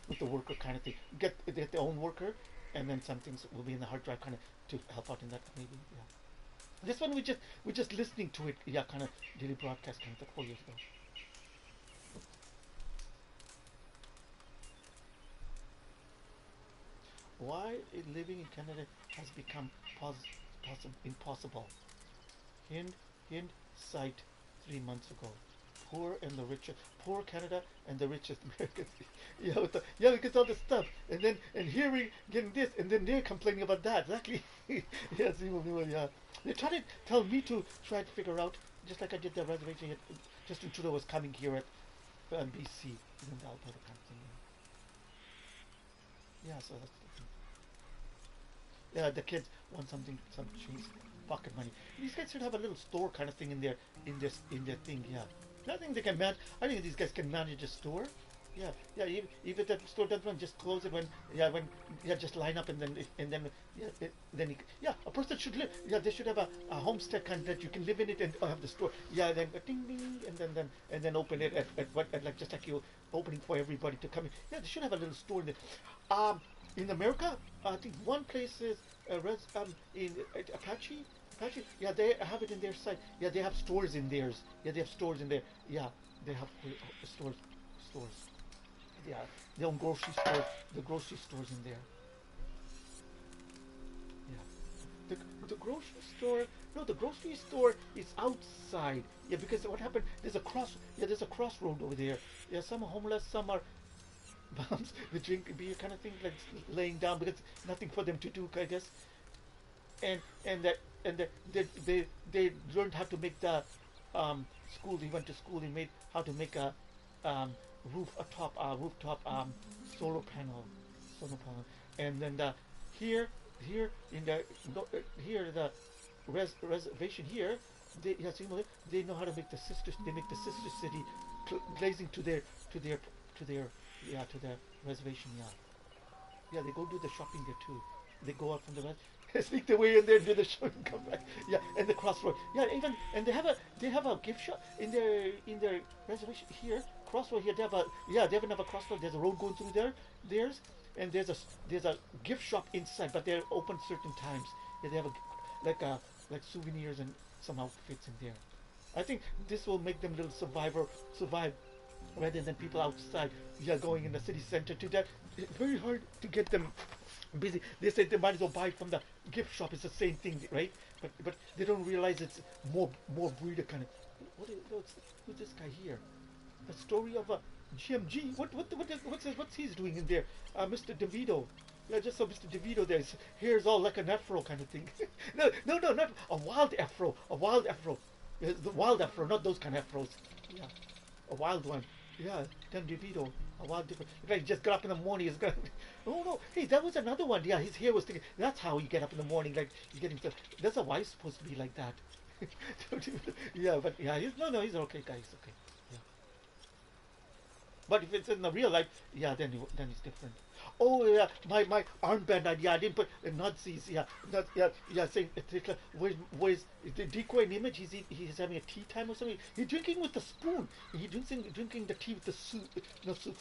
S7: with the worker kind of thing. Get their own worker, and then some things will be in the hard drive kind of to help out in that maybe. Yeah. This one we're just listening to it. Yeah, kind of daily broadcast kind of like 4 years ago. Why living in Canada has become impossible. Hindsight 3 months ago. Poor Canada and the richest Americans. Because all this stuff, and here we getting this, and then they're complaining about that. Exactly. Yes, yeah. They're trying to tell me to try to figure out, just like I did the reservation. Justin Trudeau was coming here at BC, in the Alberta kind of thing. Yeah, so that's the thing. Yeah, the kids want some cheese, pocket money. These guys should have a little store kind of thing in their thing. Yeah. I think they can manage. I think these guys can manage a store. Yeah. Even if that store doesn't run, just close it just line up and then a person should live. Yeah, they should have a homestead kind that you can live in it and have the store. Yeah, then ding ding, and then open it at like just like you opening for everybody to come in. Yeah, they should have a little store in there. In America, I think one place is in Apache. Yeah, they have it in their site. Yeah, they have stores in theirs. Yeah, they have stores in there. Yeah, they have stores. Yeah, their own grocery store. The grocery stores in there. Yeah, the grocery store. No, the grocery store is outside. Yeah, because what happened? There's a crossroad over there. Yeah, some are homeless, some are bums, the drink beer kind of thing, like laying down because nothing for them to do, I guess. And they learned how to make the school. They went to school. They made how to make a rooftop solar panel, and then here in the here the reservation here. They know how to make the sister. They make the sister city glazing to their reservation. Yeah, they go do the shopping there too. They go out from the west, sneak their way in there and do the shopping, come back. Yeah, and the crossroad. Yeah, even and they have a gift shop in their reservation here. Crossroad here. They have another crossroad. There's a road going through theirs, and there's a gift shop inside, but they're open certain times. Yeah, they have like souvenirs and some outfits in there. I think this will make them a little survive rather than people outside going in the city center to that. It's very hard to get them busy. They say they might as well buy it from the gift shop. It's the same thing, right? But they don't realize it's more breeder kind of. Who's this guy here? The story of a GMG. What's he's doing in there? Mr. DeVito. Yeah, just saw Mr. DeVito there. His hair's all like an afro kind of thing. No, not a wild afro. A wild afro. The wild afro, not those kind of afros. Yeah, a wild one. Yeah, Dan DeVito. A wild different. Like he just got up in the morning. He's got. Oh no! Hey, that was another one. Yeah, his hair was thinking. That's how you get up in the morning. Like you get himself. That's a wife supposed to be like that. Yeah, but yeah, he's an okay guy. He's okay. Yeah. But if it's in the real life, yeah, then it's different. Oh yeah, my armband. Yeah, I didn't put Nazis. Yeah, saying where's the decoy image? He's having a tea time or something. He's drinking with the spoon. He's drinking the tea with the soup. No soup.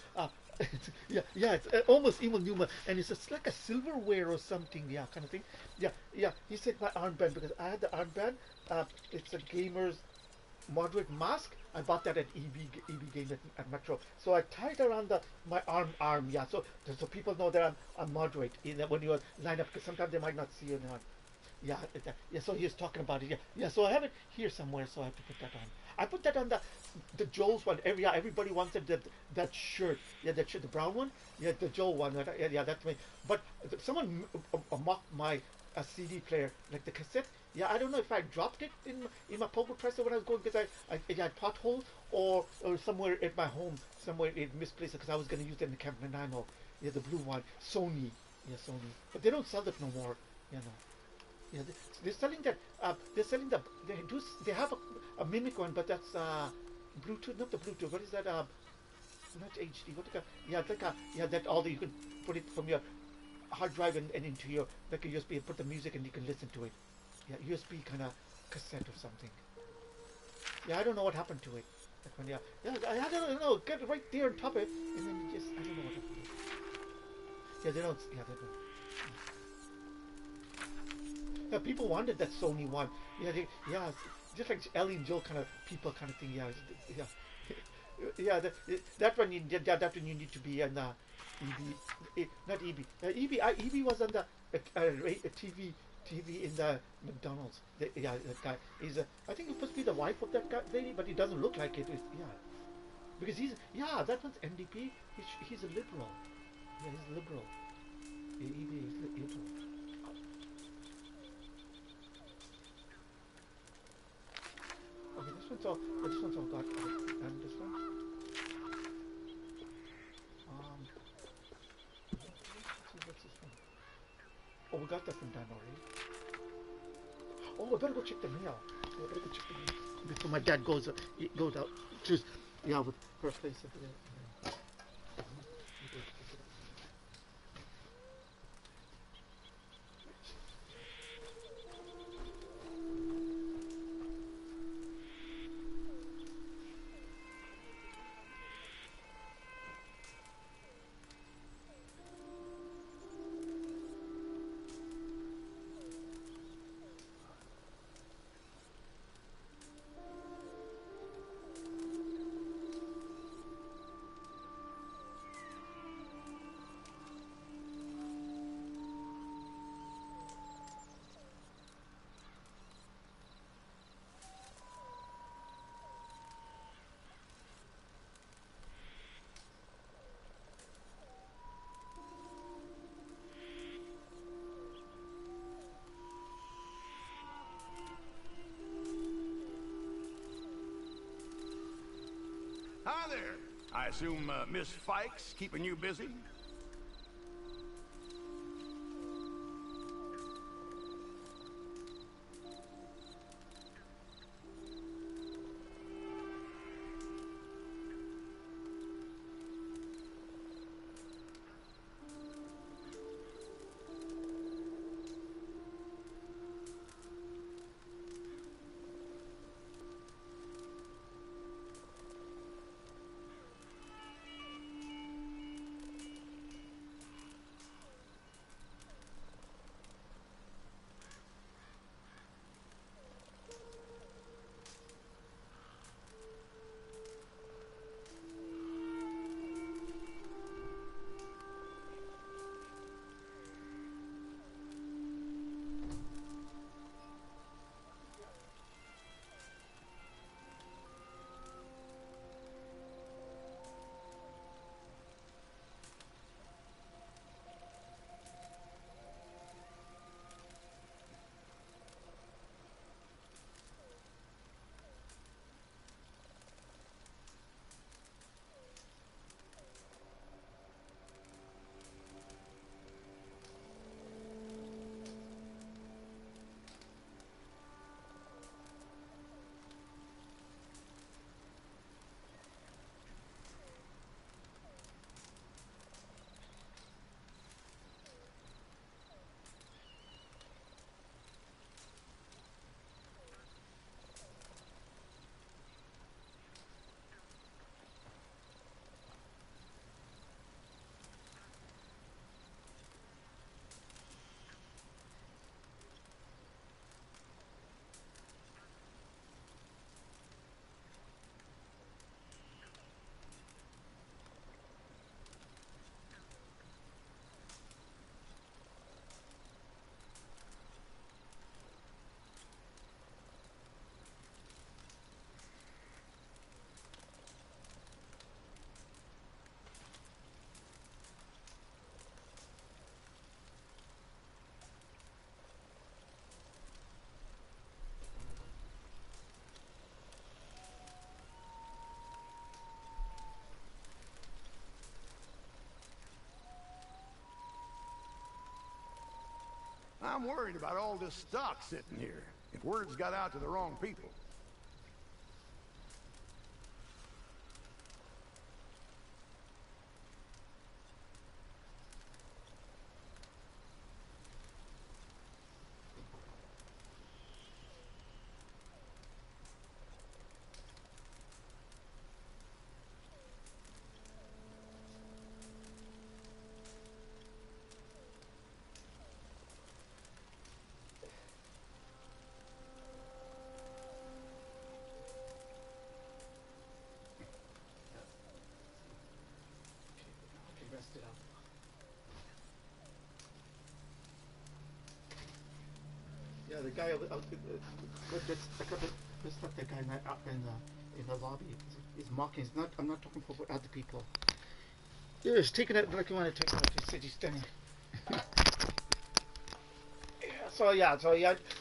S7: Yeah, it's almost evil humor, and it's just like a silverware or something. Yeah, kind of thing. Yeah. He said my armband because I had the armband. It's a gamer's moderate mask. I bought that at EB game at Metro. So I tied around my arm. Yeah. So people know that I'm moderate when you line up, because sometimes they might not see you now. Yeah. So he was talking about it. Yeah. So I have it here somewhere. So I have to put that on. I put that on the Joel's one. Everybody wanted that shirt. Yeah, that shirt, the brown one. Yeah, the Joel one. Yeah, that's me. But someone mocked my CD player, like the cassette. Yeah, I don't know if I dropped it in my poker presser when I was going, because I had pothole or somewhere at my home, somewhere it misplaced it, because I was going to use it in the Camp Nanaimo. Yeah, the blue one, Sony. Yeah, Sony. But they don't sell that no more. Yeah, no. Yeah, they're selling that. They have a Mimic one, but that's Bluetooth, not the Bluetooth. What is that? Not HD. What? You can put it from your hard drive and into your like a USB and put the music and you can listen to it. Yeah, USB kind of cassette or something. Yeah, I don't know what happened to it. I don't know. Get it right there on top of it, and then you just I don't know what happened to it. Yeah, they don't. Yeah, people wanted that Sony one. Yeah, just like Ellie and Joel kind of people kind of thing. Yeah. That one you need to be on EB, not EB. EB was on the TV in the McDonald's. That guy is. I think he's supposed to be the wife of that guy lady, but he doesn't look like it. Because that one's NDP. He's a liberal. Yeah, he's liberal. EB is liberal. Okay, this one's all got. And this one. What's this one? Oh, we got that from Dan already. Oh, I better go check the mail. Before my dad goes out. With her place over there.
S10: Hi there. I assume Miss Fike's keeping you busy? I'm worried about all this stock sitting here. If word's got out to the wrong people.
S7: Yeah, the guy just like the guy up in the lobby is mocking. He's not. I'm not talking for other people. Yeah, he's taking it like you want to take it. He said he's standing. So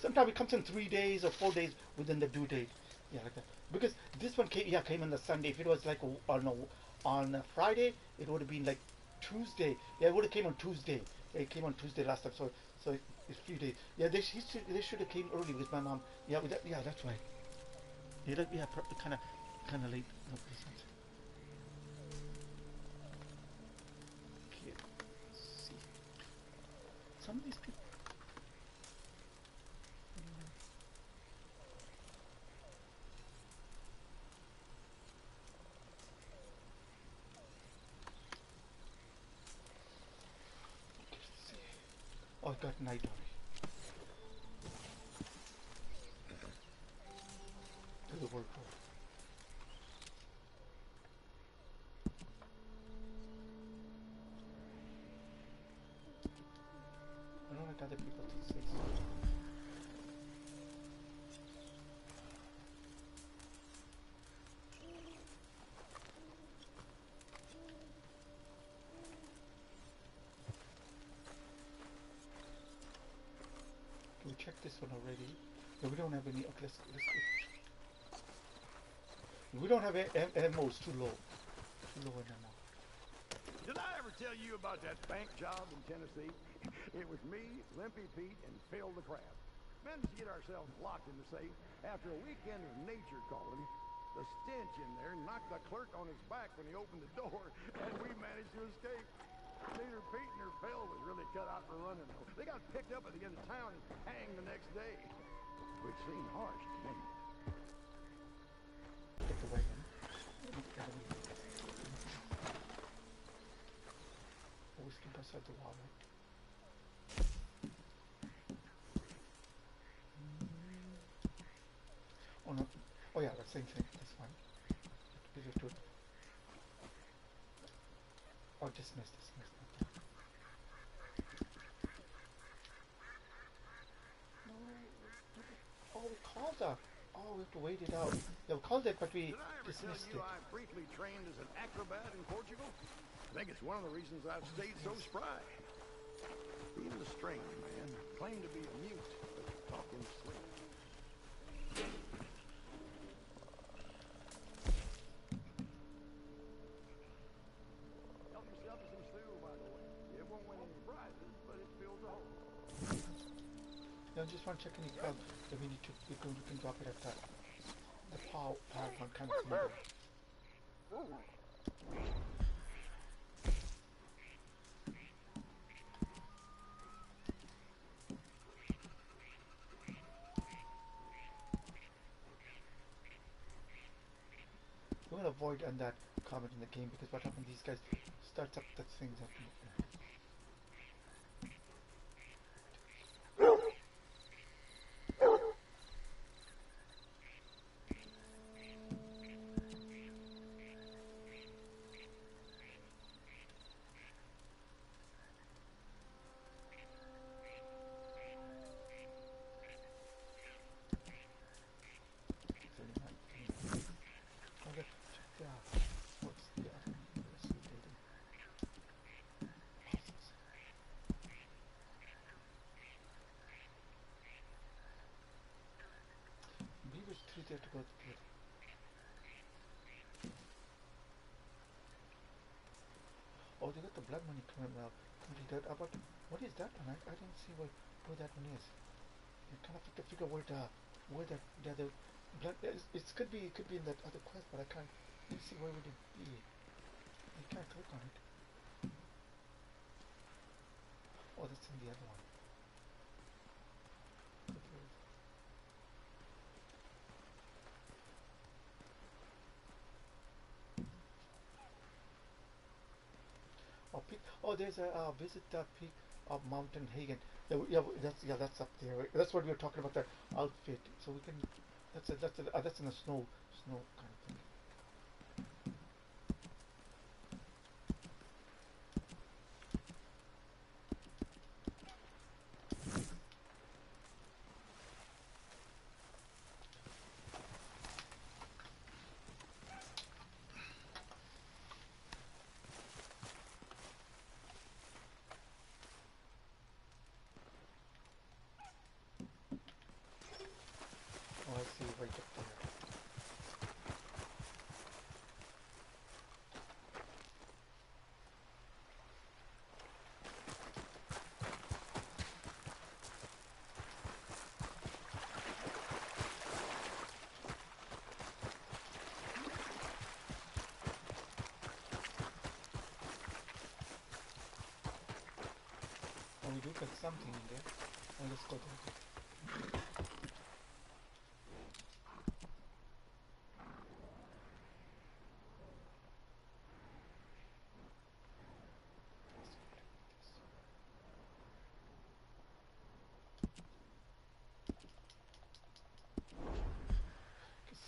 S7: sometimes it comes in 3 days or 4 days within the due date. Yeah, like that. Because this one came on the Sunday. If it was like on a Friday, it would have been like Tuesday. Yeah, it would have came on Tuesday. It came on Tuesday last time. So it's a few days. Yeah, they should have came early with my mom. Yeah, that's right. Yeah, kind of late. No, can't see. Some of these people. Oh, I got night already. To the work floor. I don't like other people to say so. We checked this one already. No, we don't have any. Okay, let's We don't have MO, it's too low. Too low in MO.
S10: Did I ever tell you about that bank job in Tennessee? It was me, Limpy Pete, and Phil the Crab. Managed to get ourselves locked in the safe after a weekend of nature calling. The stench in there knocked the clerk on his back when he opened the door, and we managed to escape. Neither Pete nor Phil was really cut out for running, though. They got picked up at the end of town and hanged the next day, which seemed harsh to me.
S7: Get the wagon. Always keep us at the wall, right? Oh no. Oh yeah, that's same thing. That's fine. Just do it. Oh, dismiss. No. Oh, we called that. Oh, we have to wait it out. Yeah, we called it, but we dismissed it.
S10: Did I ever tell you I briefly trained as an acrobat in Portugal? I think it's one of the reasons I've stayed so spry. He was a strange man, claimed to be a mute, but talked in his sleep. Help yourself to some stew, by the way. It won't win any prizes, but it fills a hole.
S7: Yeah, I just want to check any club that we need to. We can drop it at the power one kind of thing. We're gonna avoid on that comment in the game because what happens? These guys starts up the things up. There to go to bed. Oh, they got the blood money coming out. About what is that one? I didn't see where that one is. I'm trying to figure where the other blood. It could be in that other quest, but I can't see where would it be. I can't click on it. Oh, that's in the other one. Oh, there's a visit the peak of Mountain Hagen. Yeah, that's up there. That's what we were talking about, the outfit. So we can. That's in the snow kind of thing. Oh, I see, right up there. Oh, we do got something in there. Oh, let's go there.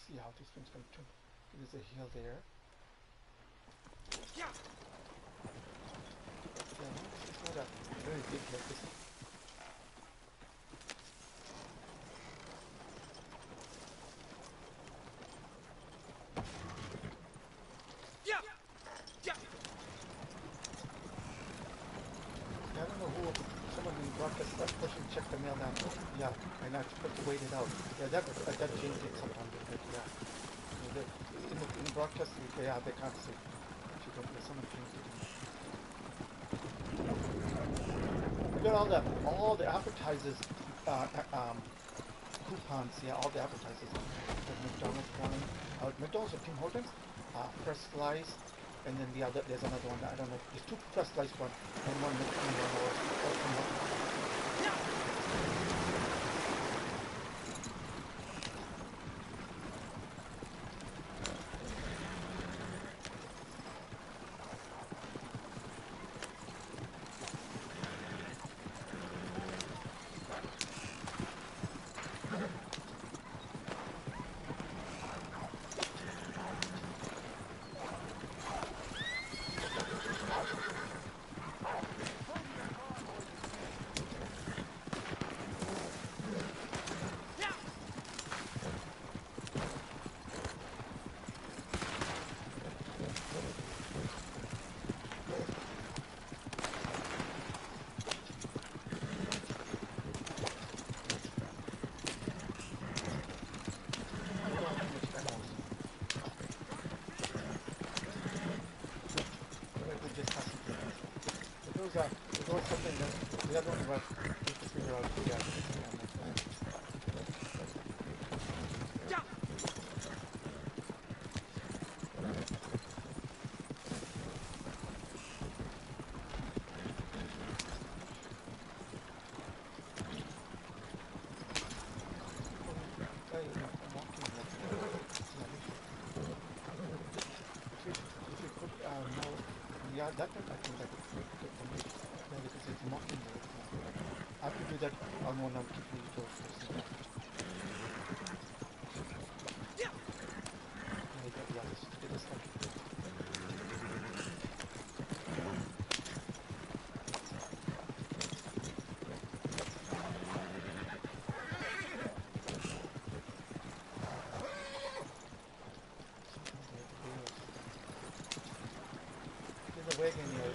S7: See how this one's going to turn. There's a hill there. Yeah, this is not a very big hill. This is I don't know who, someone in broadcast that person checked the mail now. Yeah, and I supposed to wait it out. Yeah, that changed it sometime. But yeah, in the in the broadcast, yeah, they can't see. If you don't, someone painted it. We got all the advertisers, coupons, yeah, all the advertisers. McDonald's one, McDonald's or Tim Hortons, personalized, and then there's another one. I don't know. There's two personalized ones and one McDonald's. Something that the other one was to figure out. Yeah, that one I think that because it's mocking the I have to do that on one of the videos. There's a wagon here.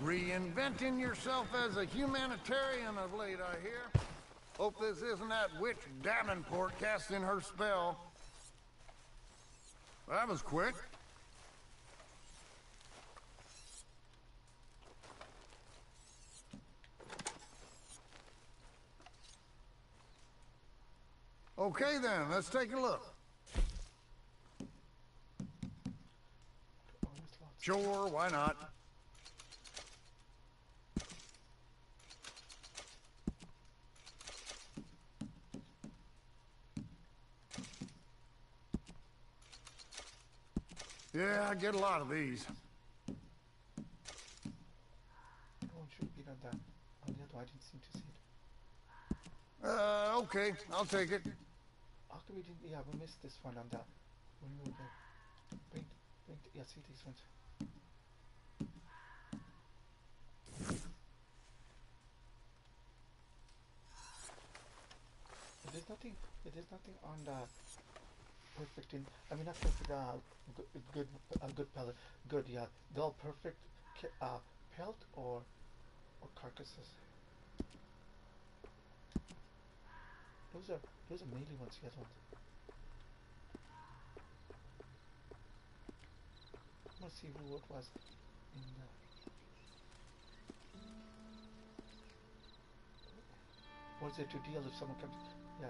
S10: Reinventing yourself as a humanitarian of late, I hear. Hope this isn't that witch Davenport casting her spell. That was quick. Okay then, let's take a look. Sure, why not? Yeah, I get a lot of these.
S7: Oh, it should be done that. On the other one, I didn't seem to see it.
S10: Okay, I'll take it.
S7: How come we didn't? Yeah, we missed this one on that. When we were there. Paint, yeah, see these ones. There's nothing on the perfect in. I mean, not perfect. Good pellet. Good, yeah. They're all perfect. Pelt or carcasses. Those are melee ones. The other ones. Let's see who it was in the. What is it to deal if someone comes? Yeah,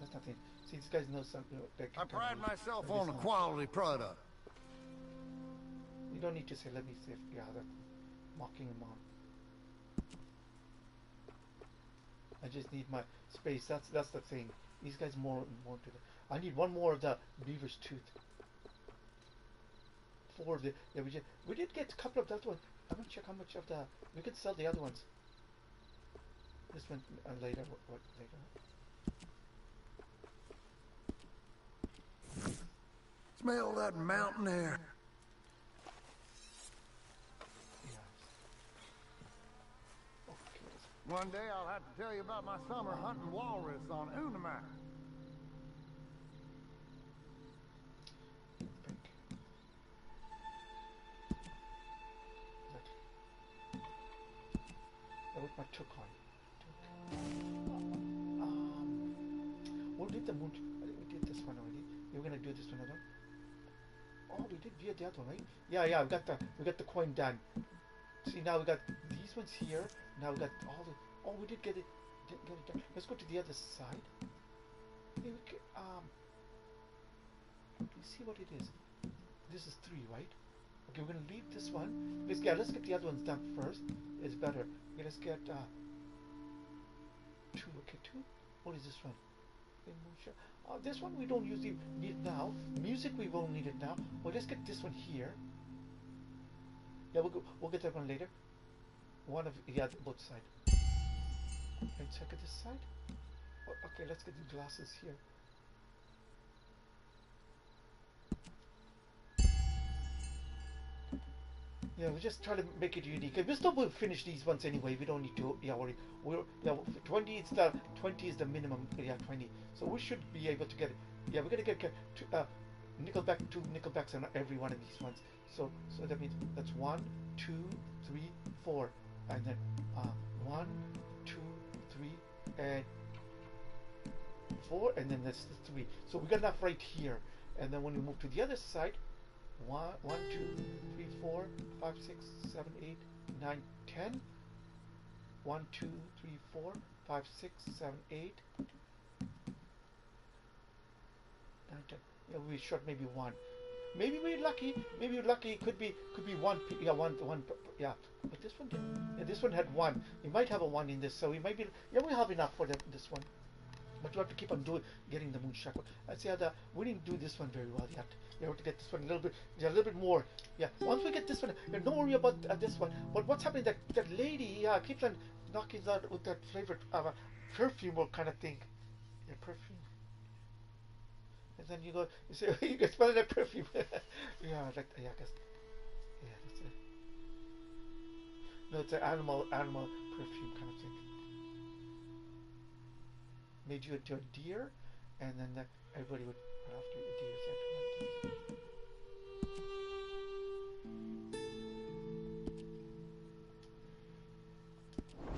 S7: that's nothing. See, these guys know something.
S10: I pride myself on a quality product.
S7: You don't need to say. Let me see. If, yeah, that. mocking him on. I just need my space. That's the thing. These guys more to the. I need one more of the beaver's tooth. 4 of the. Yeah, we did get a couple of that one. I'm gonna check how much of the. We could sell the other ones. This one later. What later?
S10: Smell that mountain air. One day I'll have to tell you about my summer hunting walrus on Nimic.
S7: That was my took on. We'll do the moon. I think we did this one already. We're gonna do this one again. Oh, we did the other one, right? Yeah. We got the coin done. See, now we got these ones here. Now we got all the. Oh, we did get it. Didn't get it done. Let's go to the other side. Hey, we can, let's see what it is. This is 3, right? Okay, we're gonna leave this one. Let's get the other ones done first. It's better. Okay, let's get 2. Okay, 2. What is this one? This one we don't usually need now. Music we won't need it now. Well, let's get this one here. Yeah, we'll get that one later. One of both sides. And check at this side. Oh, okay, let's get the glasses here. Yeah, we just try to make it unique. We still will finish these ones anyway. We don't need to. Yeah, we're 20 is the minimum. Yeah, 20. So we should be able to get it. Yeah, we're gonna get nickelback 2 nickelbacks on every one of these ones. So that means that's 1, 2, 3, 4, and then 1, 2, 3, and 4, and then that's the 3. So we got enough right here. And then when we move to the other side, 1, 2, 3, 4, 5, 6, 7, 8, 9, 10. 1, 2, 3, 4, 5, 6, 7, 8, 9, 10. Yeah, we short maybe 1. Maybe we're lucky. Maybe we're lucky. It could be 1. Yeah, one. Yeah, but this one didn't. Yeah, this one had 1. We might have a 1 in this, so we might be. Yeah, we have enough for this one. But you have to keep on getting the moon shackle. I see we didn't do this one very well yet. You have to get this one a little bit more. Yeah, once we get this one, don't worry about this one. But what's happening? That lady keeps on knocking out with that flavored perfume or kind of thing. Yeah, perfume. And then you say, you can smell that perfume. I guess. Yeah, that's it. No, it's an animal perfume kind of thing. Made you into a deer, and then everybody would run after the deer.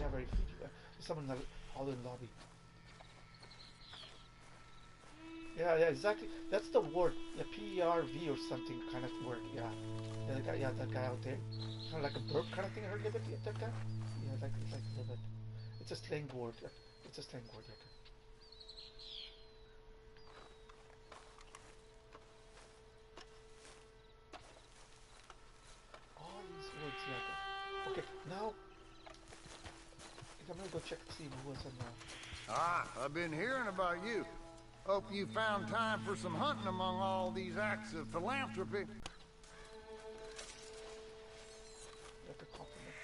S7: Never feed you. Someone in the hall in lobby. Yeah, exactly. That's the word. The PERV or something kind of word. Yeah. That guy out there. Kind of like a burp kind of thing. I heard a little bit that guy. Yeah, like a little bit. It's a slang word. It's a slang word. Yeah. All these words. Yeah. Okay. Now I'm gonna go check to see who was on now.
S10: I've been hearing about you. Hope you found time for some hunting among all these acts of philanthropy.
S7: Like a compliment.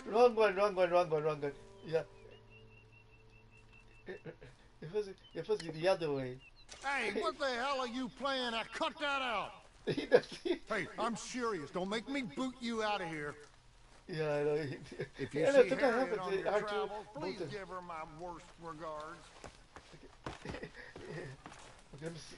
S7: Wrong one. Yeah. It was the other way.
S10: Hey, what the hell are you playing at? Cut that out! Hey, I'm serious. Don't make me boot you out of here.
S7: Yeah, I know.
S10: If you see Harriet on your travels, please give her my worst regards.
S7: Okay, let me see.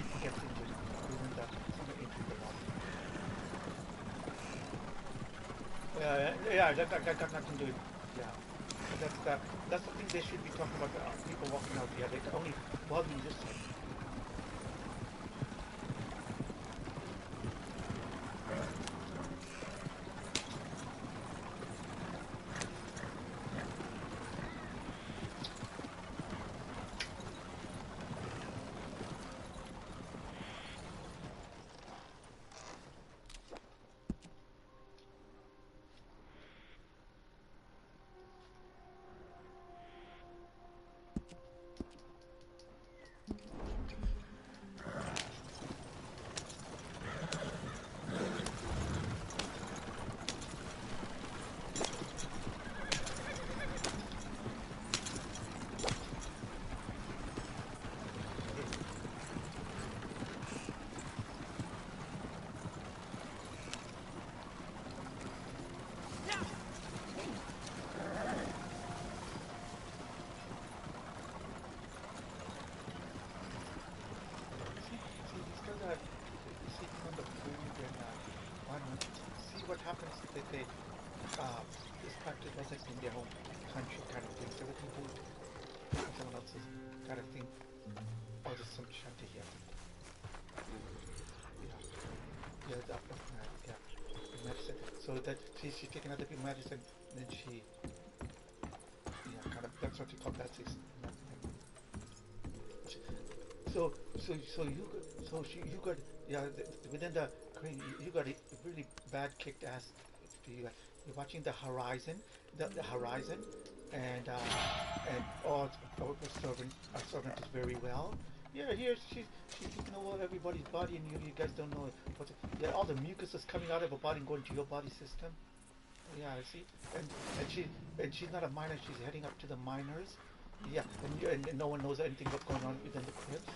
S7: everything gets injured, even the someone injured the body. Yeah, that got nothing to do with, yeah. That's the thing they should be talking about, people walking out here. They can only bother me this side. What happens that they this practice was like in their home country kind of thing. So what you do someone else's kind of thing. Oh, there's some shanty here. Yeah, yeah, medicine. So that she take another big medicine, and then she kind of, that's what you call that. So you got within the you got a really bad kicked ass. You're watching the horizon, the horizon, and our servant is very well. Yeah, here she's taking over everybody's body, and you guys don't know what's it. Yeah, all the mucus is coming out of her body and going to your body system. Yeah, I see, and she's not a minor. She's heading up to the minors. Yeah, and no one knows anything what's going on within the cribs.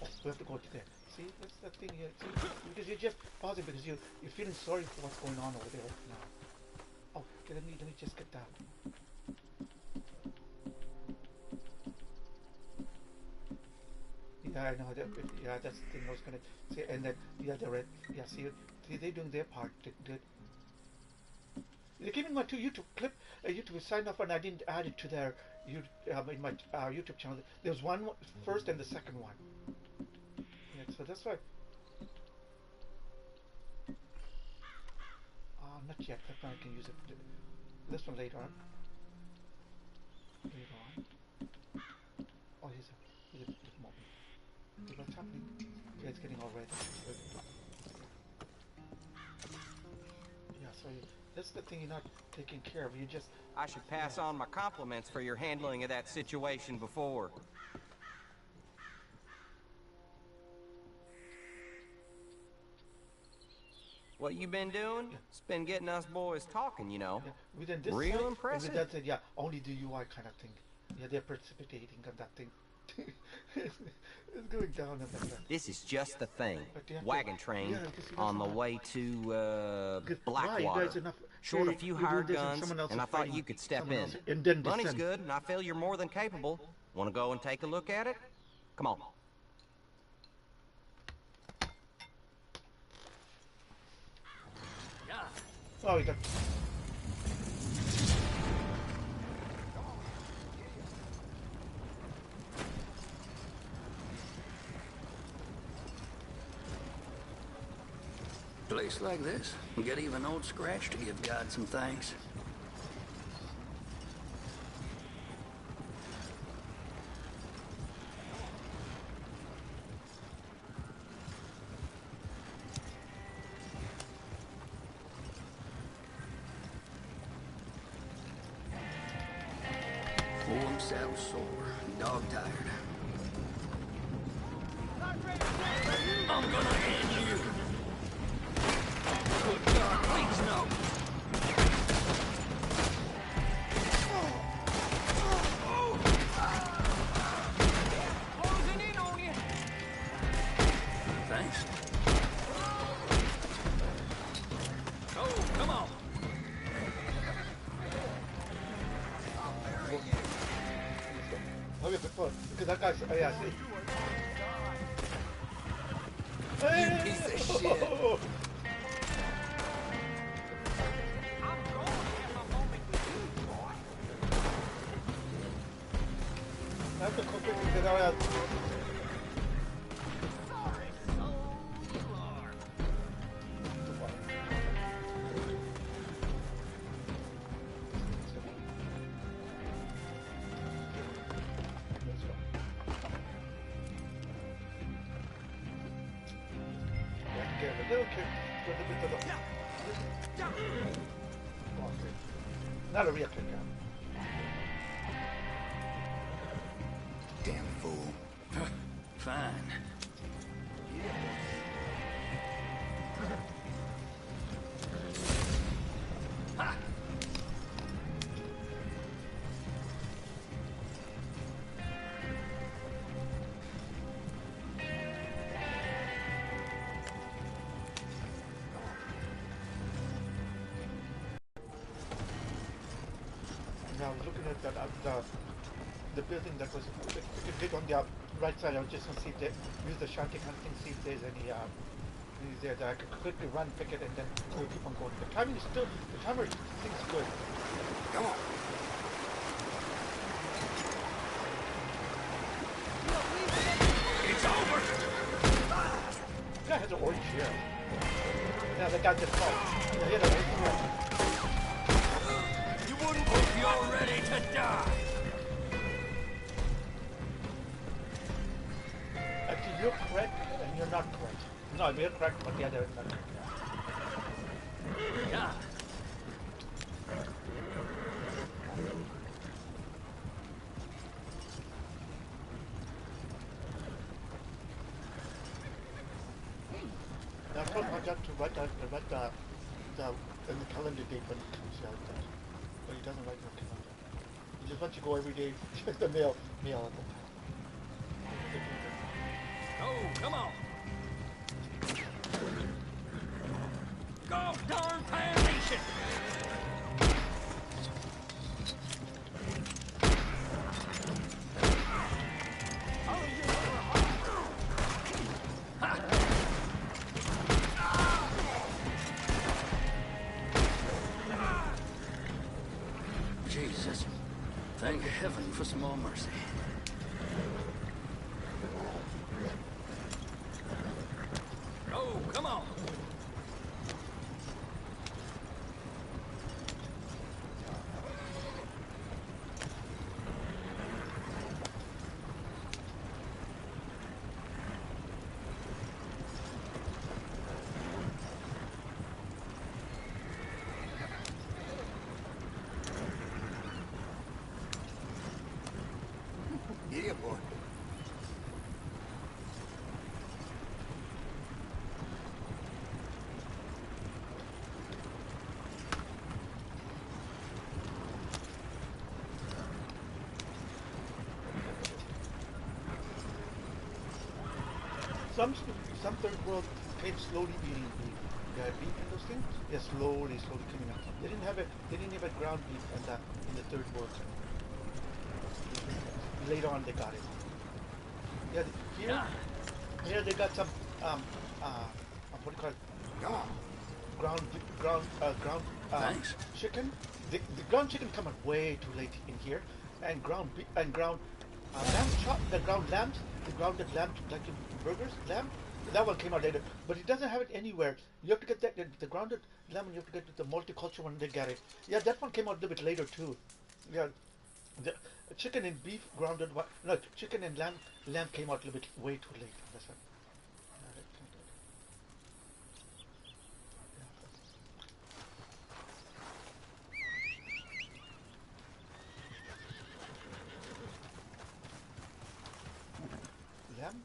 S7: Oh, we have to go to there. See, that's the thing here. See, because you're just pausing because you're feeling sorry for what's going on over there now. Oh, okay, let me just get that. Yeah, I know that. Yeah, that's the thing I was gonna say. And then the red. Yeah, see, they're doing their part. They're giving my YouTube clip. YouTube signed off, and I didn't add it to their in my YouTube channel. There's one first and the second one. Yeah, so that's why. Not yet. That one I can use it. This one later on. Later on. Oh, here's a moment. Okay, what's happening? Yeah, it's getting all red. Yeah, so that's the thing you're not taking care of. You just.
S11: I should pass on my compliments for your handling of that situation before. What you been doing? It's been getting us boys talking, you know.
S7: Within this
S11: real
S7: side,
S11: impressive.
S7: That's it, yeah, only the UI kind of thing. Yeah, they're precipitating on that thing. It's going down on that.
S11: This is just the thing. Wagon train on the way to Blackwater. Short a few hired guns, and I thought you could step in. Money's good, and I feel you're more than capable. Want to go and take a look at it? Come on.
S7: Oh, we got.
S15: Place like this, we get even old Scratch to give God some thanks. Pull himself sore, dog-tired. I'm gonna end you. Good God, please no. Closing in on you. Thanks. Oh, come on.
S7: Okay, because that guy's, oh yeah, see.
S15: You piece of shit.
S7: That's the quickest thing that I have. Not a real kick out.
S15: Damn fool. Fine. Ha!
S7: Now, looking at that, the building that was, if you could dig on the right side, I was just going to see if they use the shotgun hunting, see if there's any there that I could quickly run, pick it, and then we'll keep on going. The timing is still, the timer seems good.
S15: Come on. It's over.
S7: The guy has an orange here. Now the guy just fell. Yeah, he had an orange here.
S15: You wouldn't if you're ready to die.
S7: Actually, you're correct and you're not correct. No, we're correct, but the other is not correct.
S15: Yeah.
S7: Now, I told my dad to write in the calendar date when it comes out. But he doesn't write in the calendar. He just wants to go every day, check the mail at the time.
S15: Oh, come on. Go, darn damnation! Jesus, thank heaven for some more mercy. Oh, come on! Yeah, boy.
S7: Some third world came slowly eating beef. They had beef in those things. Yeah, slowly coming up. They didn't have it. They didn't have ground beef in the third world. Later on, they got it. Yeah, here they got some what do you call it? Ground chicken. The ground chicken come out way too late in here, and ground lamb chop. The ground lambs, the grounded lamb like in burgers, lamb. That one came out later, but it doesn't have it anywhere. You have to get that the grounded lamb, and you have to get the multicultural one. They get it. Yeah, that one came out a little bit later too. Yeah. The chicken and beef grounded, no, chicken and lamb came out a little bit way too late. That's right. Lamb?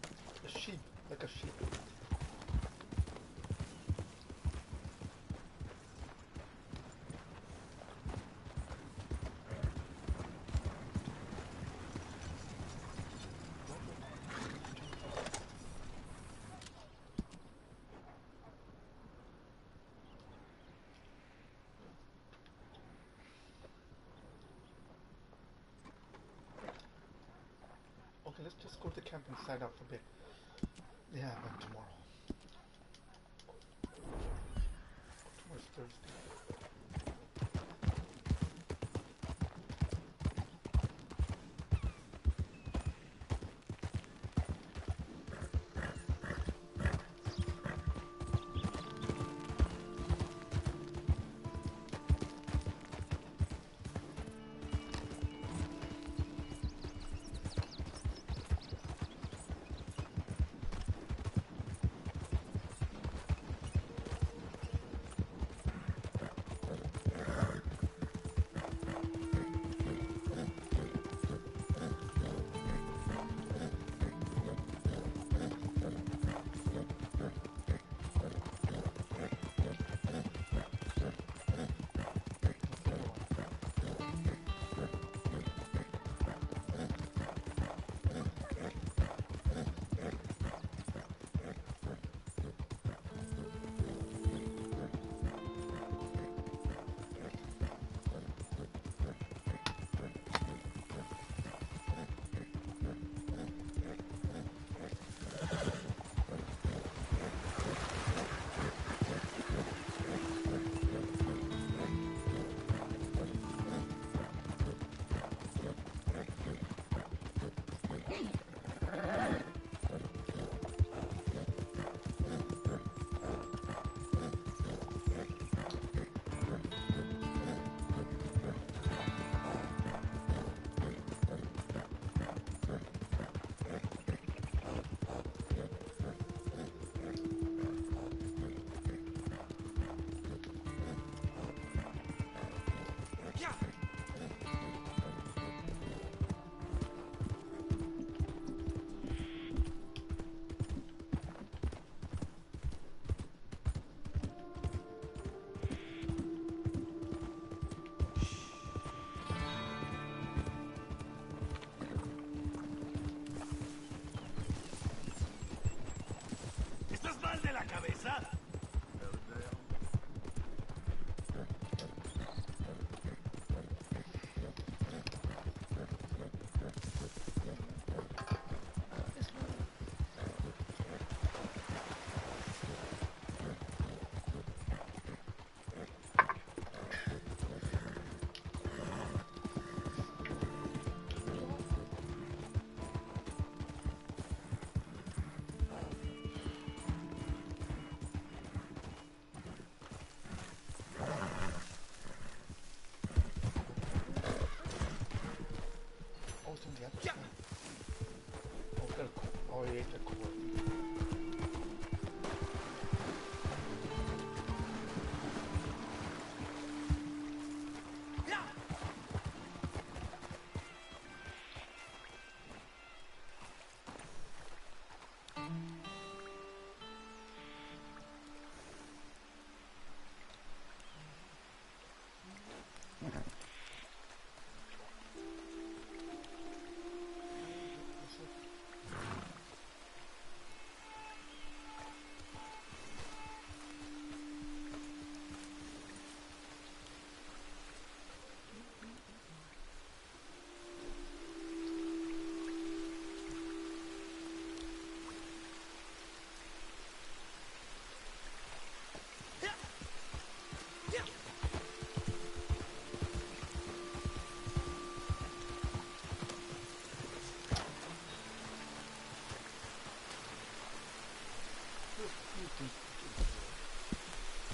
S7: A sheep, like a sheep. Okay, let's just go to the camp and sign up for a bit. Yeah, but tomorrow. Christmas Thursday.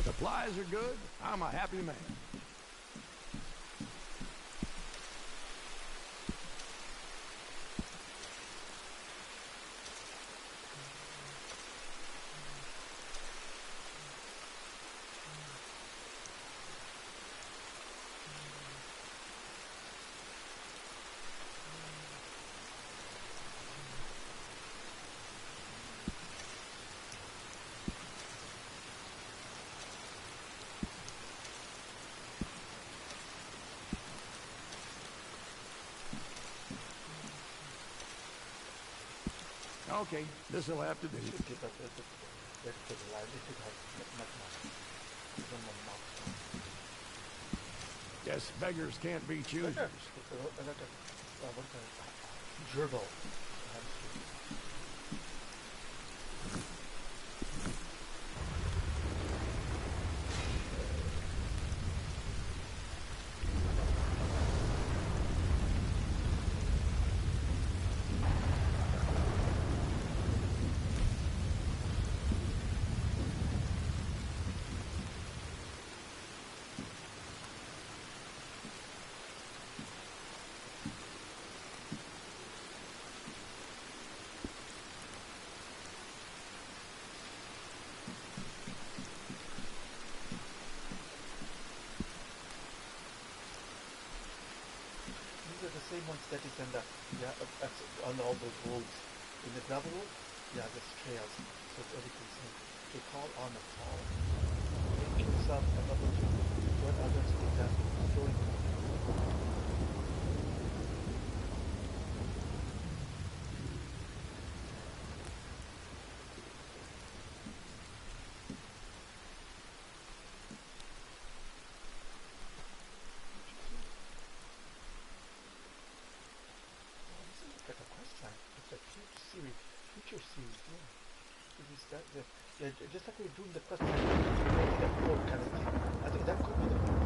S10: Supplies are good. I'm a happy man. Okay, this'll have to do. Guess beggars can't be choosers.
S7: that is on the on all those roads. In the gravel road, there's trails. So it's everything. To call on a call. Make yourself available to what others in the story. Just like we were doing the first time, making a board kind of thing. I think that could be the one.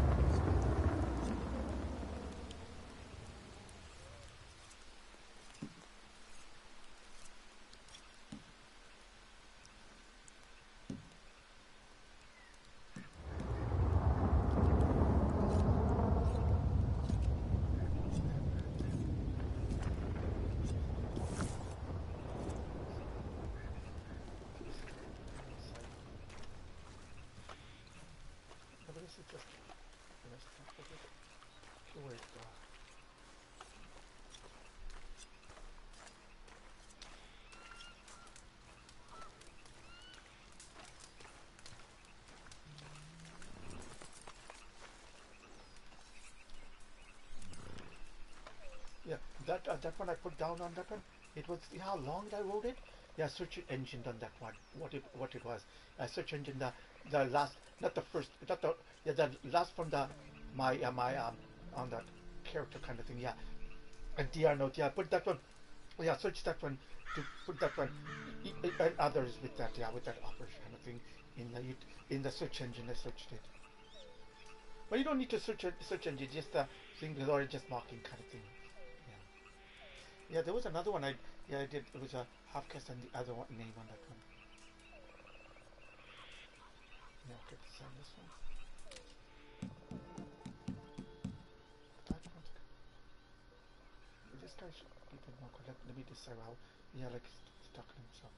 S7: Yeah, that one I put down on that one. It was how long I wrote it. Yeah, search engine on that one. What it was. Search engine the last, not the first, not the the last from the my on that character kind of thing. Yeah, and DR note. Yeah, put that one. Yeah, search that one to put that one and others with that. Yeah, with that operation kind of thing in the search engine. I searched it. But you don't need to search engine. Just the thing or just marking kind of thing. Yeah, there was another one I did. It was a half cast and the other one name on that one. Yeah, okay, design this one. This guy should be more correct. Let me decide how. Yeah, like he's talking to himself.